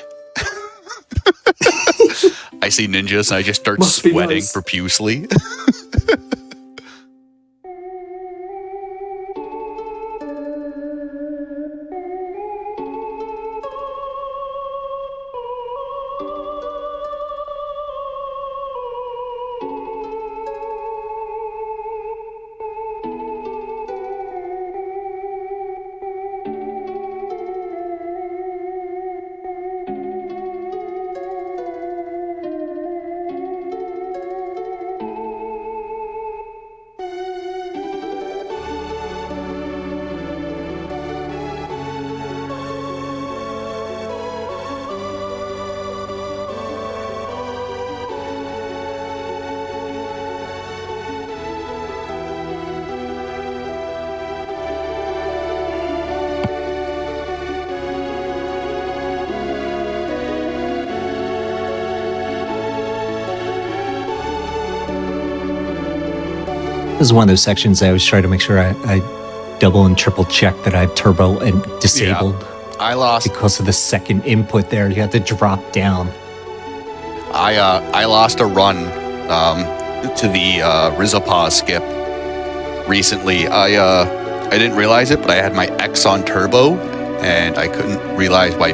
I see ninjas and I just start sweating nice. Profusely. This is one of those sections I always try to make sure I double and triple check that I have turbo and disabled. Yeah, I lost because of the second input there. You have to drop down. I lost a run to the Rizopause skip recently. I didn't realize it, but I had my X on turbo, and I couldn't realize why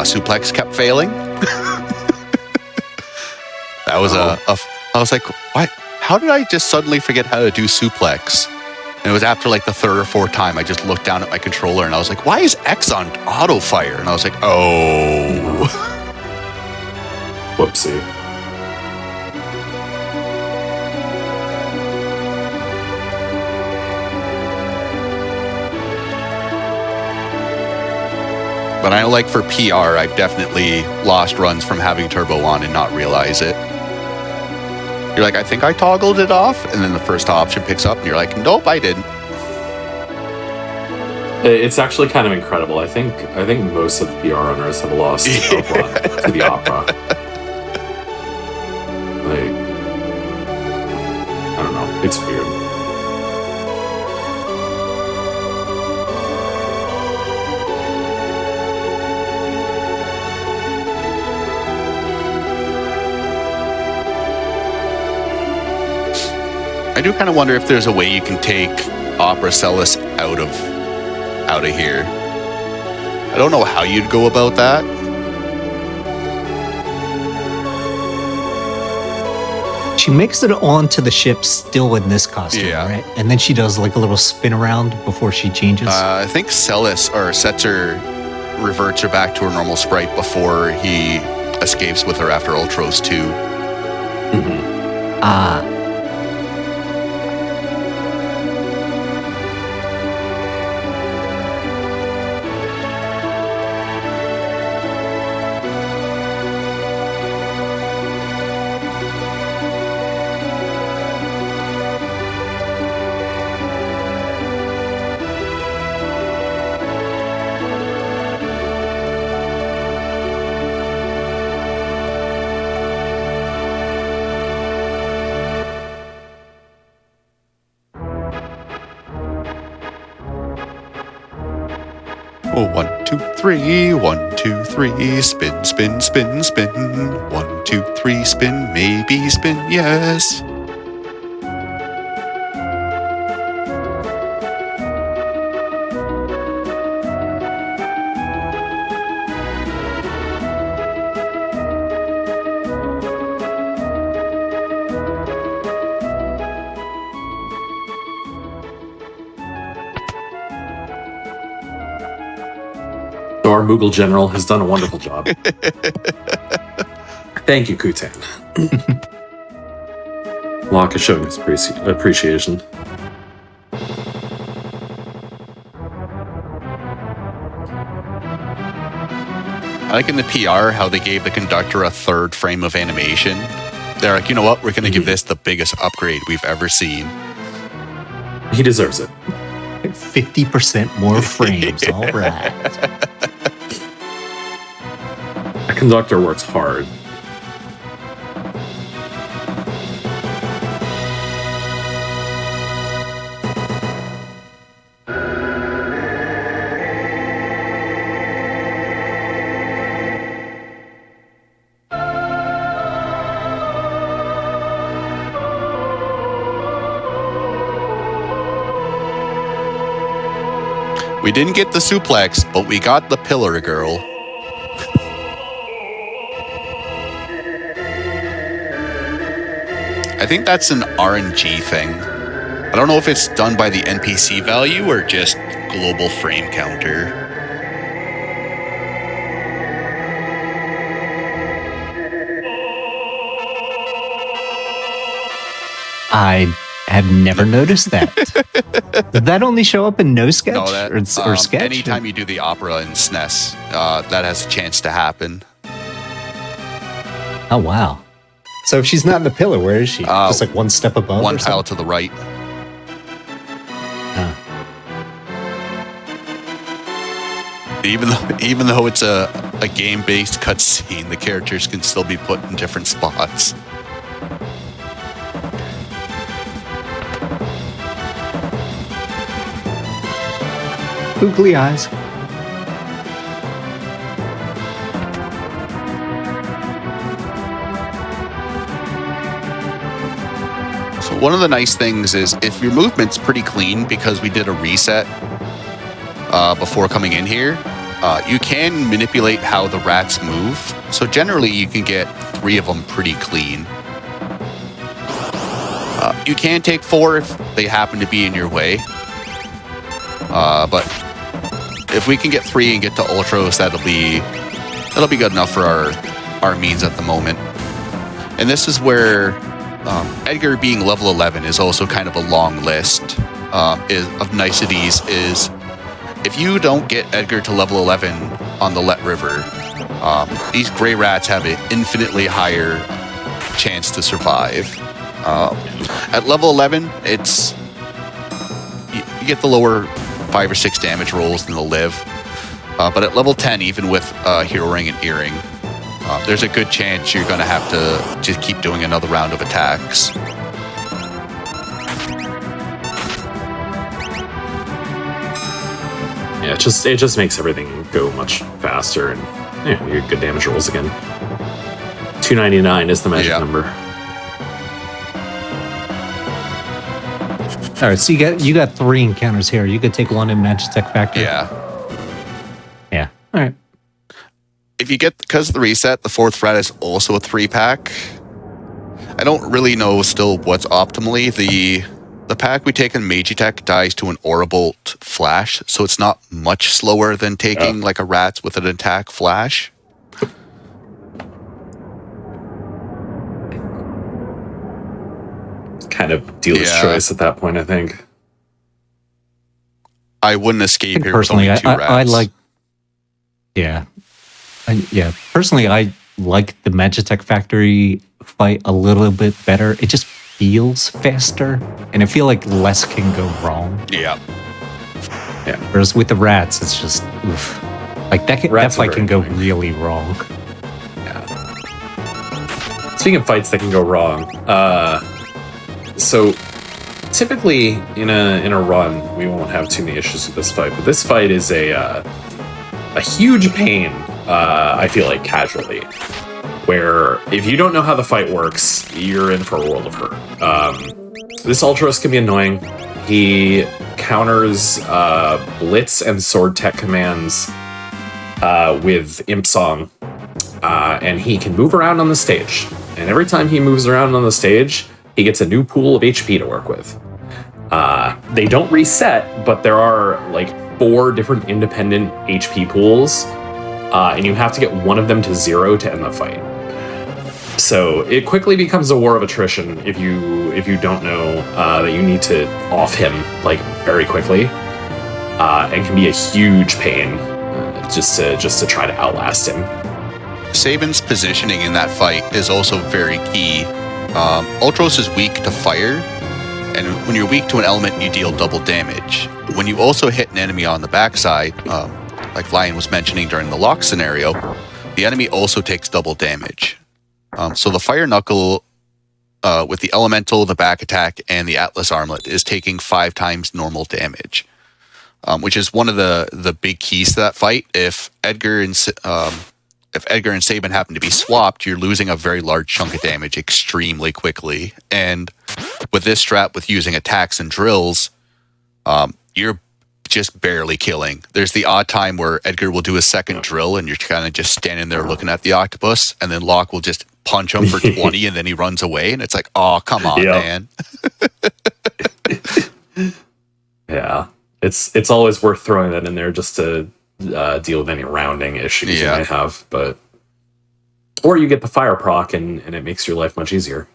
suplex kept failing. That was I was like, what? How did I just suddenly forget how to do suplex? And it was after like the 3rd or 4th time I just looked down at my controller and I was like, why is X on auto fire? And I was like, oh. Whoopsie. But I know like for PR, I've definitely lost runs from having turbo on and not realize it. You're like, I think I toggled it off, and then the first option picks up, and you're like, nope, I didn't. It's actually kind of incredible. I think most of the PR runners have lost Opera to the Opera. Like, I don't know. It's weird. I do kind of wonder if there's a way you can take Opera Celis out of here. I don't know how you'd go about that. She makes it onto the ship still in this costume, yeah. Right? And then she does like a little spin around before she changes. I think Celis or Setzer reverts her back to her normal sprite before he escapes with her after Ultros 2. Mm-hmm. Oh, 1, 2, 3, 1, 2, 3, spin, spin, spin, spin. 1, 2, 3, spin, maybe spin, yes. So our Moogle General has done a wonderful job. Thank you, Kutan. Locke is showing his appreciation. I like in the PR how they gave the conductor a third frame of animation. They're like, you know what? We're going to give this the biggest upgrade we've ever seen. He deserves it. 50% more frames. All right. A conductor works hard. We didn't get the suplex, but we got the pillar girl. I think that's an RNG thing. I don't know if it's done by the NPC value or just global frame counter. I have never noticed that. Did that only show up in no sketch No, or sketch? Anytime you do the opera in SNES, that has a chance to happen. Oh, wow. So if she's not in the pillar, where is she? Just like one step above? One or tile something? to the right. Oh. Even though it's a game-based cutscene, the characters can still be put in different spots. Googly eyes. So one of the nice things is if your movement's pretty clean because we did a reset before coming in here, you can manipulate how the rats move. So generally you can get 3 of them pretty clean. You can take 4 if they happen to be in your way. But if we can get 3 and get to Ultros, that'll be good enough for our means at the moment. And this is where Edgar being level 11 is also kind of a long list of niceties. Is if you don't get Edgar to level 11 on the Let River, these gray rats have an infinitely higher chance to survive. At level 11, it's you get the lower 5 or 6 damage rolls and they'll live. But at level 10, even with Hero Ring and Earring, there's a good chance you're going to have to just keep doing another round of attacks. Yeah, it just makes everything go much faster, and you get good damage rolls again. 299 is the magic number. All right, so you got 3 encounters here. You could take 1 in Magitech Factory. Yeah. Yeah. All right. If you get, because of the reset, the 4th rat is also a 3-pack. I don't really know still what's optimally. The pack we take in Magitech dies to an Aurabolt flash, so it's not much slower than taking like a Rats with an attack flash. Kind of dealer's choice at that point, I think. I wouldn't escape here personally, with only 2 rats. I like... Yeah. Personally, I like the Magitech Factory fight a little bit better. It just feels faster, and I feel like less can go wrong. Yeah. Whereas with the rats, it's just oof. Like that fight can go really wrong. Yeah. Speaking of fights that can go wrong, so typically in a run we won't have too many issues with this fight, but this fight is a a huge pain, I feel like, casually. Where if you don't know how the fight works, you're in for a world of hurt. This Ultros can be annoying. He counters Blitz and Sword Tech commands with Imp Song, and he can move around on the stage. And every time he moves around on the stage, he gets a new pool of HP to work with. They don't reset, but there are like 4 different independent HP pools, and you have to get one of them to 0 to end the fight. So it quickly becomes a war of attrition if you don't know that you need to off him like very quickly, and can be a huge pain just to try to outlast him. Saban's positioning in that fight is also very key. Ultros is weak to fire, and when you're weak to an element, you deal double damage. When you also hit an enemy on the backside, like Lion was mentioning during the lock scenario, the enemy also takes double damage. So the Fire Knuckle, with the Elemental, the back attack, and the Atlas Armlet, is taking 5 times normal damage, which is one of the big keys to that fight. If Edgar and Saban happen to be swapped, you're losing a very large chunk of damage extremely quickly. And with this strat, with using attacks and drills, you're just barely killing. There's the odd time where Edgar will do a second drill and you're kind of just standing there looking at the octopus, and then Locke will just punch him for 20 and then he runs away, and it's like, oh, come on, man. Yeah. It's always worth throwing that in there just to deal with any rounding issues you might have, but or you get the fire proc and it makes your life much easier.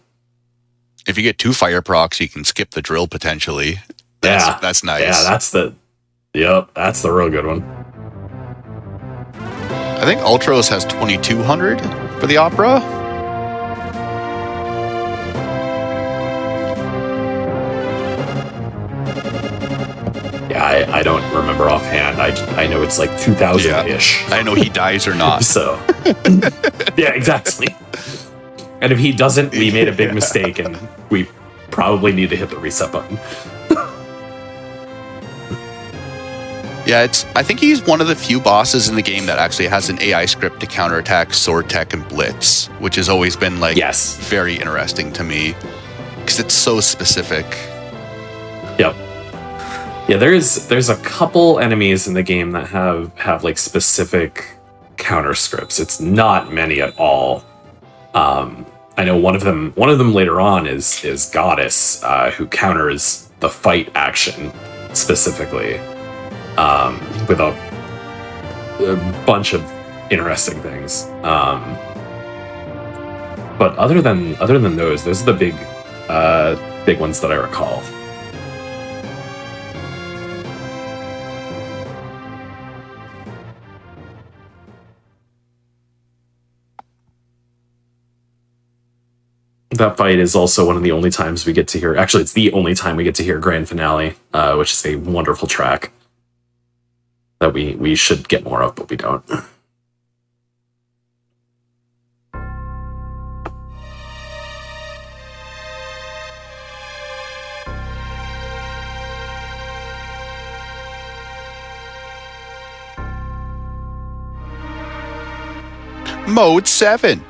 If you get 2 fire procs, you can skip the drill potentially. That's nice. Yeah, that's the real good one. I think Ultros has 2200 for the Opera. Yeah, I don't remember offhand. I know it's like 2000-ish. I know he dies or not. So, yeah, exactly. And if he doesn't, we made a big mistake, and we probably need to hit the reset button. Yeah, I think he's one of the few bosses in the game that actually has an AI script to counterattack Sword Tech and Blitz, which has always been like very interesting to me because it's so specific. Yep. Yeah, there's a couple enemies in the game that have like specific counter scripts. It's not many at all. I know one of them later on is Goddess, who counters the fight action specifically, with a bunch of interesting things. But other than those are the big ones that I recall. That fight is also one of the only times we get to hear. Actually, it's the only time we get to hear Grand Finale, which is a wonderful track that we should get more of, but we don't. Mode 7.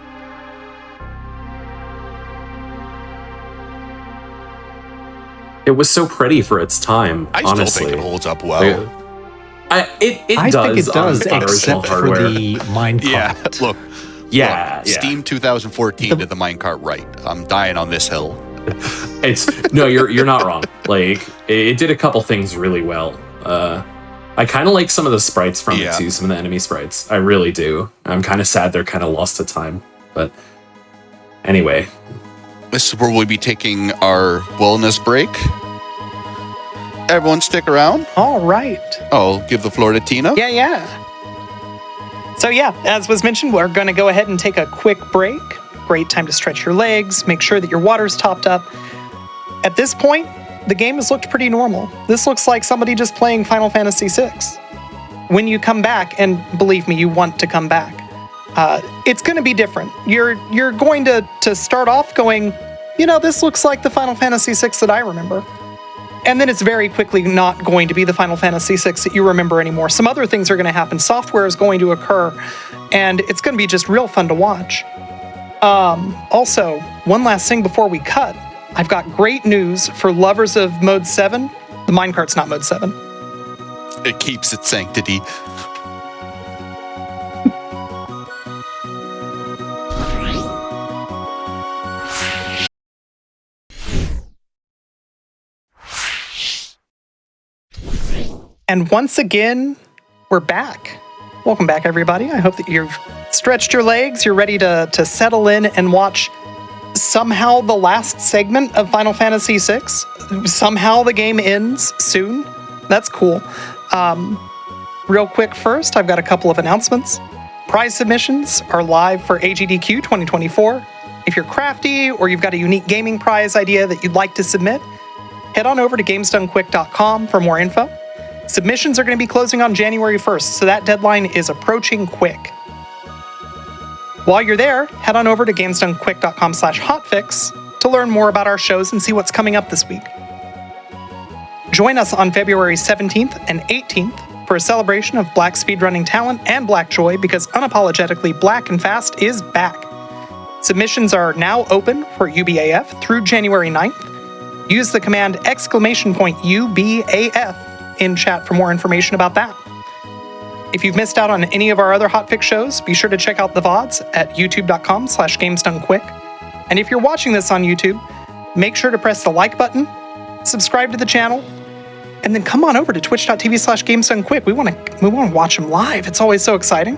It was so pretty for its time. I honestly. still think it holds up well. I think it does on original except hardware. for the minecart. Yeah, look. Yeah. Steam 2014 did the minecart right. I'm dying on this hill. No, you're not wrong. Like it did a couple things really well. I kind of like some of the sprites from it too. Some of the enemy sprites, I really do. I'm kind of sad they're kind of lost to time. But anyway, this is where we'll be taking our wellness break. Everyone stick around. All right. I'll give the floor to Tina. Yeah. So as was mentioned, we're going to go ahead and take a quick break. Great time to stretch your legs, make sure that your water's topped up. At this point, the game has looked pretty normal. This looks like somebody just playing Final Fantasy VI. When you come back, and believe me, you want to come back, it's going to be different. You're going to start off going, this looks like the Final Fantasy VI that I remember. And then it's very quickly not going to be the Final Fantasy VI that you remember anymore. Some other things are going to happen. Software is going to occur, and it's going to be just real fun to watch. Also, one last thing before we cut. I've got great news for lovers of Mode 7. The minecart's not Mode 7. It keeps its sanctity. And once again, we're back. Welcome back, everybody. I hope that you've stretched your legs. You're ready to settle in and watch somehow the last segment of Final Fantasy VI. Somehow the game ends soon. That's cool. Real quick first, I've got a couple of announcements. Prize submissions are live for AGDQ 2024. If you're crafty or you've got a unique gaming prize idea that you'd like to submit, head on over to gamesdonequick.com for more info. Submissions are going to be closing on January 1st, so that deadline is approaching quick. While you're there, head on over to gamesdonequick.com/hotfix to learn more about our shows and see what's coming up this week. Join us on February 17th and 18th for a celebration of Black speedrunning talent and Black joy, because unapologetically Black and Fast is back. Submissions are now open for UBAF through January 9th. Use the command !UBAF in chat for more information about that. If you've missed out on any of our other Hotfix shows, be sure to check out the VODs at youtube.com/gamesdonequick. And if you're watching this on YouTube, make sure to press the like button, subscribe to the channel, and then come on over to twitch.tv/gamesdonequick. We want to watch them live. It's always so exciting.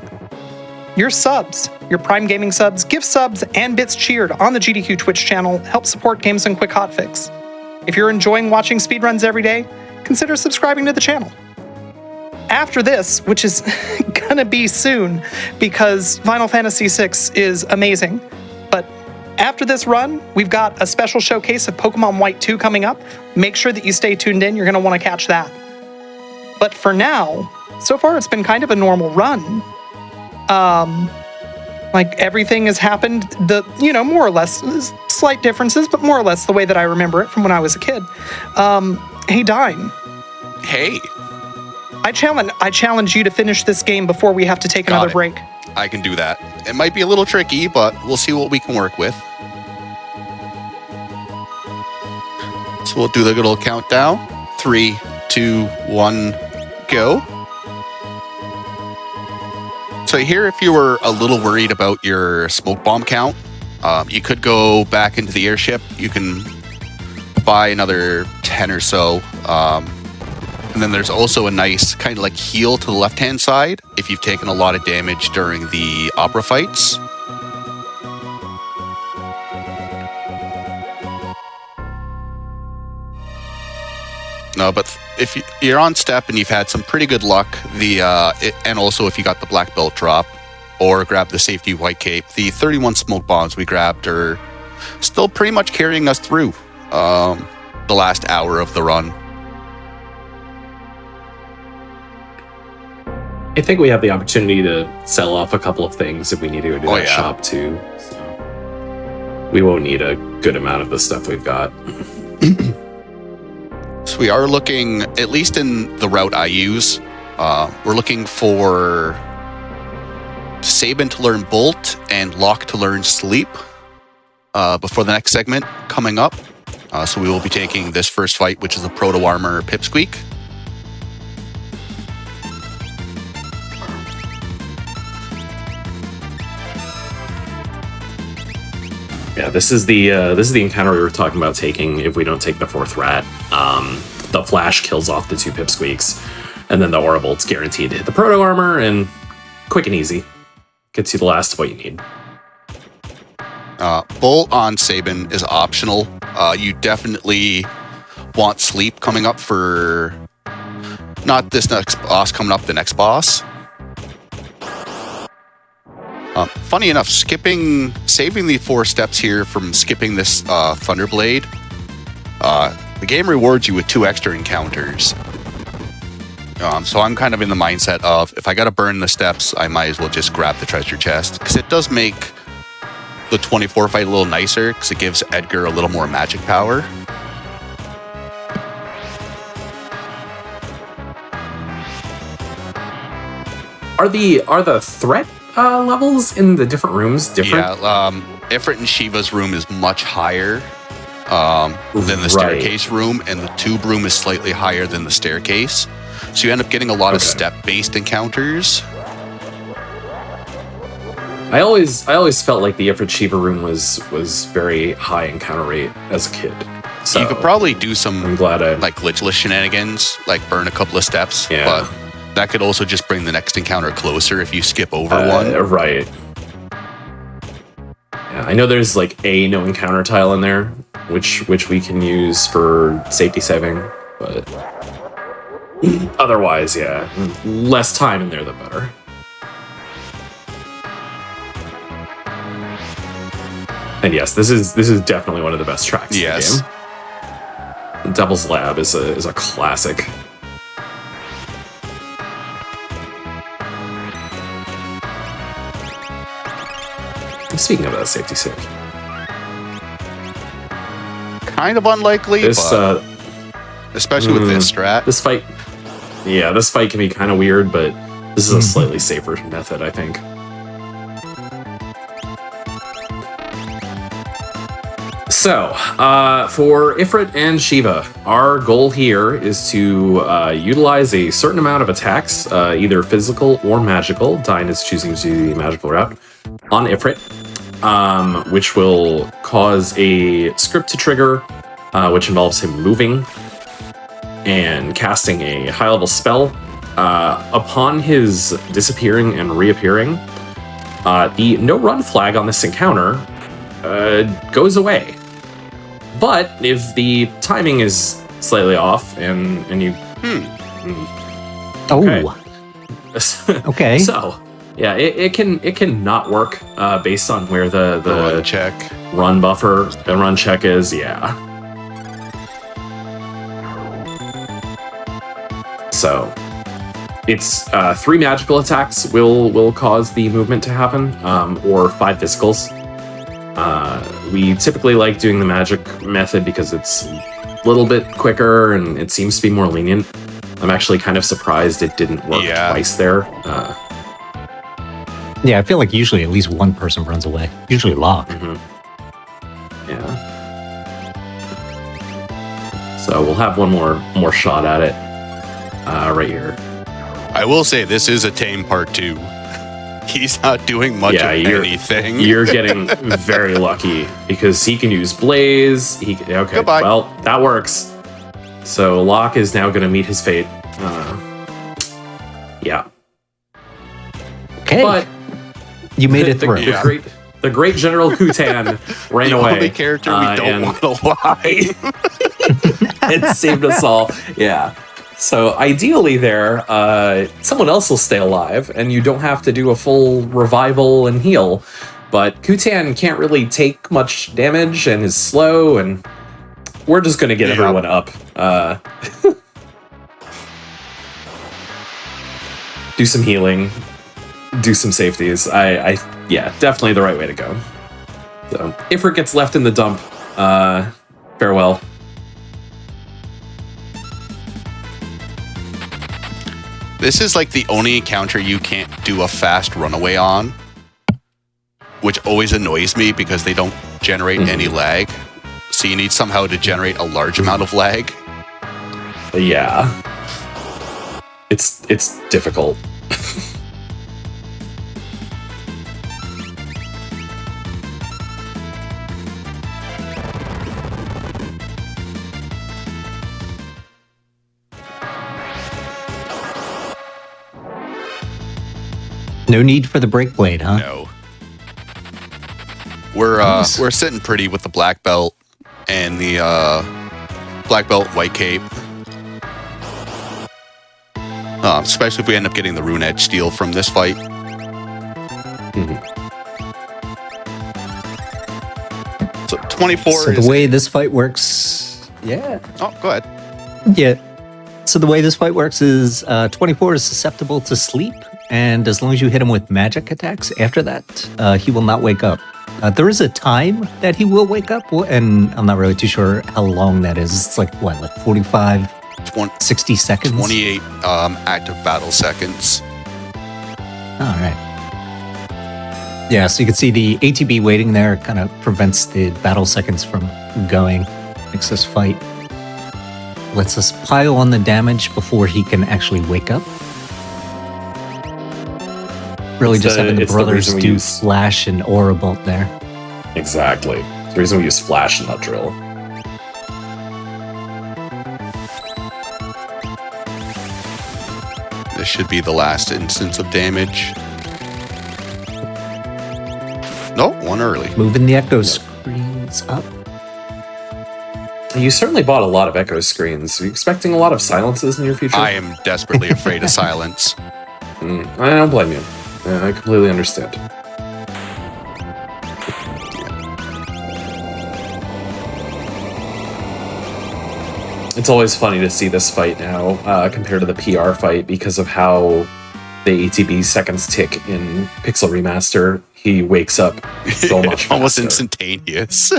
Your subs, your Prime Gaming subs, gift subs, and bits cheered on the GDQ Twitch channel help support Games Done Quick Hotfix. If you're enjoying watching speedruns every day, consider subscribing to the channel. After this, which is gonna be soon because Final Fantasy VI is amazing, but after this run, we've got a special showcase of Pokemon White 2 coming up. Make sure that you stay tuned in. You're gonna want to catch that. But for now, so far it's been kind of a normal run. Like everything has happened, more or less, slight differences, but more or less the way that I remember it from when I was a kid. Hey, Dime. Hey. I challenge you to finish this game before we have to take another break. I can do that. It might be a little tricky, but we'll see what we can work with. So we'll do the good old countdown. 3, 2, 1, go. So here, if you were a little worried about your smoke bomb count, you could go back into the airship. You can buy another 10 or so. And then there's also a nice kind of like heal to the left-hand side if you've taken a lot of damage during the opera fights. No, but if you're on step and you've had some pretty good luck, and also if you got the black belt drop or grab the safety white cape, the 31 smoke bombs we grabbed are still pretty much carrying us through the last hour of the run. I think we have the opportunity to sell off a couple of things if we need to do that shop too. So we won't need a good amount of the stuff we've got. So we are looking, at least in the route I use, we're looking for Sabin to learn Bolt and Locke to learn Sleep before the next segment coming up. So we will be taking this first fight, which is a Proto Armor Pipsqueak. Yeah, this is the encounter we were talking about taking if we don't take the fourth rat. The flash kills off the 2 pipsqueaks, and then the aura bolt's guaranteed to hit the proto armor, and quick and easy. Gets you the last of what you need. Bolt on Sabin is optional. You definitely want Sleep coming up for not this next boss, coming up the next boss. Funny enough, saving the 4 steps here from skipping this Thunderblade, the game rewards you with 2 extra encounters. So I'm kind of in the mindset of, if I gotta burn the steps, I might as well just grab the treasure chest, because it does make the 24 fight a little nicer, because it gives Edgar a little more magic power. Are the threat levels in the different rooms different? Yeah, Ifrit and Shiva's room is much higher than the staircase room, and the tube room is slightly higher than the staircase. So you end up getting a lot of step-based encounters. I always felt like the Ifrit Shiva room was very high encounter rate as a kid. So you could probably do some I'm glad like glitchless shenanigans, like burn a couple of steps, Yeah. but that could also just bring the next encounter closer if you skip over one. Right. Yeah, I know there's like a no encounter tile in there, which we can use for safety saving, but otherwise, yeah, less time in there the better. And yes, this is definitely one of the best tracks Yes. in the game. Devil's Lab is a classic. Speaking of that safety save, Kind of unlikely, this but especially with this strat. this fight can be kind of weird, but this is a slightly safer method, I think. So, for Ifrit and Shiva, our goal here is to utilize a certain amount of attacks, either physical or magical. Dine is choosing to do the magical route on Ifrit, which will cause a script to trigger, which involves him moving and casting a high-level spell. Upon his disappearing and reappearing, the no-run flag on this encounter goes away. But if the timing is slightly off and you... Oh, okay. So, yeah, it can not work based on where the Run check. run buffer and run check is, yeah. So, it's 3 magical attacks will cause the movement to happen, or 5 physicals. We typically like doing the magic method because it's a little bit quicker and it seems to be more lenient. I'm actually kind of surprised it didn't work twice there. Yeah, I feel like usually at least one person runs away. Usually Locke. Yeah. So we'll have one more shot at it right here. I will say this is a tame part 2. He's not doing much of anything. You're getting very lucky because he can use Blaze. Okay, Goodbye. Well, that works. So Locke is now going to meet his fate. Yeah. Okay. But you made it through. The great General Kutan ran the away. only character we don't want to lie. It saved us all. Yeah. So ideally there, someone else will stay alive and you don't have to do a full revival and heal. But Kutan can't really take much damage and is slow, and we're just going to get everyone up. Do some healing, do some safeties. Yeah, definitely the right way to go. So Ifrit gets left in the dump. Farewell. This is like the only encounter you can't do a fast runaway on, which always annoys me because they don't generate any lag. So you need somehow to generate a large amount of lag. Yeah. It's difficult. No need for the break blade, huh? No. We're sitting pretty with the black belt and the black belt white cape. Especially if we end up getting the rune edge steal from this fight. So 24 So the way this fight works... Yeah. Oh, go ahead. Yeah. So the way this fight works is 24 is susceptible to sleep, and as long as you hit him with magic attacks after that, he will not wake up. There is a time that he will wake up, and I'm not really too sure how long that is. It's like, what, like 45, 60 seconds? 28 active battle seconds. All right. Yeah, so you can see the ATB waiting there kind of prevents the battle seconds from going. Makes this fight. Lets us pile on the damage before he can actually wake up. Really just having the brothers do Flash and Aura Bolt there. Exactly. It's the reason we use Flash and not Drill. This should be the last instance of damage. No, one early. Moving the echo screens up. You certainly bought a lot of echo screens. Are you expecting a lot of silences in your future? I am desperately afraid of silence. I don't blame you. I completely understand. It's always funny to see this fight now compared to the PR fight because of how the ATB seconds tick in Pixel Remaster. He wakes up so much faster. Almost instantaneous.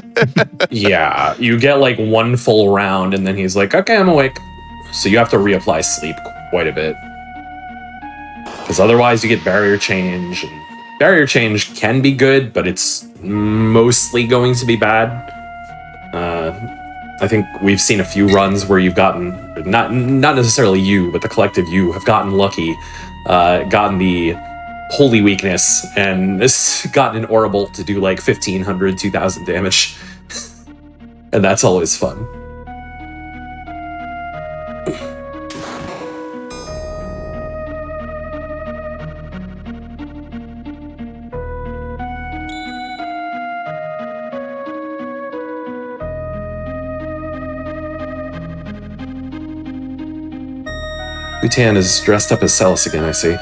Yeah, you get like one full round and then he's like, okay, I'm awake. So you have to reapply sleep quite a bit. Because otherwise you get barrier change. And barrier change can be good, but it's mostly going to be bad. I think we've seen a few runs where you've gotten, not necessarily you, but the collective you have gotten lucky, gotten the holy weakness, and this gotten an Aura Bolt to do like 1,500, 2,000 damage. And that's always fun. Utan is dressed up as Celis again, I see.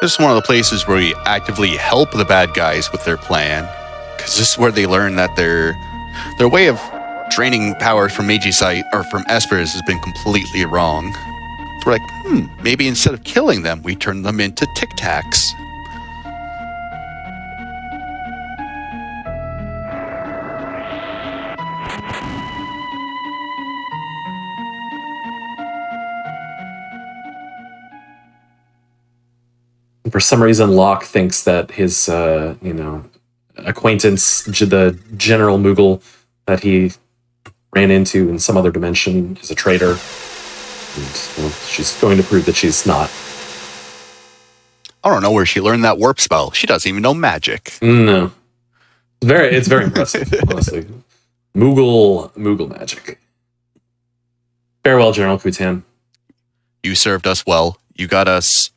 This is one of the places where we actively help the bad guys with their plan, because this is where they learn that their way of draining power from Magicite or from Espers has been completely wrong. So we're like, maybe instead of killing them, we turn them into Tic Tacs. For some reason, Locke thinks that his, acquaintance, the General Moogle that he ran into in some other dimension, is a traitor. And she's going to prove that she's not. I don't know where she learned that warp spell. She doesn't even know magic. No. It's very impressive, honestly. Moogle magic. Farewell, General Kutan. You served us well. You got us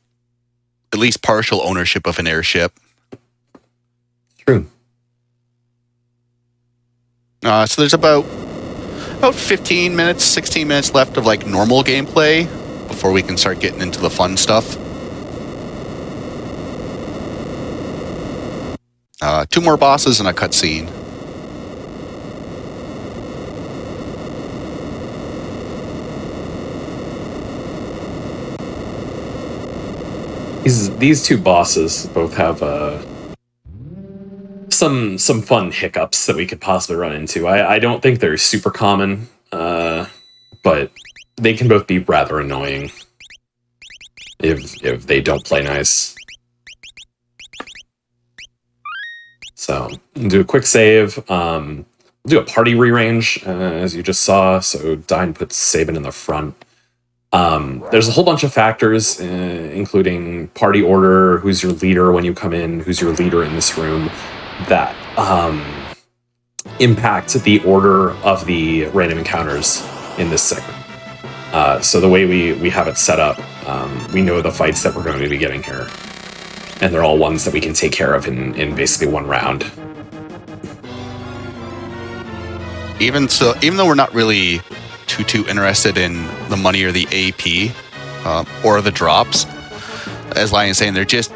at least partial ownership of an airship. True. So there's about 15 minutes, 16 minutes left of like normal gameplay before we can start getting into the fun stuff. 2 more bosses and a cutscene. These 2 bosses both have some fun hiccups that we could possibly run into. I don't think they're super common, but they can both be rather annoying if they don't play nice. So do a quick save. Do a party rearrange, as you just saw. So Dine puts Sabin in the front. There's a whole bunch of factors, including party order, who's your leader when you come in, who's your leader in this room, that impact the order of the random encounters in this segment. So the way we have it set up, we know the fights that we're going to be getting here, and they're all ones that we can take care of in basically one round. Even though we're not really too interested in the money or the AP or the drops, as Lion's saying, they're just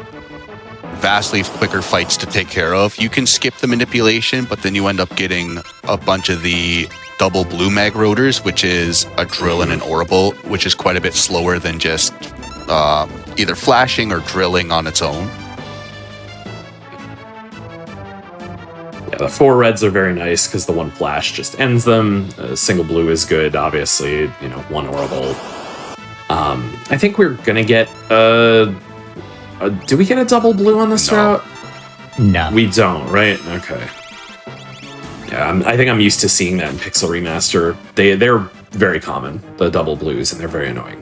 vastly quicker fights to take care of. You can skip the manipulation, but then you end up getting a bunch of the double blue mag rotors, which is a drill and an Aura Bolt, which is quite a bit slower than just either flashing or drilling on its own. Yeah, the 4 reds are very nice because the 1 flash just ends them. Single blue is good, obviously. 1 orbital. I think we're gonna get do we get a double blue on this route? No. We don't, right? Okay. Yeah, I think I'm used to seeing that in Pixel Remaster. They're very common, the double blues, and they're very annoying.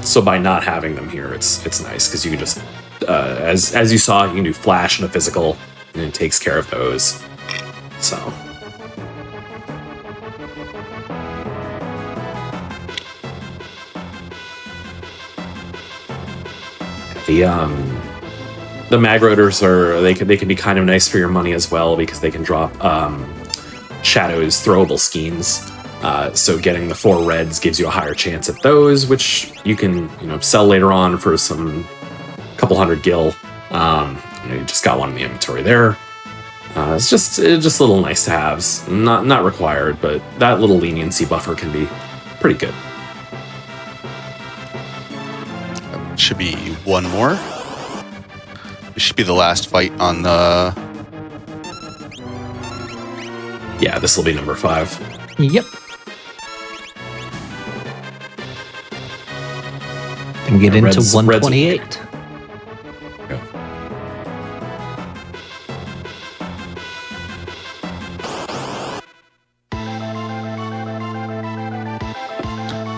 So by not having them here, it's nice because you can just, as you saw, you can do flash and a physical, and it takes care of those. So. The mag rotors they can be kind of nice for your money as well because they can drop Shadow's throwable skeins. So getting the 4 reds gives you a higher chance at those, which you can sell later on for some couple hundred gil. You just got one in the inventory there. It's just little nice to haves, not required, but that little leniency buffer can be pretty good. Should be one more. This should be the last fight on the... Yeah, this will be number 5. Yep. And get into Reds- 128. Yeah.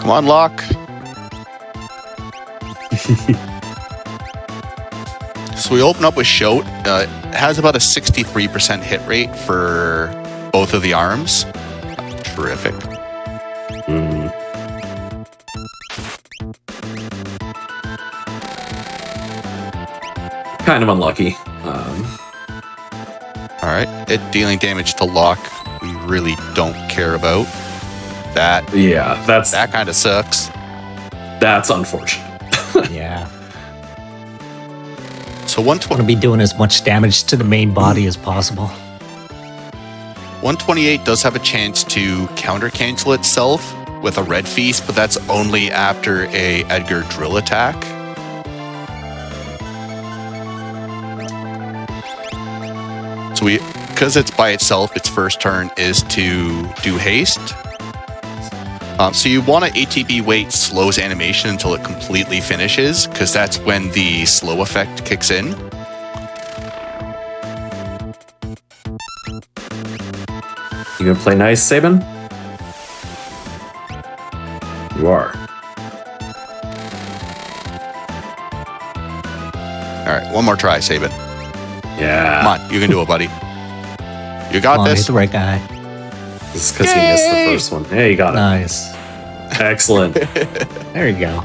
Come on, Locke. So we open up with Shoat. It has about a 63% hit rate for both of the arms. Terrific. Kind of unlucky. All right, it dealing damage to Locke. We really don't care about that. Yeah, That kind of sucks. that's unfortunate. Yeah. So Want to be doing as much damage to the main body as possible. 128 does have a chance to counter cancel itself with a red feast, but that's only after a Edgar drill attack. So because it's by itself, its first turn is to do haste. So you want to ATB wait slows animation until it completely finishes, because that's when the slow effect kicks in. You gonna play nice, Sabin? You are. All right, one more try, Sabin. Yeah. Come on, you can do it, buddy. You got Come on, this. he's the right guy. This is because he missed the first one. Hey, you got it. Nice. Excellent. There you go.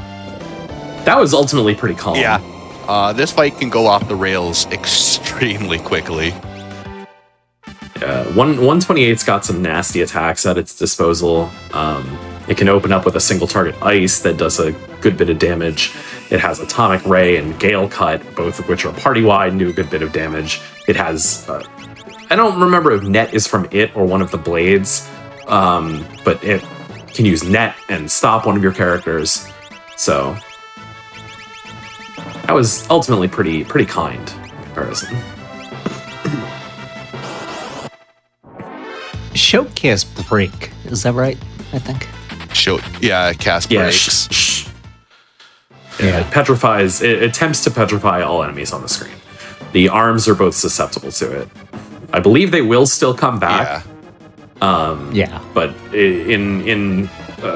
That was ultimately pretty calm. Yeah. This fight can go off the rails extremely quickly. Yeah, 128's got some nasty attacks at its disposal. It can open up with a single target ice that does a good bit of damage. It has Atomic Ray and Gale Cut, both of which are party-wide and do a good bit of damage. It has... I don't remember if Net is from it or one of the blades, but it can use Net and stop one of your characters. So that was ultimately pretty kind in comparison. Showcast break. Is that right? I think. Cast breaks. Yeah, it petrifies. It attempts to petrify all enemies on the screen. The arms are both susceptible to it. I believe they will still come back. Yeah. But in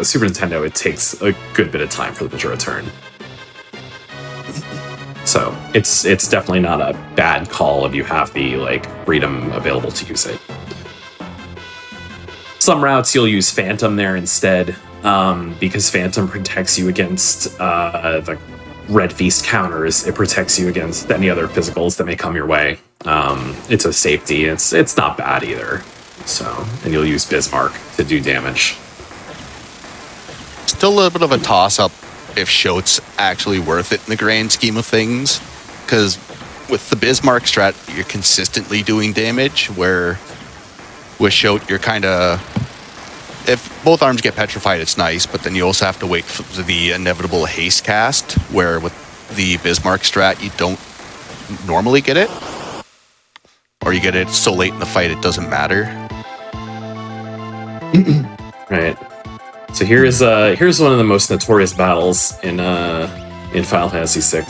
Super Nintendo, it takes a good bit of time for them to return. So it's definitely not a bad call if you have the freedom available to use it. Some routes you'll use Phantom there instead, because Phantom protects you against the Red Feast counters. It protects you against any other physicals that may come your way. It's a safety. It's not bad either. So, and you'll use Bismarck to do damage. Still a little bit of a toss-up if Shoat's actually worth it in the grand scheme of things, because with the Bismarck strat, you're consistently doing damage, where with Shoat, you're kind of... If both arms get petrified, it's nice, but then you also have to wait for the inevitable haste cast, where with the Bismarck strat, you don't normally get it. or you get it so late in the fight it doesn't matter. Right. So here's one of the most notorious battles in Final Fantasy VI.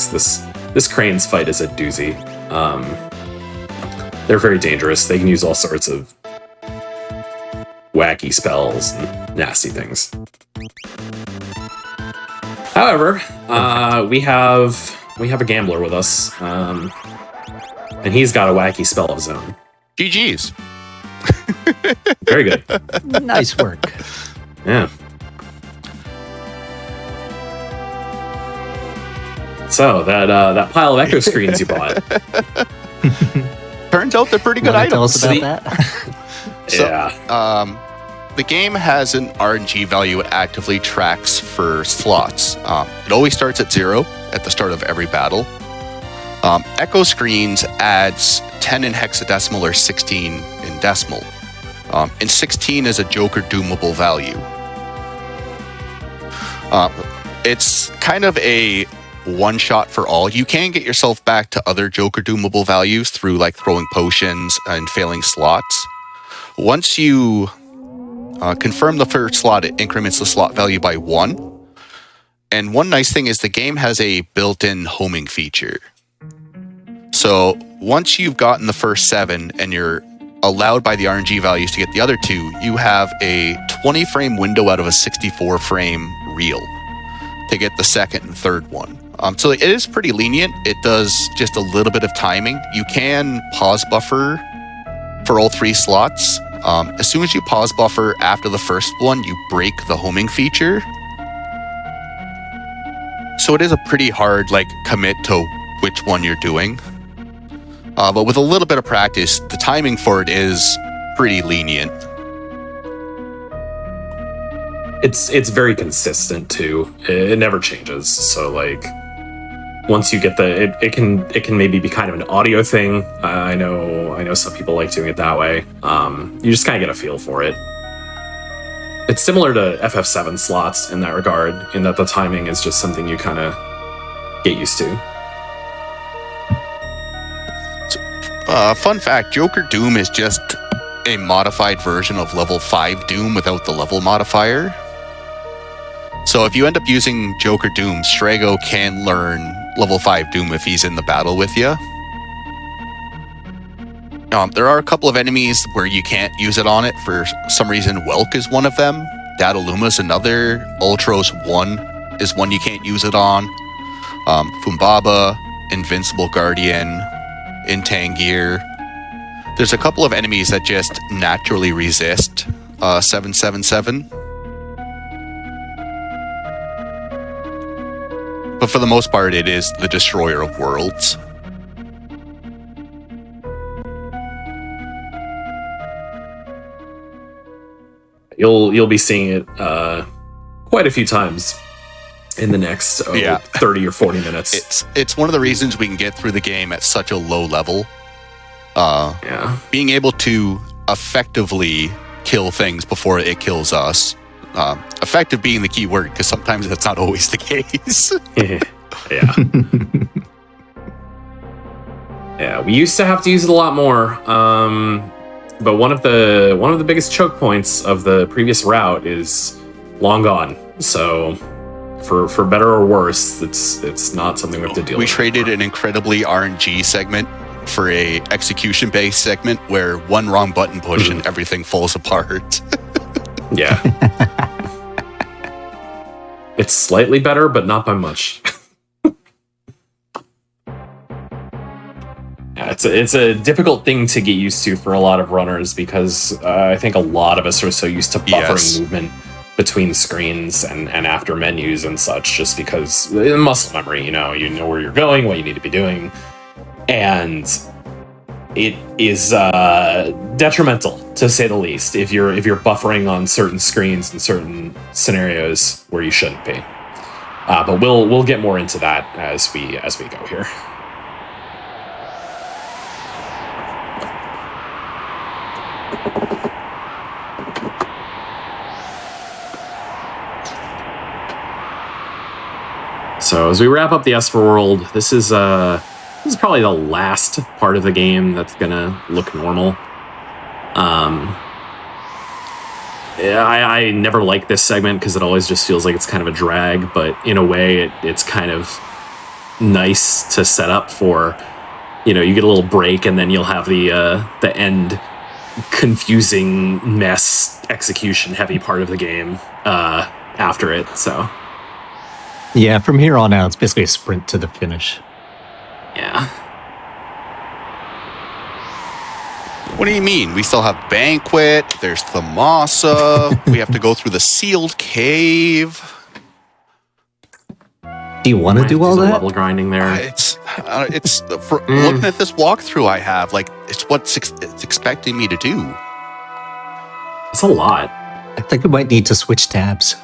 This Crane's fight is a doozy. They're very dangerous. They can use all sorts of wacky spells and nasty things. However, we have a gambler with us, and he's got a wacky spell of his own. GG's. Very good. Nice work. Yeah. So that pile of echo screens you bought. Turns out they're pretty good Wanna tell items. us about that? So, Yeah. The game has an RNG value it actively tracks for slots. It always starts at 0 at the start of every battle. Echo Screens adds 10 in hexadecimal or 16 in decimal. And 16 is a Joker doomable value. It's kind of a one-shot for all. You can get yourself back to other Joker doomable values through like throwing potions and failing slots. Once you confirm the first slot, it increments the slot value by 1. And one nice thing is the game has a built-in homing feature. So once you've gotten the first 7 and you're allowed by the RNG values to get the other 2, you have a 20-frame window out of a 64-frame reel to get the second and third one. So it is pretty lenient. It does just a little bit of timing. You can pause buffer for all 3 slots. As soon as you pause buffer after the first one, you break the homing feature. So it is a pretty hard commit to which one you're doing. But with a little bit of practice, the timing for it is pretty lenient. It's very consistent too. It never changes. So once you get it can maybe be kind of an audio thing. I know some people like doing it that way. You just kind of get a feel for it. It's similar to FF7 slots in that regard, in that the timing is just something you kind of get used to. Fun fact, Joker Doom is just a modified version of level 5 Doom without the level modifier. So if you end up using Joker Doom, Strago can learn level 5 Doom if he's in the battle with you. There are a couple of enemies where you can't use it on it. For some reason, Welk is one of them. Dataluma's another. Ultros 1 is one you can't use it on. Fumbaba, Invincible Guardian, Intangir. There's a couple of enemies that just naturally resist 777. But for the most part, it is the Destroyer of Worlds. You'll be seeing it quite a few times in the next 30 or 40 minutes. It's one of the reasons we can get through the game at such a low level. Being able to effectively kill things before it kills us. Effective being the key word, because sometimes that's not always the case. Yeah. Yeah, we used to have to use it a lot more. But one of the biggest choke points of the previous route is long gone. So for better or worse, it's not something we have to deal with. We traded an incredibly RNG segment for a execution-based segment where one wrong button push and everything falls apart. Yeah. It's slightly better, but not by much. Yeah, it's a difficult thing to get used to for a lot of runners, because I think a lot of us are so used to buffering movement between screens and after menus and such, just because muscle memory, you know where you're going, what you need to be doing. And it is detrimental, to say the least, if you're buffering on certain screens in certain scenarios where you shouldn't be. But we'll get more into that as we go here. So as we wrap up the Esper world, this is is probably the last part of the game that's gonna look normal. Yeah, I never like this segment because it always just feels like it's kind of a drag, but in a way it's kind of nice to set up for, you get a little break and then you'll have the end confusing mess execution heavy part of the game after it. So Yeah, from here on out, it's basically a sprint to the finish. yeah. What do you mean? We still have Banquet, there's Thamasa, we have to go through the sealed cave. Do you want to do all some that? level grinding there. It's for looking at this walkthrough I have, like, it's what it's expecting me to do. It's a lot. I think we might need to switch tabs.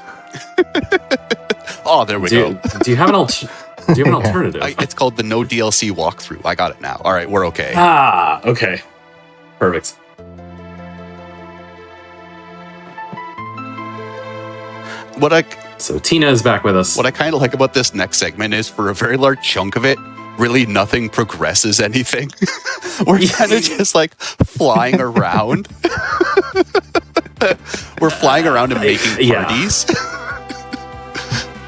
Oh, there we go. Do you have an alternative? It's called the no DLC walkthrough. I got it now. All right, we're okay. Okay. Perfect. So Tina is back with us. What I kind of like about this next segment is, for a very large chunk of it, really nothing progresses anything. We're kind of just like flying around. We're flying around and making parties.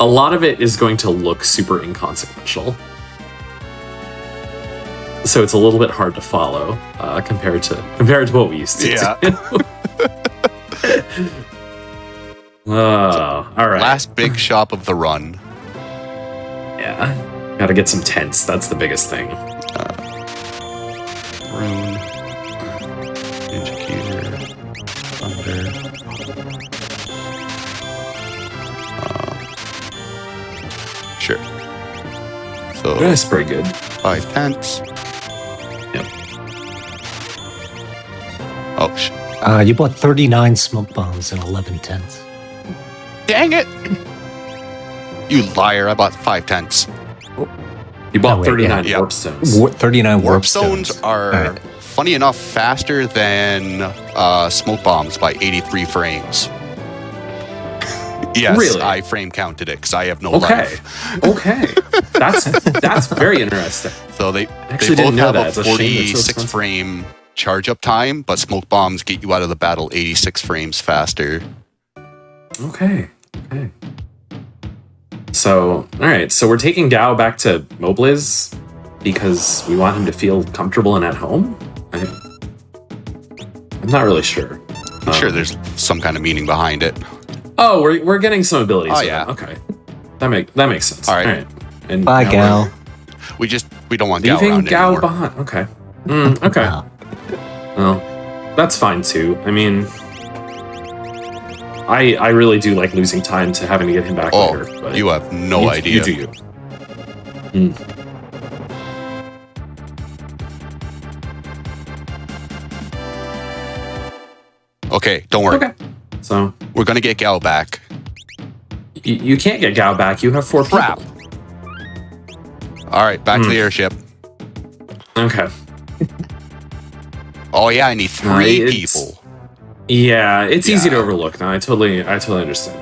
A lot of it is going to look super inconsequential. So it's a little bit hard to follow compared to what we used to do. Oh, all right. Last big shop of the run. Yeah. Gotta get some tents. That's the biggest thing. Rune. Indicator. Thunder. Sure. So That's pretty good. 5 tents. Yep. Oh, You bought 39 smoke bombs and 11 tents. dang it! You liar! I bought 5 tents. You bought wait, 39 yeah. warp stones. 39 Warp stones are, All right. funny enough, faster than smoke bombs by 83 frames. Yes, Really? I frame counted it because I have no Okay. life. Okay. That's very interesting. So they Actually both didn't know have that. a It's a shame they're so 46 expensive. frame charge up time, but smoke bombs get you out of the battle 86 frames faster. Okay. So, all right. So we're taking Gao back to Mobliz because we want him to feel comfortable and at home. I'm not really sure. I'm sure there's some kind of meaning behind it. Oh, we're getting some abilities. Oh, with yeah. him. Okay. That makes sense. All right. And Bye, now Gal. We don't want Gal leaving around Gao anymore. behind. Okay. Okay. Wow. Well, that's fine too. I mean, I really do like losing time to having to get him back Oh, later. But you have no you idea. do you. Okay, don't worry. Okay. So We're gonna get Gal back. you can't get Gao back. You have 4 Crap. people. All right, back to the airship. Okay. Oh yeah, I need 3 it's- people. Yeah, it's easy to Yeah. overlook now. I totally understand.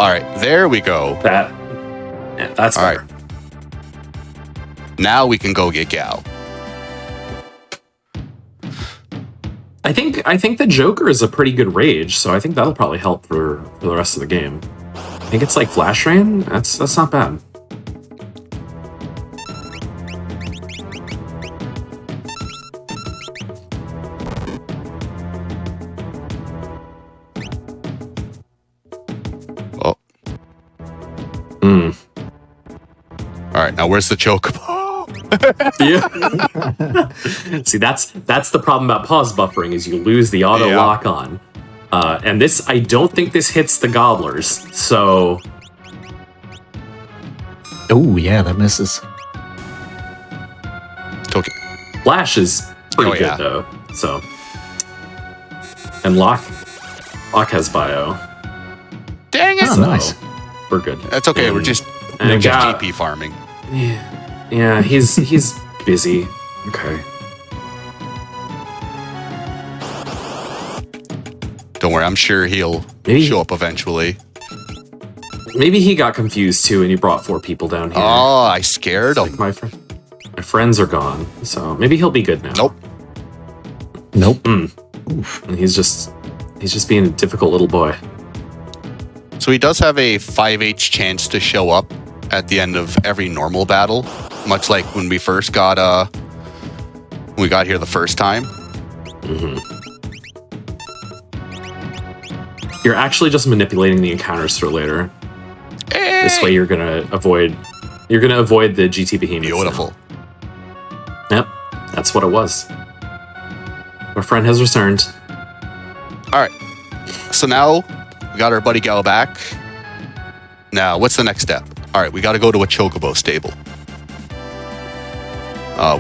All right, there we go. That's All better. right. Now we can go get Gal. I think the Joker is a pretty good rage, so I think that'll probably help for the rest of the game. I think it's like Flash Rain. That's not bad. Oh, Mm. all right. Now where's the chocobo? Yeah. See, that's the problem about pause buffering is you lose the auto Yeah. lock on. And this, I don't think this hits the gobblers. So Oh, yeah, that misses. Okay. Flash is pretty Oh, good yeah. though. So, and Lock has bio. Dang it! Oh, nice. We're good. That's okay. And- We're just and Gao- GP farming. Yeah, he's busy. Okay. Don't worry. I'm sure he'll Maybe- show up eventually. Maybe he got confused too, and you brought 4 people down here. Oh, I scared him. My friends are gone, so maybe he'll be good now. Nope. Oof. And he's just being a difficult little boy. So he does have a 5/8 chance to show up at the end of every normal battle, much like when we first got here the first time. You're actually just manipulating the encounters for later. Hey! This way you're gonna avoid the GT behemoths. Beautiful. Now. Yep, that's what it was. Our friend has returned. All right. So now we got our buddy Gal back. Now, what's the next step? All right, we got to go to a chocobo stable.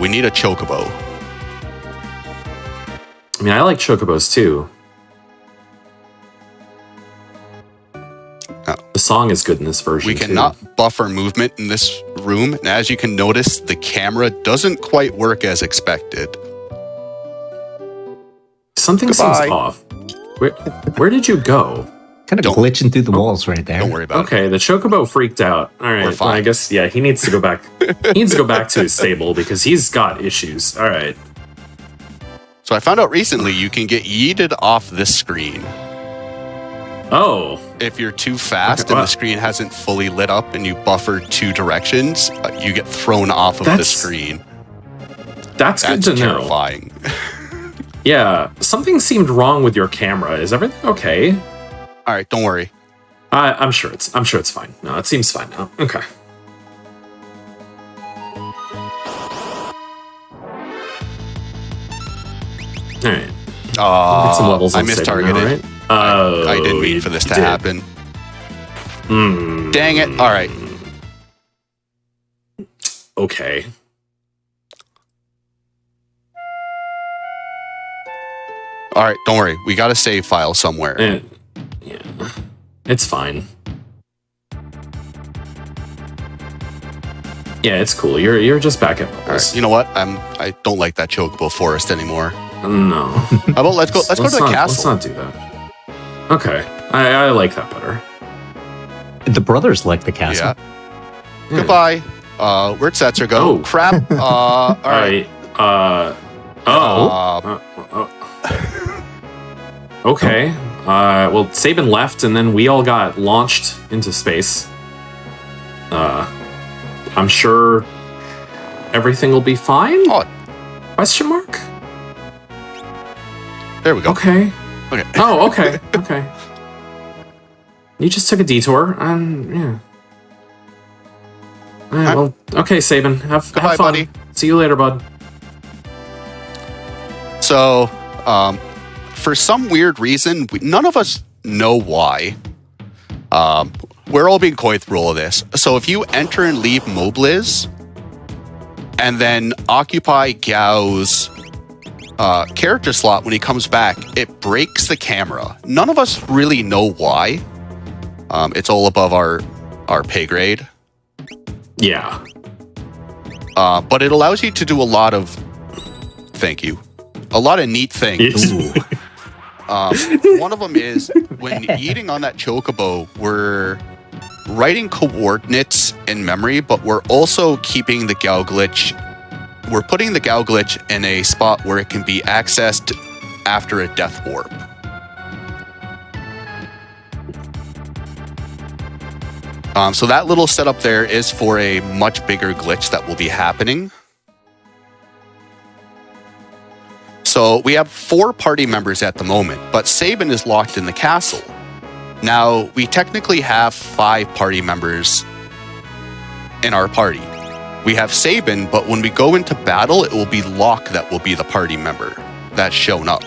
We need a chocobo. I mean, I like chocobos too. The song is good in this version. We cannot buffer movement in this room, and as you can notice, the camera doesn't quite work as expected. Something Goodbye. seems off. Where did you go? Kind of glitching through the walls right there. Don't worry about it. Okay, the chocobo freaked out. All right, We're fine. well, I guess he needs to go back. He needs to go back to his stable because he's got issues. All right. So I found out recently you can get yeeted off this screen. Oh, If you're too fast Okay, and wow. the screen hasn't fully lit up and you buffer 2 directions, you get thrown off of the That's- screen. that's good That's to know. terrifying. Yeah, something seemed wrong with your camera. Is everything okay? All right, don't worry. I'm sure it's fine. No, it seems fine now. Okay. All right. Get some levels I on stable mistargeted. now, right? I didn't mean you for this to did. happen. Mm, Dang it. All right. Okay. All right, don't worry. We got a save file somewhere. Yeah, it's fine. Yeah, it's cool. You're just back at All levels. right, you know what? I don't like that chocobo forest anymore. No. How about let's go to the castle. Let's not do that. Okay, I like that better. The brothers like the castle. Yeah. Yeah. Goodbye. Where'd Setzer go? Oh. Crap. All right. Okay. Well, Sabin left, and then we all got launched into space. I'm sure everything will be fine. Oh, Question mark? there we go. Okay. Okay. Oh, okay. Okay. You just took a detour, and yeah. All right, well, okay, Sabin. Have Goodbye, fun. buddy. See you later, bud. So, for some weird reason, none of us know why. We're all being coy through all of this. So if you enter and leave Mobliz, and then occupy Gao's character slot when he comes back, it breaks the camera. None of us really know why. It's all above our pay grade. Yeah. But it allows you to do a lot of... Thank you. A lot of neat things. One of them is when eating on that chocobo, we're writing coordinates in memory, but we're also keeping the Gao glitch. We're putting the Gao glitch in a spot where it can be accessed after a death warp. So that little setup there is for a much bigger glitch that will be happening. So we have 4 party members at the moment, but Sabin is locked in the castle. Now, we technically have 5 party members in our party. We have Sabin, but when we go into battle, it will be Locke that will be the party member that's shown up.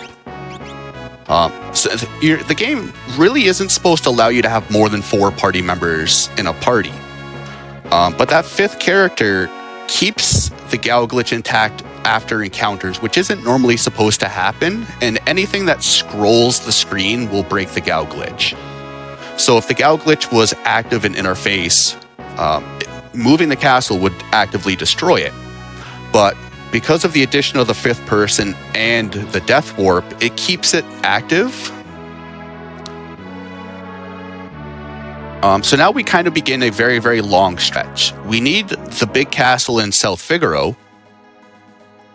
The game really isn't supposed to allow you to have more than 4 party members in a party. But that 5th character keeps the Gao glitch intact after encounters, which isn't normally supposed to happen, and anything that scrolls the screen will break the Gao glitch. So if the Gao glitch was active in interface, moving the castle would actively destroy it. But because of the addition of the 5th person and the death warp, it keeps it active. So now we kind of begin a very, very long stretch. We need the big castle in South Figaro,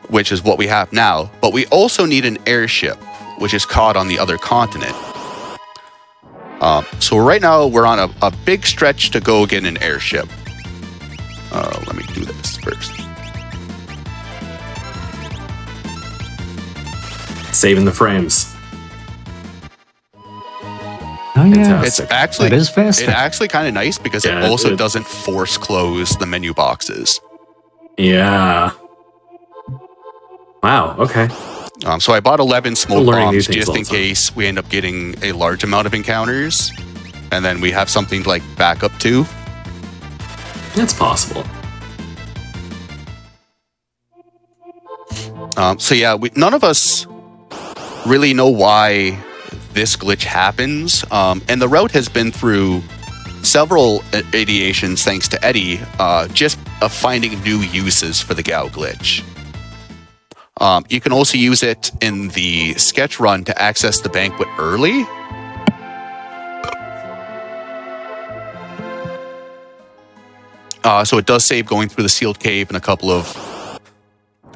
which is what we have now, but we also need an airship, which is caught on the other continent. So right now we're on a big stretch to go get an airship. Let me do this first. Saving the frames. Oh yeah, Fantastic. It's actually that is faster. It's actually kind of nice because Yeah, it also it- doesn't force close the menu boxes. Yeah. Wow. Okay. So I bought 11 smoke Learning new bombs things just all in the time. case we end up getting a large amount of encounters, and then we have something to like back up to. That's possible. So yeah, none of us really know why this glitch happens, and the route has been through several ideations thanks to Eddie, just finding new uses for the Gao glitch. You can also use it in the sketch run to access the banquet early. So it does save going through the sealed cave and a couple of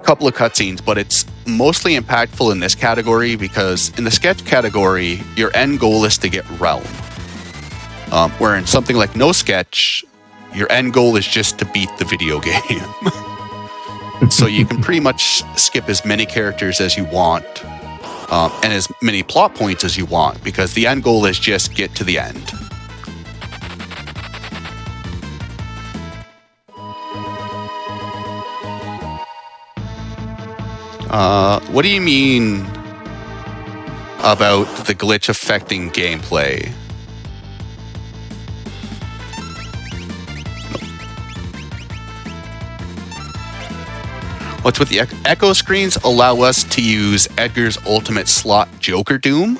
cutscenes, but it's mostly impactful in this category because in the sketch category, your end goal is to get realm. Where in something like no sketch, your end goal is just to beat the video game. So you can pretty much skip as many characters as you want, and as many plot points as you want, because the end goal is just get to the end. What do you mean about the glitch affecting gameplay? What's with the echo screens allow us to use Edgar's ultimate slot Joker Doom.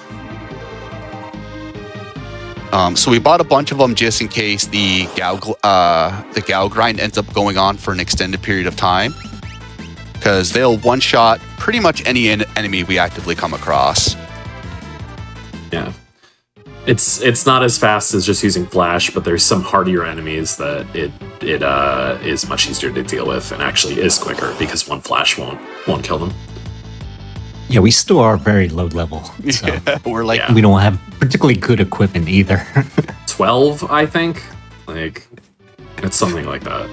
So we bought a bunch of them just in case the Gao grind ends up going on for an extended period of time, because they'll one-shot pretty much any enemy we actively come across. Yeah. It's not as fast as just using flash, but there's some hardier enemies that it is much easier to deal with and actually is quicker because one flash won't kill them. Yeah, we still are very low level, so Yeah, we're like, Yeah. we don't have particularly good equipment either. 12, I think. Like, it's something like that.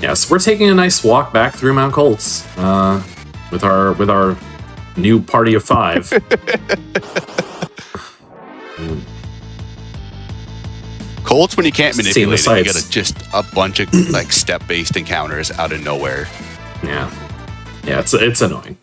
Yes, we're taking a nice walk back through Mount Colts with our new party of 5. Colts, when you can't Seeing the manipulate it, you sights. get just a bunch of like step-based encounters out of nowhere. Yeah, it's annoying.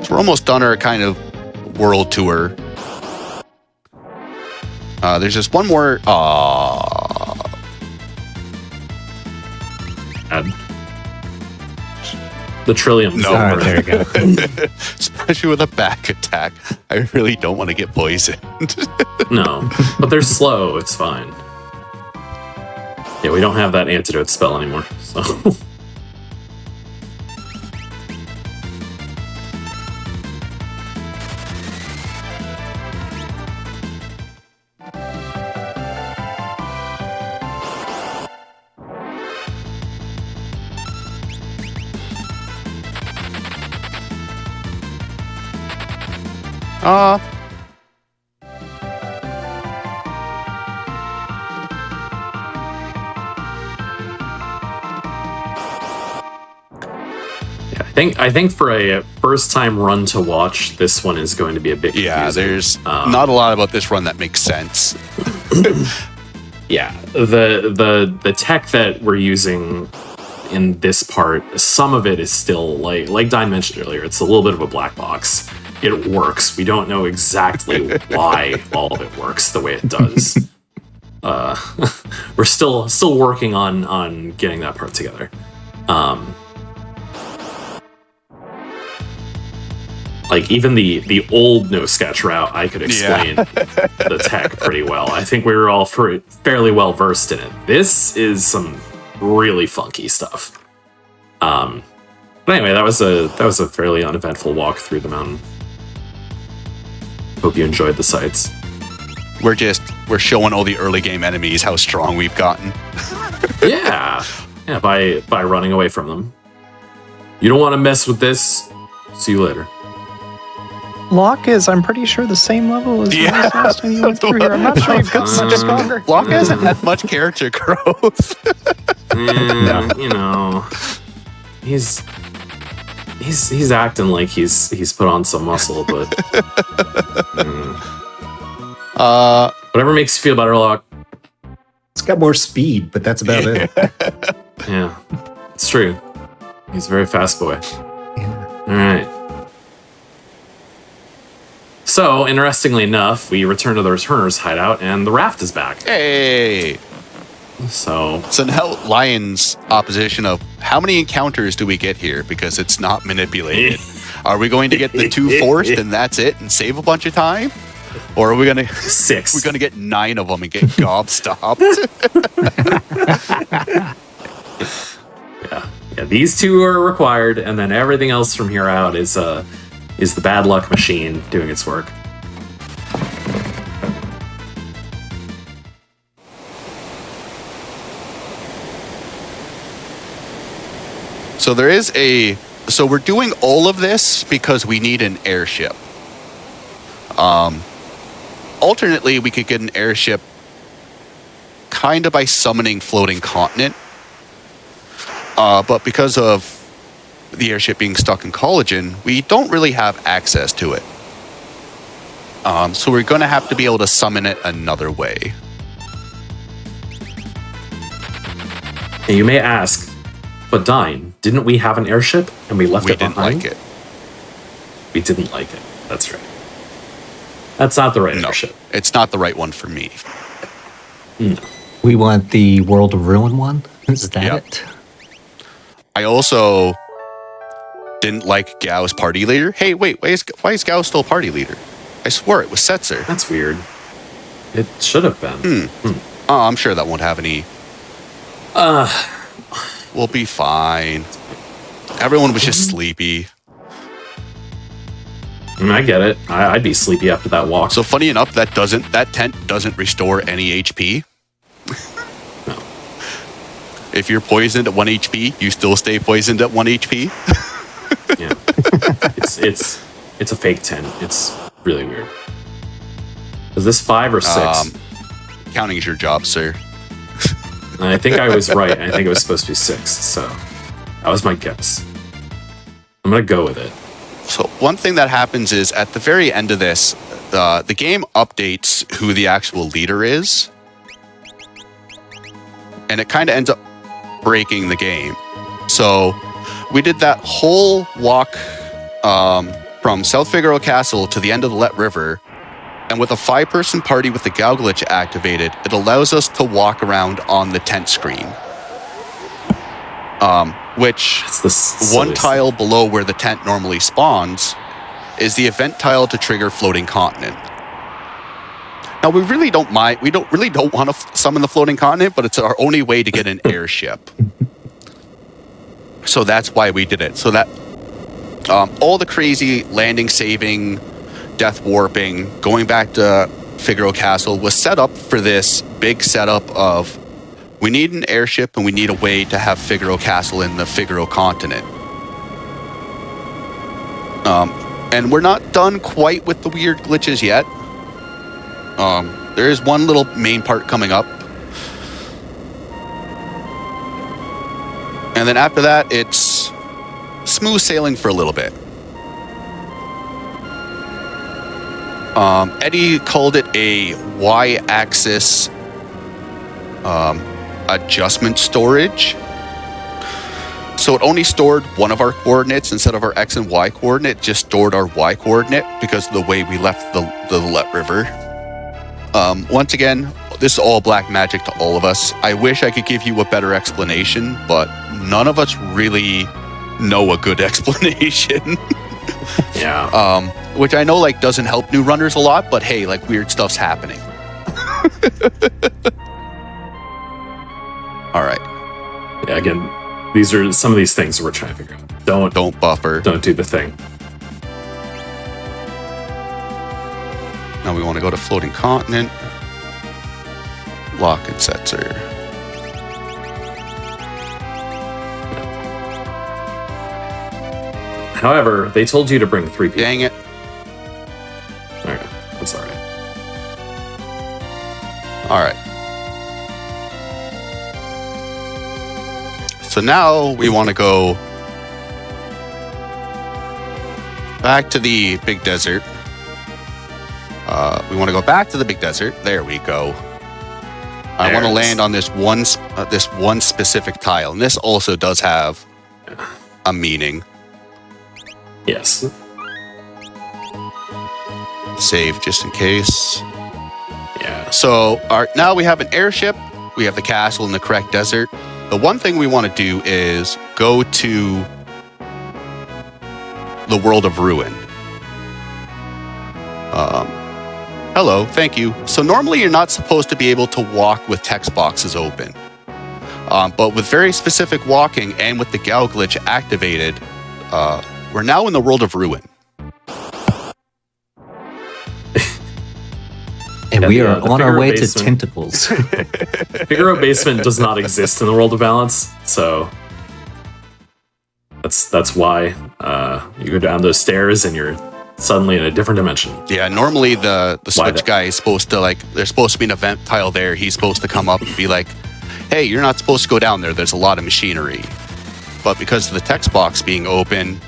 So we're almost done our kind of world tour. There's just one more. Add the Trillium. No. All right, there you go. Especially with a back attack. I really don't want to get poisoned. No, but they're slow. It's fine. Yeah, we don't have that antidote spell anymore. So I think for a first time run to watch, this one is going to be a bit Yeah, confusing. there's not a lot about this run that makes sense. Yeah, the tech that we're using in this part, some of it is still like Dine mentioned earlier, it's a little bit of a black box. it works. We don't know exactly why all of it works the way it does. We're still working on getting that part together. Like even the old no sketch route, I could explain the tech pretty well. I think we were all fairly well versed in it. This is some really funky stuff. But anyway, that was a fairly uneventful walk through the mountain. Hope you enjoyed the sights. We're showing all the early game enemies how strong we've gotten. Yeah, by running away from them. You don't want to mess with this. See you later. Locke is, I'm pretty sure, the same level as the last time you went through here. I'm not sure you've got much stronger. Locke hasn't had much character growth. You know, he's acting like he's put on some muscle, but whatever makes you feel better, Locke. It's got more speed, but that's about it. Yeah, it's true. He's a very fast boy. Yeah. All right. So, interestingly enough, we return to the Returners hideout, and the raft is back. Hey! So now Lion's opposition of how many encounters do we get here? Because it's not manipulated. Are we going to get the 2 forced and that's it and save a bunch of time? Or are we going to... 6. We're going to get 9 of them and get gobstopped. Yeah, these 2 are required, and then everything else from here out is the bad luck machine doing its work. So so we're doing all of this because we need an airship. Alternately, we could get an airship kind of by summoning Floating Continent. But because of the airship being stuck in Collagen, we don't really have access to it. So we're going to have to be able to summon it another way. And you may ask, but Dine, didn't we have an airship and we left it behind? We didn't like it. We didn't like it. That's right. That's not the right airship. It's not the right one for me. No. We want the World of Ruin one? Is that it? I also didn't like Gao's party leader. Hey, wait, why is Gao still party leader? I swore it was Setzer. That's weird. It should have been. Oh, I'm sure that won't have any... We'll be fine. Everyone was just sleepy. I get it. I'd be sleepy after that walk. So funny enough, that tent doesn't restore any HP. No. If you're poisoned at 1 HP, you still stay poisoned at 1 HP. Yeah. It's a fake tent. It's really weird. Is this 5 or 6? Counting is your job, sir. I think I was right. I think it was supposed to be 6. So that was my guess. I'm gonna go with it. So one thing that happens is at the very end of this, the game updates who the actual leader is. And it kind of ends up breaking the game. So we did that whole walk from South Figaro Castle to the end of the Let River. And with a 5-person party with the Gao glitch activated, it allows us to walk around on the tent screen. Which one tile below where the tent normally spawns is the event tile to trigger Floating Continent. Now we really don't mind. We don't want to summon the Floating Continent, but it's our only way to get an airship. So that's why we did it. So that all the crazy landing, saving, death warping, going back to Figaro Castle was set up for this big setup of we need an airship and we need a way to have Figaro Castle in the Figaro continent. And we're not done quite with the weird glitches yet. There is one little main part coming up. And then after that, it's smooth sailing for a little bit. Eddie called it a Y-axis adjustment storage. So it only stored one of our coordinates instead of our X and Y coordinate, just stored our Y coordinate because of the way we left the Let River. Once again, this is all black magic to all of us. I wish I could give you a better explanation, but none of us really know a good explanation. Yeah. Which I know like doesn't help new runners a lot, but hey, like weird stuff's happening. All right. Yeah, again, these are some of these things we're trying to figure out. Don't buffer. Don't do the thing. Now we want to go to floating continent. Lock and setzer. However, they told you to bring 3 people. Dang it. Okay, that's all right. All right. So now we want to go back to the big desert. We want to go back to the big desert. There we go. I want to land on this one specific tile, and this also does have a meaning. Yes. Save just in case. Yeah. So now we have an airship. We have the castle in the correct desert. The one thing we want to do is go to the world of ruin. Hello, thank you. So normally you're not supposed to be able to walk with text boxes open. But with very specific walking and with the Gal glitch activated, we're now in the world of ruin. And Yeah, we the are on our Figaro way to basement. tentacles. Figaro basement does not exist in the world of balance, so that's why you go down those stairs and you're suddenly in a different dimension. Yeah, normally the switch that? guy is supposed to there's supposed to be an event tile there. He's supposed to come up and be like, hey, you're not supposed to go down there. There's a lot of machinery. But because of the text box being open,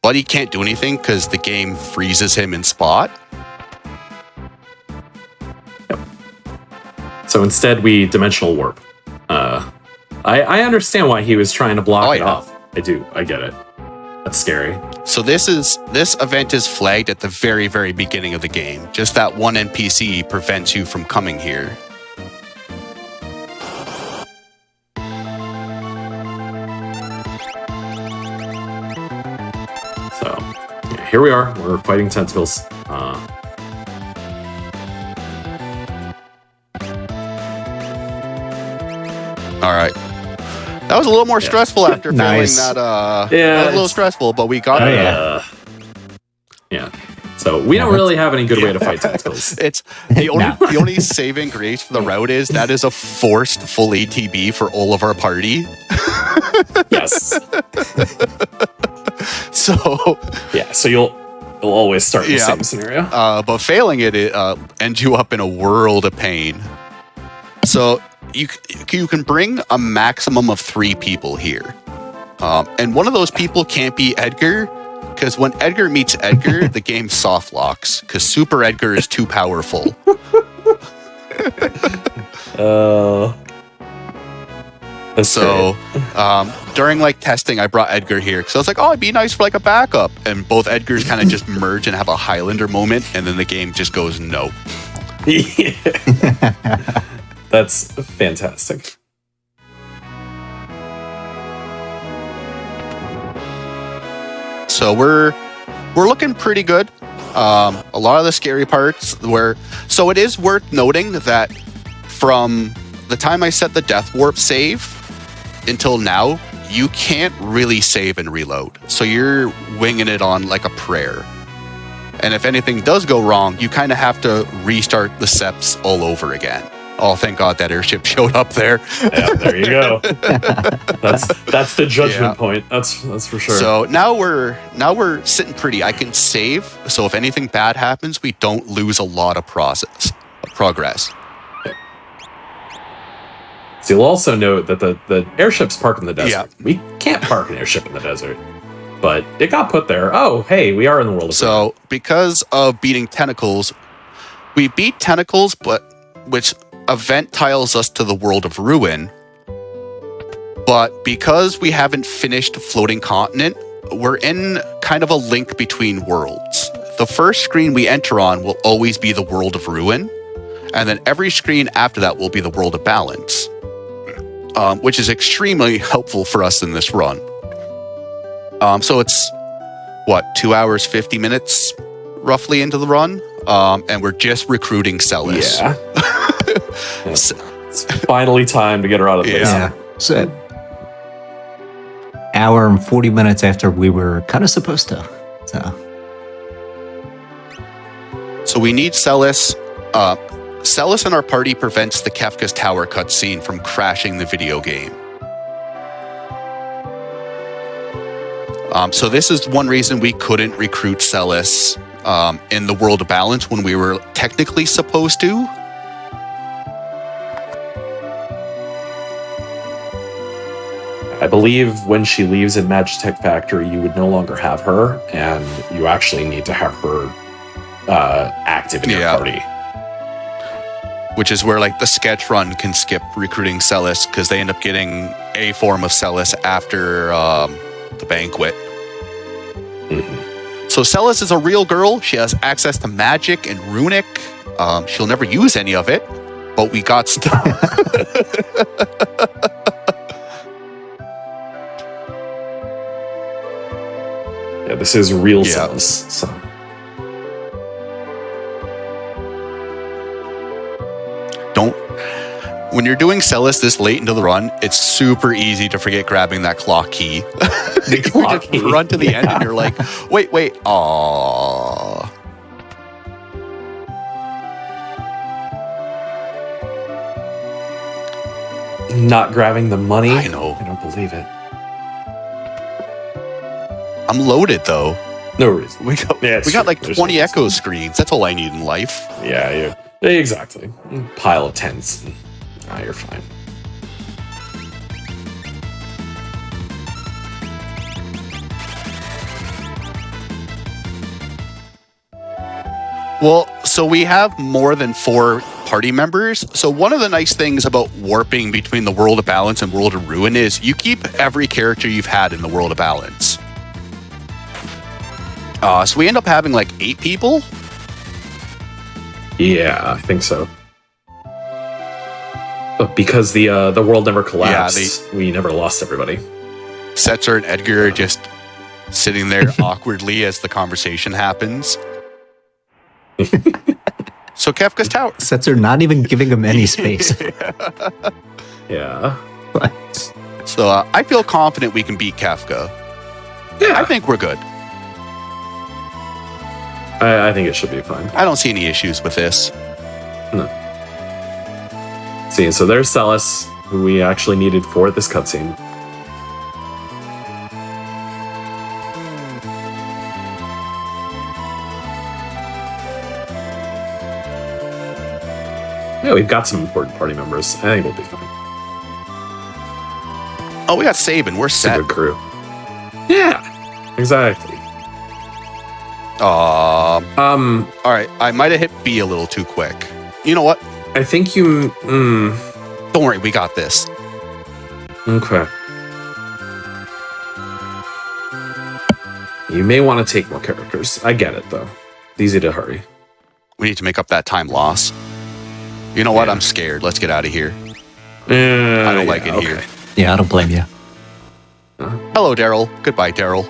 Buddy can't do anything because the game freezes him in spot. So instead, we dimensional warp. I understand why he was trying to block it yeah. off. I do. I get it. That's scary. So this event is flagged at the very, very beginning of the game. Just that one NPC prevents you from coming here. So yeah, here we are. We're fighting tentacles. All right. That was a little more stressful after Nice. failing that. Yeah, that was a little it's- stressful, but we got it. Yeah. So we don't really have any good way to fight tentacles. It's the only saving grace for the route is that is a forced full ATB for all of our party. Yes. So Yeah. So you'll always start in the Yeah. same scenario. but failing it ends you up in a world of pain. So you can bring a maximum of 3 people here, and one of those people can't be Edgar, because when Edgar meets Edgar, the game soft locks because Super Edgar is too powerful. So during testing, I brought Edgar here because I was like, oh, it'd be nice for a backup, and both Edgars kind of just merge and have a Highlander moment, and then the game just goes no. That's fantastic. So we're looking pretty good. A lot of the scary parts so it is worth noting that from the time I set the death warp save until now, you can't really save and reload. So you're winging it on like a prayer. And if anything does go wrong, you kind of have to restart the steps all over again. Oh, thank God that airship showed up there. Yeah, there you go. That's the judgment point. That's for sure. So now we're sitting pretty. I can save. So if anything bad happens, we don't lose a lot of progress. So you'll also note that the airships park in the desert. Yeah. We can't park an airship in the desert, but it got put there. Oh, hey, we are in the world of So because of beating tentacles, we beat tentacles, but which event tiles us to the world of ruin. But because we haven't finished Floating Continent, we're in kind of a link between worlds. The first screen we enter on will always be the World of Ruin, and then every screen after that will be the World of Balance, which is extremely helpful for us in this run. So it's, 2 hours, 50 minutes roughly into the run, and we're just recruiting Celis. Yeah. It's finally time to get her out of this. Yeah. So, hour and 40 minutes after we were kind of supposed to. So we need Celis. Celis in our party prevents the Kefka's Tower cutscene from crashing the video game. So this is one reason we couldn't recruit Celis in the World of Balance when we were technically supposed to. I believe when she leaves in Magitech Factory, you would no longer have her, and you actually need to have her active in your party. Which is where like the sketch run can skip recruiting Celis because they end up getting a form of Celis after the banquet. Mm-hmm. So Celis is a real girl. She has access to magic and runic. She'll never use any of it, but we got stuff. Yeah, this is real Celis. So. When you're doing Celis this late into the run, it's super easy to forget grabbing that clock key. You just run to the end and you're like, wait, aww. Not grabbing the money? I know. I don't believe it. I'm loaded though. No reason. We got like 20 echo screens. That's all I need in life. Yeah, exactly. Pile of tents. You're fine. Well, so we have more than 4 party members. So one of the nice things about warping between the World of Balance and World of Ruin is you keep every character you've had in the World of Balance. So we end up having like 8 people. Yeah, I think so. But because the world never collapsed, we never lost everybody. Setzer and Edgar are just sitting there awkwardly as the conversation happens. So Kefka's Tower. Setzer not even giving him any space. Yeah. So I feel confident we can beat Kefka. Yeah. I think we're good. I think it should be fine. I don't see any issues with this. No. See, so there's Celis, who we actually needed for this cutscene. Yeah, we've got some important party members. I think we'll be fine. Oh, we got Sabin. We're It's a set. good crew. Yeah, exactly. All right. I might have hit B a little too quick. You know what? I think you... Don't worry. We got this. Okay. You may want to take more characters. I get it, though. It's easy to hurry. We need to make up that time loss. You know what? Yeah. I'm scared. Let's get out of here. I I don't like it here. Yeah, I don't blame you. Hello, Daryl. Goodbye, Daryl.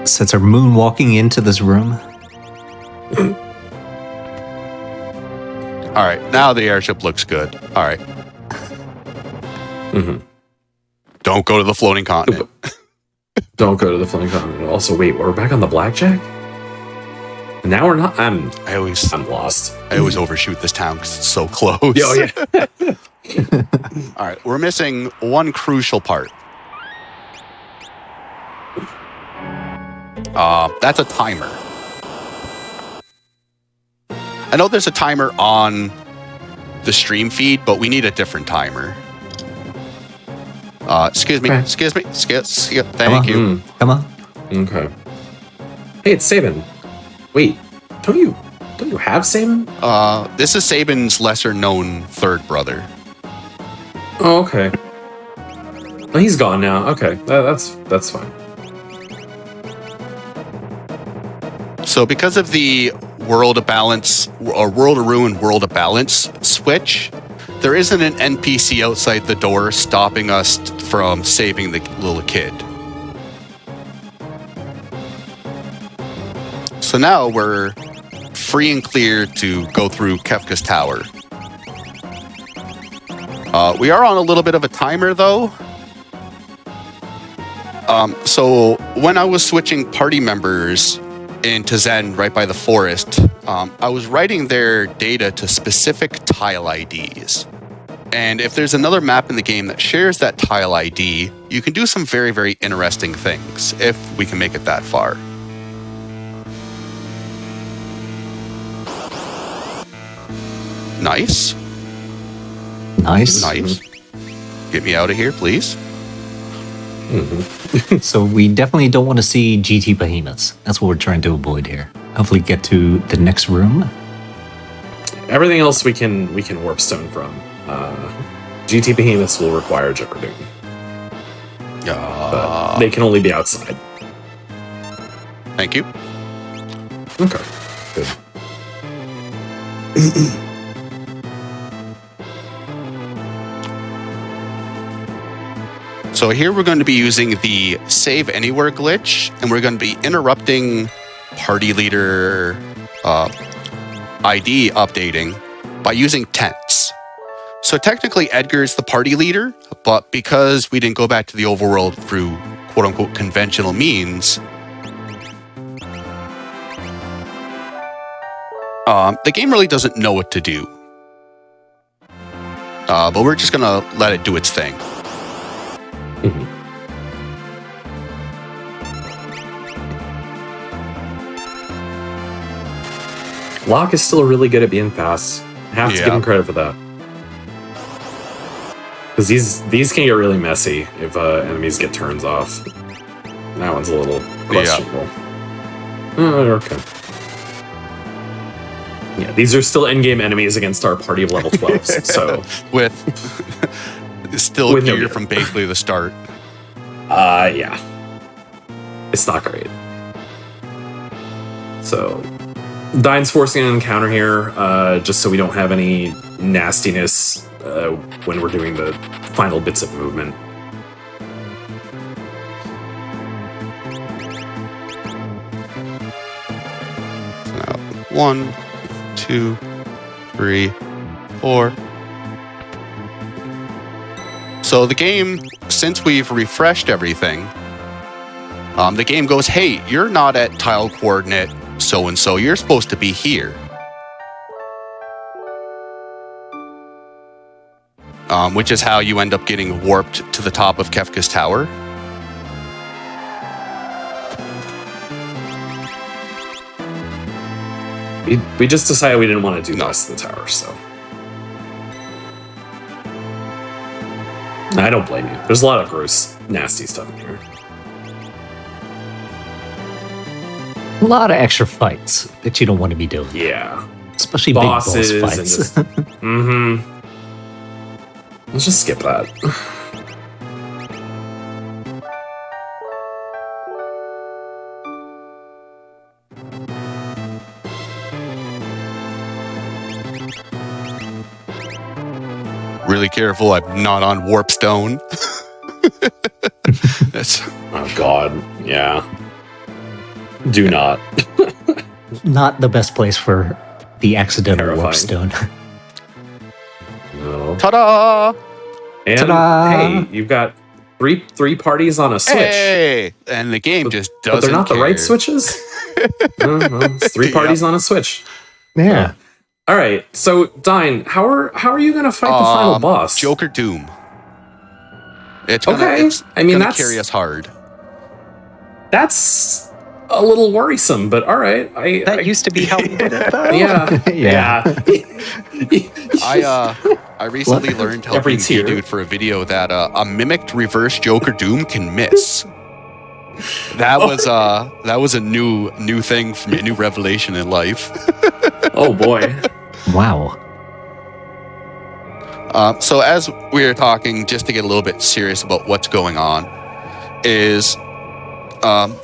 Setzer moonwalking into this room. All right. Now the airship looks good. All right. Mm-hmm. Don't go to the floating continent. Don't go to the Flying Continent. Also, wait, we're back on the blackjack? Now we're not. I'm lost. I always overshoot this town because it's so close. Oh, yeah. All right. We're missing one crucial part. That's a timer. I know there's a timer on the stream feed, but we need a different timer. Excuse me. Okay. Excuse me. Thank you. Come on. Okay. Hey, it's Sabin. Wait, don't you Don't you have Sabin? This is Sabin's lesser-known third brother. Oh, okay. Oh, he's gone now. Okay, that's fine. So because of the World of Balance or World of Ruin, World of Balance switch, there isn't an NPC outside the door stopping us from saving the little kid. So now we're free and clear to go through Kefka's Tower. We are on a little bit of a timer, though. So when I was switching party members into Zen right by the forest, I was writing their data to specific tile IDs. And if there's another map in the game that shares that tile ID, you can do some very, very interesting things, if we can make it that far. Nice. Nice. Nice. Get me out of here, please. So we definitely don't want to see GT behemoths. That's what we're trying to avoid here. Hopefully get to the next room. Everything else we can warpstone from. GT behemoths will require Joker Doom. But they can only be outside. Thank you. Okay. Good. So here we're going to be using the Save Anywhere glitch, and we're going to be interrupting party leader ID updating by using tents. So technically Edgar's the party leader, but because we didn't go back to the overworld through quote-unquote conventional means, the game really doesn't know what to do. But we're just going to let it do its thing. Locke is still really good at being fast. I have to give him credit for that. Because these can get really messy if enemies get turns off. That one's a little questionable. Okay. Yeah, these are still endgame enemies against our party of level 12s, so... With still With no gear gear. from basically the start. Yeah. It's not great. So, Dine's forcing an encounter here, just so we don't have any nastiness when we're doing the final bits of movement. Now, 1, 2, 3, 4. So the game, since we've refreshed everything, the game goes, hey, you're not at tile coordinate so-and-so, you're supposed to be here. Which is how you end up getting warped to the top of Kefka's Tower. We just decided we didn't want to do the rest of the tower, so... I don't blame you. There's a lot of gross, nasty stuff in here. A lot of extra fights that you don't want to be doing. Yeah. Especially Bosses big boss and fights. just... Mm-hmm. Let's just skip that. Really careful, I'm not on Warpstone. That's... Oh, God. Yeah. Do not. Not the best place for the accidental Terrifying. warp stone. No. Ta-da! And, Ta-da! hey, you've got three parties on a switch. Hey! And the game just doesn't But they're not the right care. switches? Well, it's three parties on a switch. Yeah. All right, so Dine, how are you gonna fight the final boss? Joker Doom. It's gonna, Okay, it's I mean, gonna that's- carry us hard. That's a little worrisome, but all right. That used to be how we did it, though. yeah, Yeah. I recently learned Every helping tier. dude for a video that a mimicked reverse Joker Doom can miss. That was a new thing for me, a new revelation in life. Oh boy. Wow. So as we were talking, just to get a little bit serious about what's going on, is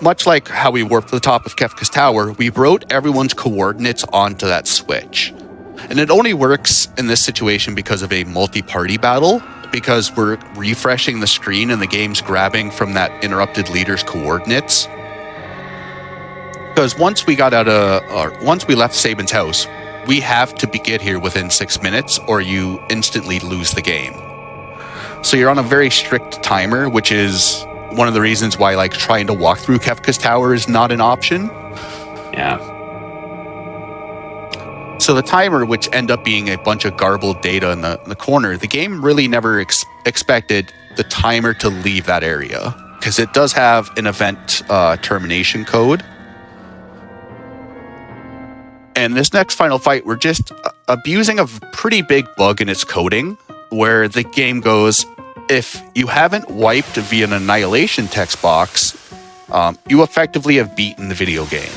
much like how we warped to the top of Kefka's tower, we wrote everyone's coordinates onto that switch. And it only works in this situation because of a multi-party battle, because we're refreshing the screen and the game's grabbing from that interrupted leader's coordinates. Because once we left Saban's house, we have to get here within 6 minutes or you instantly lose the game. So you're on a very strict timer, which is one of the reasons why like trying to walk through Kefka's tower is not an option. Yeah. So the timer, which end up being a bunch of garbled data in the corner, the game really never expected the timer to leave that area because it does have an event termination code. And this next final fight, we're just abusing a pretty big bug in its coding where the game goes, if you haven't wiped via an annihilation text box, you effectively have beaten the video game.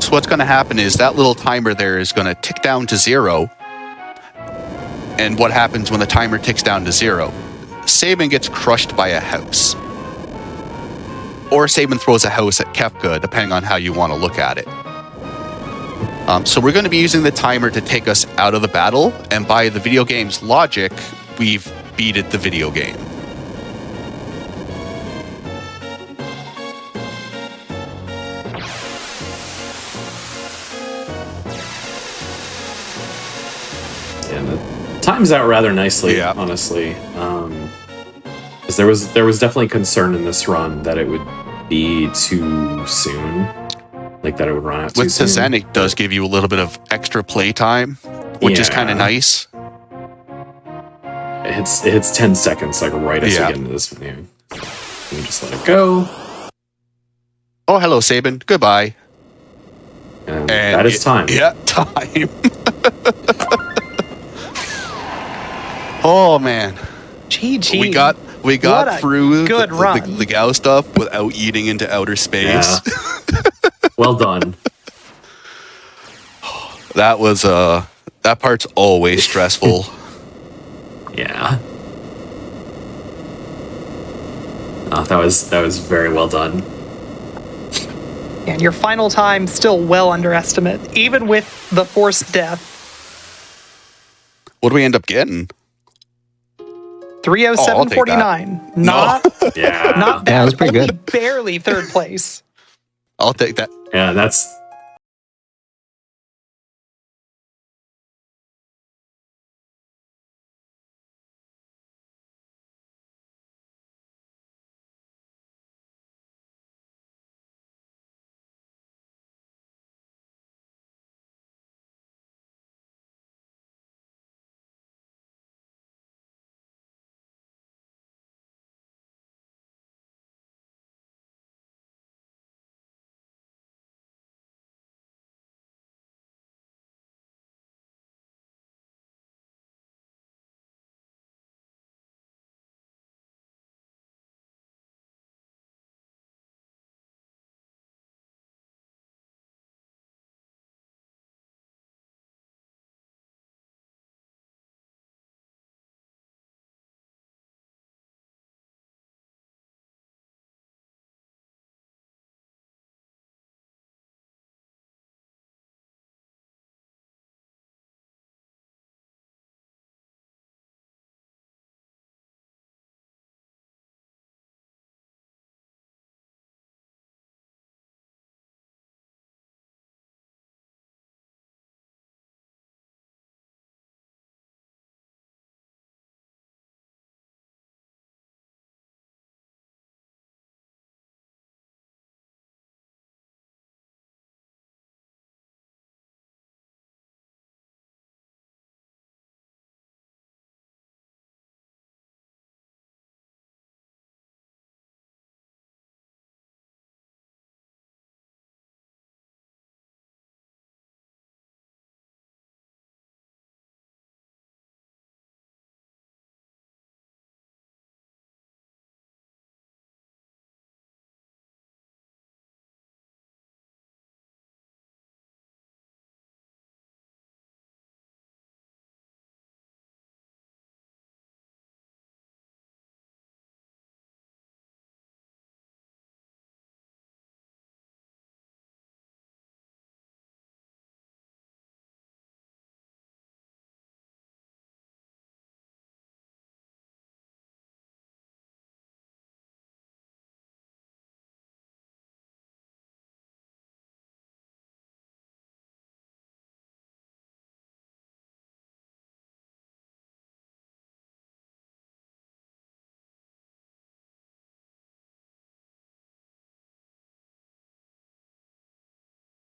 So what's going to happen is that little timer there is going to tick down to 0. And what happens when the timer ticks down to 0? Saban gets crushed by a house. Or Saban throws a house at Kefka, depending on how you want to look at it. So we're going to be using the timer to take us out of the battle, and by the video game's logic, we've beated the video game. And it times out rather nicely, honestly. 'Cause there was definitely concern in this run that it would be too soon. Like that it would run out too soon. With Tezenik, it does give you a little bit of extra play time, which is kind of nice. It hits 10 seconds, like right as we get into this menu. You just let it go. Oh, hello, Saban. Goodbye. And that is time. Yeah, time. Oh man. GG. We got through good run. The Gao stuff without eating into outer space. Yeah. Well done. That was that part's always stressful. Yeah. Oh, that was very well done. And your final time still well under estimate, even with the forced death. What do we end up getting? 307.49. Not bad. Yeah, that was pretty Only good. barely third place. I'll take that. Yeah, that's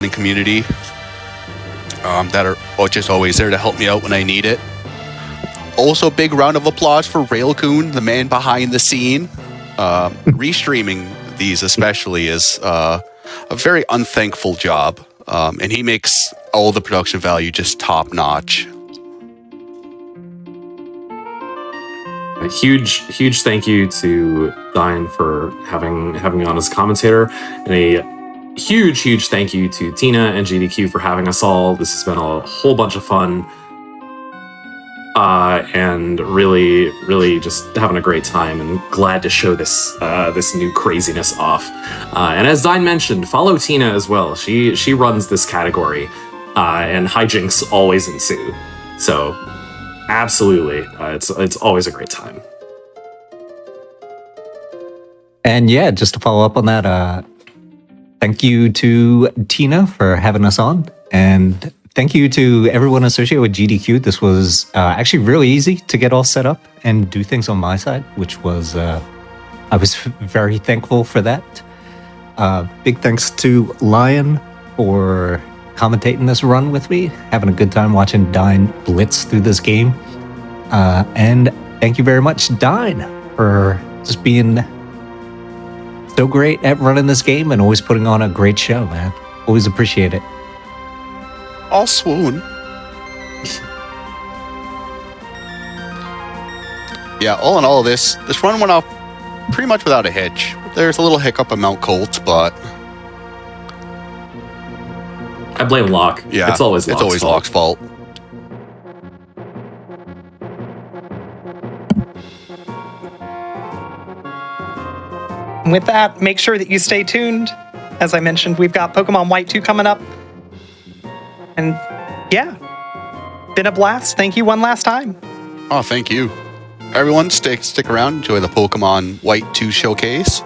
community that are just always there to help me out when I need it. Also, big round of applause for Railcoon, the man behind the scene. Restreaming these especially is a very unthankful job, and he makes all the production value just top notch. A huge thank you to Dine for having me on as commentator, and a huge thank you to Tina and GDQ for having us all. This has been a whole bunch of fun, and really just having a great time, and glad to show this new craziness off. And as Dine mentioned, follow Tina as well. She runs this category, and hijinks always ensue. So absolutely, it's always a great time. And yeah, just to follow up on that, thank you to Tina for having us on, and thank you to everyone associated with GDQ. This was actually really easy to get all set up and do things on my side, which was I was very thankful for that. Big thanks to Lion for commentating this run with me, having a good time watching Dine blitz through this game. And thank you very much, Dine, for just being so great at running this game and always putting on a great show, man. Always appreciate it. I'll swoon. Yeah, all in all, this run went off pretty much without a hitch. There's a little hiccup at Mount Colt, but I blame Locke. yeah, it's always Locke's fault. With that, make sure that you stay tuned. As I mentioned, we've got Pokemon White 2 coming up. And yeah, been a blast. Thank you one last time. Oh, thank you. Everyone, stick around. Enjoy the Pokemon White 2 showcase.